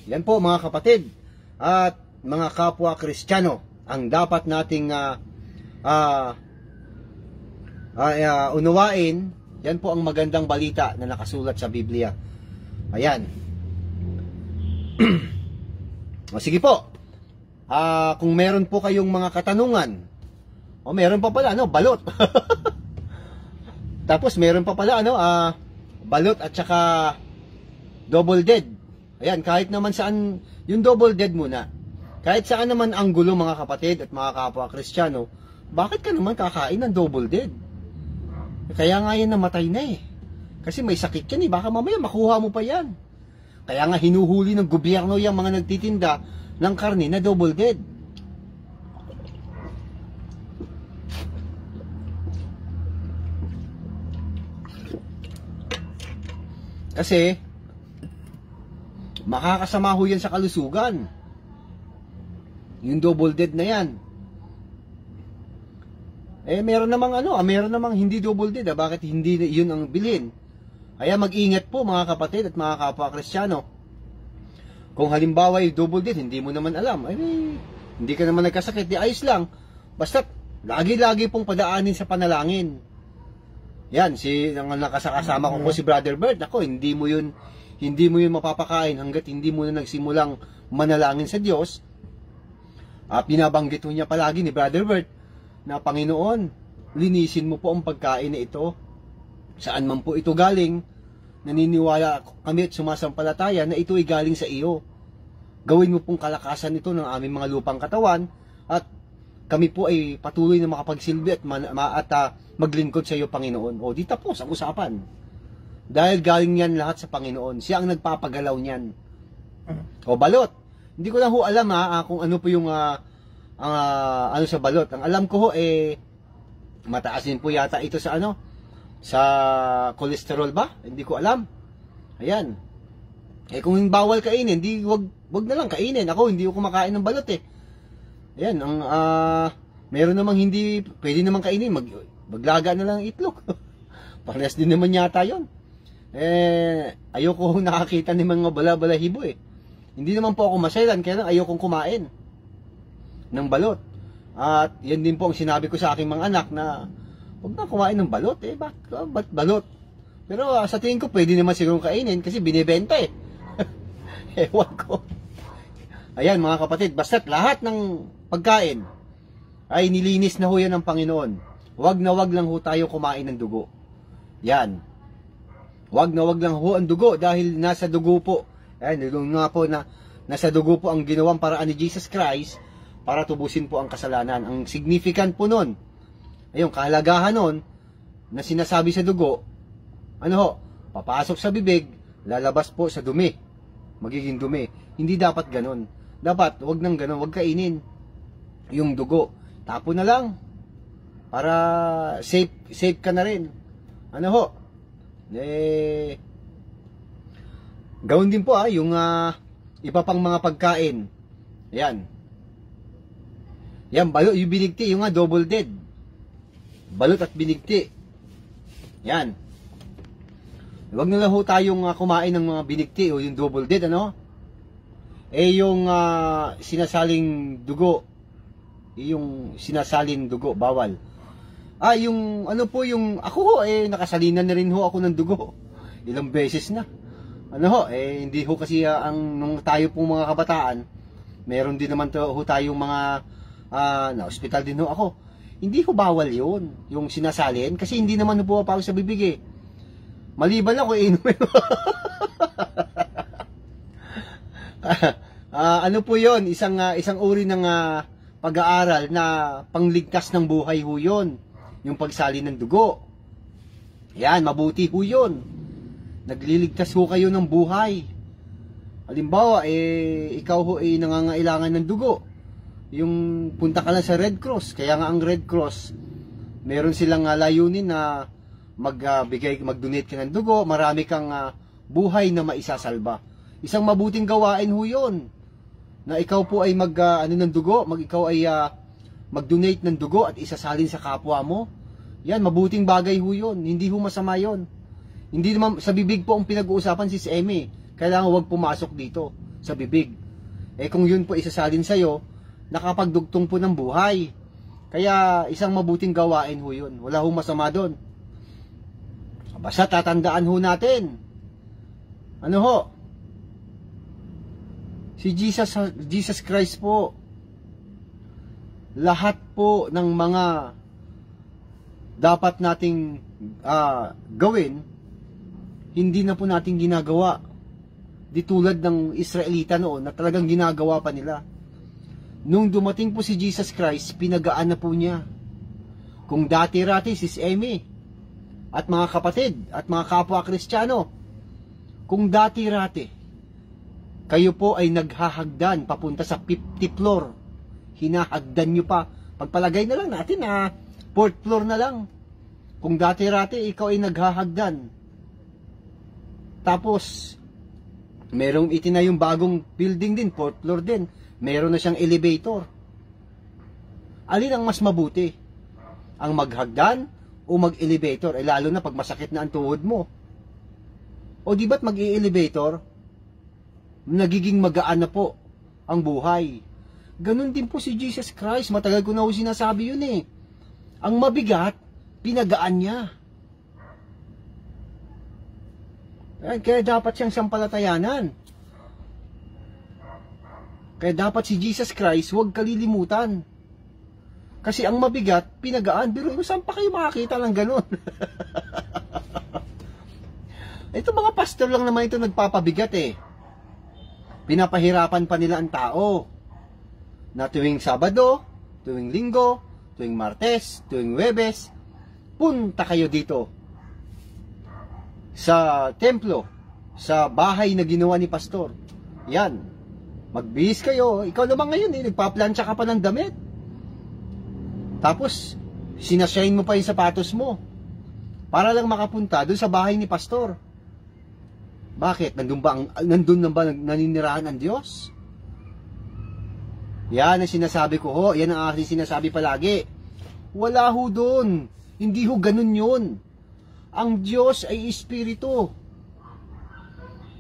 Yan po mga kapatid at mga kapwa Kristiyano, ang dapat nating unawain. Yan po ang magandang balita na nakasulat sa Biblia. Ayan. O sige po. Kung meron po kayong mga katanungan, meron pa pala balot. Tapos meron pa pala balot at saka double dead. Ayan, kahit naman saan, yung double dead muna. Kahit saan naman ang gulo mga kapatid at mga kapwa Kristiyano, bakit ka naman kakain ng double dead? Kaya nga yan namatay na eh. Kasi may sakit yan eh, baka mamaya makuha mo pa yan. Kaya nga hinuhuli ng gobyerno yung mga nagtitinda ng karne na double dead. Kasi makakasama ho yan sa kalusugan. Yung double dead na yan. meron namang meron namang hindi double dead. Bakit hindi yun ang bilhin? Kaya mag-ingat po mga kapatid at mga kapwa Kristiyano. Kung halimbawa yung double dead, hindi mo naman alam, hindi ka naman nagkasakit, di ayos lang. Basta lagi-lagi pong padaanin sa panalangin. Yan, ang nakasakasama ko si Brother Bert, ako, hindi mo yun mapapakain hanggat hindi mo na nagsimulang manalangin sa Diyos. Binabanggit ho niya palagi ni Brother Bert na, Panginoon, linisin mo po ang pagkain na ito. Saan man po ito galing, naniniwala kami at sumasampalataya na ito ay galing sa iyo. Gawin mo pong kalakasan ito ng aming mga lupang katawan at kami po ay patuloy na makapagsilbi at maglingkod sa iyo, Panginoon. O, di tapos ang usapan. Dahil galing yan lahat sa Panginoon. Siya ang nagpapagalaw niyan. O, balot. Hindi ko lang ho alam kung ano po yung ano sa balot. Ang alam ko ho mataas din po yata ito sa sa cholesterol ba? Hindi ko alam. Ayan. Kung bawal kainin, wag na lang kainin. Ako, hindi ko kumakain ng balot Ayan, meron namang hindi, pwede namang kainin, maglaga na lang itlog. Parehas din naman yata yon. Ayoko nakakita ng mga bala-balahibo Hindi naman po ako masailan, kaya lang ayokong kumain ng balot. At yan din po ang sinabi ko sa aking mga anak na, huwag na kumain ng balot ba't balot? Pero sa tingin ko pwede naman sigurong kainin kasi binibenta Ewan ko. Ayan mga kapatid, basta't lahat ng pagkain ay nilinis na ho yan ng Panginoon. Wag na wag lang ho tayo kumain ng dugo. Yan. Wag na wag lang ho ang dugo dahil nasa dugo po. Ayan, yung nga po na nasa dugo po ang ginawang paraan ni Jesus Christ para tubusin po ang kasalanan. Ang significant po nun, ayun, kahalagahan nun, na sinasabi sa dugo, papasok sa bibig, lalabas po sa dumi, magiging dumi. Hindi dapat ganon. Dapat, wag nang ganon, wag kainin yung dugo. Tapo na lang, para safe ka na rin. Gawin din po yung iba pang mga pagkain. Yan, balot, yung binigti, yung double dead. Balot at binigti. Yan. Huwag na lang ho tayong kumain ng mga binigti o yung double dead, yung sinasaling dugo, yung sinasalin dugo, bawal. Yung yung ako ho, nakasalinan na rin ho ako ng dugo. Ilang beses na. Hindi ho kasi nung tayo pong mga kabataan, meron din naman ho tayong mga na-hospital din ho ako. Hindi ko bawal yun, yung sinasalin, kasi hindi naman po pa sa bibig Maliban lang kung inumin. Po yun, isang uri ng pag-aaral na pangligtas ng buhay ho yun, yung pagsalin ng dugo. Yan, mabuti ho yun. Nagliligtas ho kayo ng buhay. Halimbawa, ikaw ho nangangailangan ng dugo. Yung punta ka lang sa Red Cross. Kaya nga ang Red Cross, meron silang layunin na mag-donate ka ng dugo. Marami kang buhay na maisasalba. Isang mabuting gawain ho yun. Na ikaw po ay ng dugo, ikaw ay mag-donate ng dugo at isasalin sa kapwa mo. Yan, mabuting bagay ho yun. Hindi ho masama yun. Hindi naman sa bibig po ang pinag-uusapan si Emmy. Kailangan huwag pumasok dito sa bibig. Kung yun po isasalin sa'yo, nakapagdugtong po ng buhay. Kaya isang mabuting gawain ho yun. Wala hong masama doon. Basta tatandaan ho natin. Si Jesus Christ po, lahat po ng mga dapat nating gawin, hindi na po natin ginagawa. Di tulad ng Israelita noon na talagang ginagawa pa nila. Nung dumating po si Jesus Christ, pinagaan na po niya. Kung dati-rati si Emmy at mga kapatid at mga kapwa Kristiyano, kung dati-rati kayo po ay naghahagdan papunta sa 50th floor, hinahagdan nyo pa, pagpalagay na lang natin 4th floor na lang. Kung dati-rati ikaw ay naghahagdan, tapos merong itinayong bagong building din, 4th floor din, meron na siyang elevator, alin ang mas mabuti? ang maghagdan o mag-elevator? Eh lalo na pag masakit na ang tuhod mo. O di ba't mag-i-elevator? Nagiging magaan na po ang buhay. Ganun din po si Jesus Christ. Matagal ko na ho sinasabi yun eh. Ang mabigat, pinagaan niya. Kaya dapat siyang sampalatayanan. Kaya dapat si Jesus Christ, huwag kalilimutan. Kasi ang mabigat, pinagaan. Pero saan pa kayo makakita ng ganun? Ito mga pastor lang naman ito nagpapabigat eh. Pinapahirapan pa nila ang tao. Na tuwing Sabado, tuwing Linggo, tuwing Martes, tuwing Huwebes, punta kayo dito sa templo, sa bahay na ginawa ni pastor. Yan. Magbihis kayo. Ikaw naman ngayon eh, nagpaplansya ka pa ng damit. Tapos, sinashine mo pa yung sapatos mo para lang makapunta doon sa bahay ni pastor. Bakit? Nandun na ba naninirahan ang Diyos? Yan ang sinasabi ko ho. Yan ang aking sinasabi palagi. Wala ho doon. Hindi ho ganun yun. Ang Diyos ay Espiritu.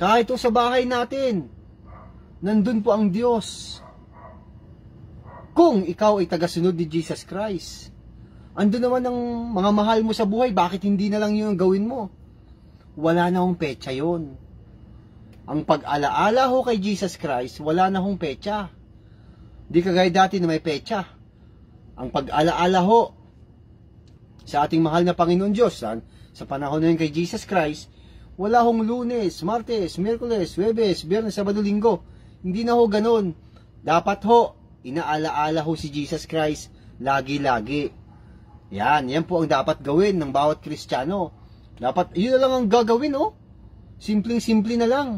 Kahit ho sa bahay natin, nandun po ang Diyos. Kung ikaw ay tagasunod ni Jesus Christ, andun naman ang mga mahal mo sa buhay, bakit hindi na lang yun ang gawin mo? Wala na hong petsa yun. Ang pag-alaala ho kay Jesus Christ, wala na hong petsa. Di kagaya dati na may petsa. Ang pag-alaala ho sa ating mahal na Panginoon Diyos, sa panahon na yun kay Jesus Christ, wala hong Lunes, Martes, Miyerkules, Huwebes, Biyernes, Sabado, Linggo. Hindi na ho ganun. Dapat ho, inaalaala ho si Jesus Christ lagi-lagi. Yan po ang dapat gawin ng bawat Kristiyano. Dapat, yun na lang ang gagawin, oh. Simpleng-simple na lang.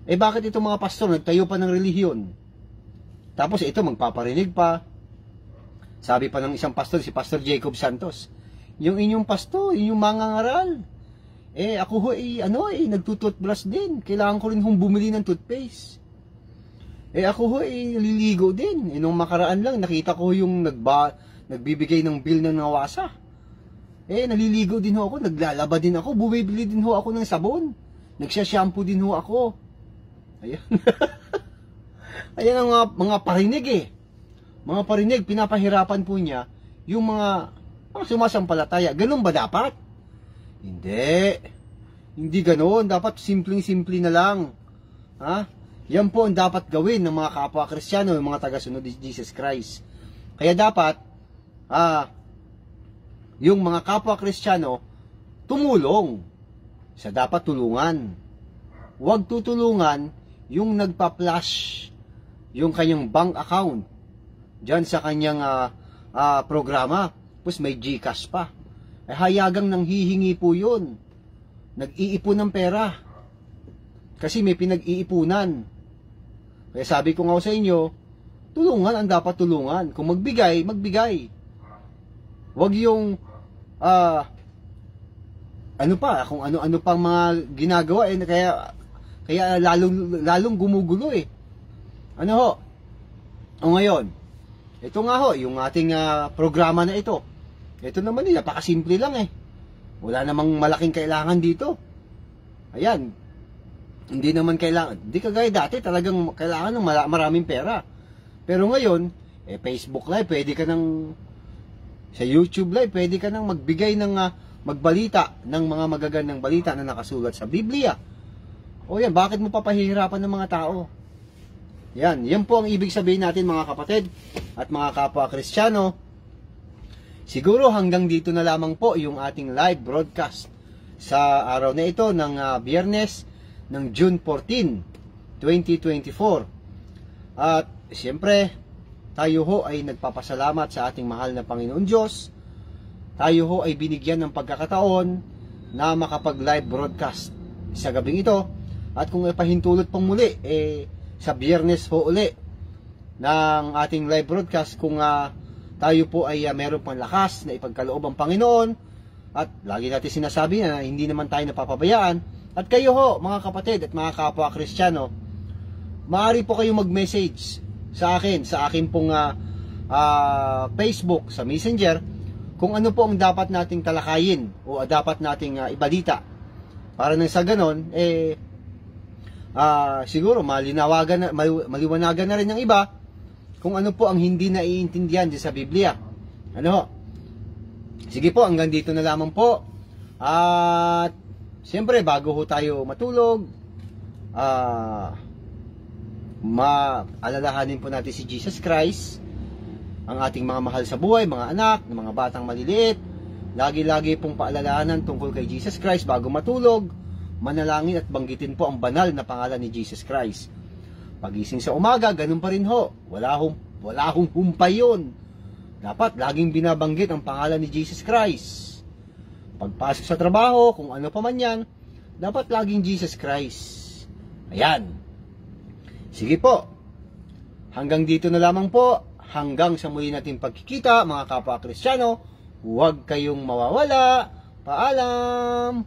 Eh bakit itong mga pastor nagtayo pa ng relihiyon? Tapos ito magpaparinig pa. Sabi pa ng isang pastor, si Pastor Jacob Santos, yung inyong pastor, yung mangangaral. Eh ako ho nagtututbrush din. Kailangan ko rin hong bumili ng toothpaste. Eh ako ho liligo din. Nung makaraan lang nakita ko yung nagbibigay ng bill ng nawasa. Eh naliligo din ho ako, naglalaba din ako, bumibili din ho ako ng sabon. Nagsha-shampoo din ho ako. Ayan. Ayan ang mga parinig eh. Mga parinig, pinapahirapan po niya yung mga sumasampalataya. Ganun ba dapat? Hindi. Hindi ganun. Dapat simpleng-simple na lang. Ha? Yan po ang dapat gawin ng mga kapwa Kristiyano, yung mga tagasunod ni Jesus Christ. Kaya dapat, yung mga kapwa Kristiyano, tumulong sa dapat tulungan. Huwag tutulungan yung nagpa-flash yung kanyang bank account dyan sa kanyang programa. Tapos may GCash pa. Eh hayagang nang hihingi po yun. Nag-iipon ng pera. Kasi may pinag-iipunan. Kaya sabi ko nga sa inyo, tulungan ang dapat tulungan. Kung magbigay, magbigay. Huwag yung kung ano-ano pang mga ginagawa kaya lalong gumugulo eh. Ano ho? O ngayon, ito nga ho, yung ating programa na ito. Ito naman napakasimple lang eh. Wala namang malaking kailangan dito. Ayan. Hindi naman kailangan. Hindi kagaya dati, talagang kailangan ng maraming pera. Pero ngayon, Facebook Live, pwede ka nang sa YouTube Live, pwede ka nang magbigay ng magbalita ng mga magagandang balita na nakasulat sa Biblia. O yan, bakit mo papahihirapan ng mga tao? Yan po ang ibig sabihin natin mga kapatid at mga kapwa Kristiyano. Siguro hanggang dito na lamang po yung ating live broadcast sa araw na ito ng Biyernes ng June 14, 2024. At siyempre, tayo ho ay nagpapasalamat sa ating mahal na Panginoon Diyos. Tayo ho ay binigyan ng pagkakataon na makapag-live broadcast sa gabing ito. At kung ipahintulot pang muli, sa Biyernes po uli ng ating live broadcast, kung tayo po ay meron pang lakas na ipagkaloob ang Panginoon, at lagi natin sinasabi na hindi naman tayo napapabayaan. At kayo ho, mga kapatid at mga kapwa Kristiyano, maaari po kayo mag-message sa akin pong Facebook, sa Messenger, kung ano po ang dapat nating talakayin o dapat nating ibalita. Para nang sa ganon, siguro maliwanagan na rin ng iba kung ano po ang hindi naiintindihan sa Biblia. Ano? Sige po, hanggang dito na lamang po. At siyempre, bago ho tayo matulog, maalalahanin po natin si Jesus Christ, ang ating mga mahal sa buhay, mga anak, mga batang maliliit. Lagi-lagi pong paalalahanan tungkol kay Jesus Christ bago matulog, manalangin at banggitin po ang banal na pangalan ni Jesus Christ. Pagising sa umaga, ganun pa rin ho. Wala hong humpay yun. Dapat laging binabanggit ang pangalan ni Jesus Christ. Pagpasok sa trabaho, kung ano pa man yan, dapat laging Jesus Christ. Ayan. Sige po. Hanggang dito na lamang po. Hanggang sa muli nating pagkikita, mga kapwa Kristiyano, huwag kayong mawawala. Paalam!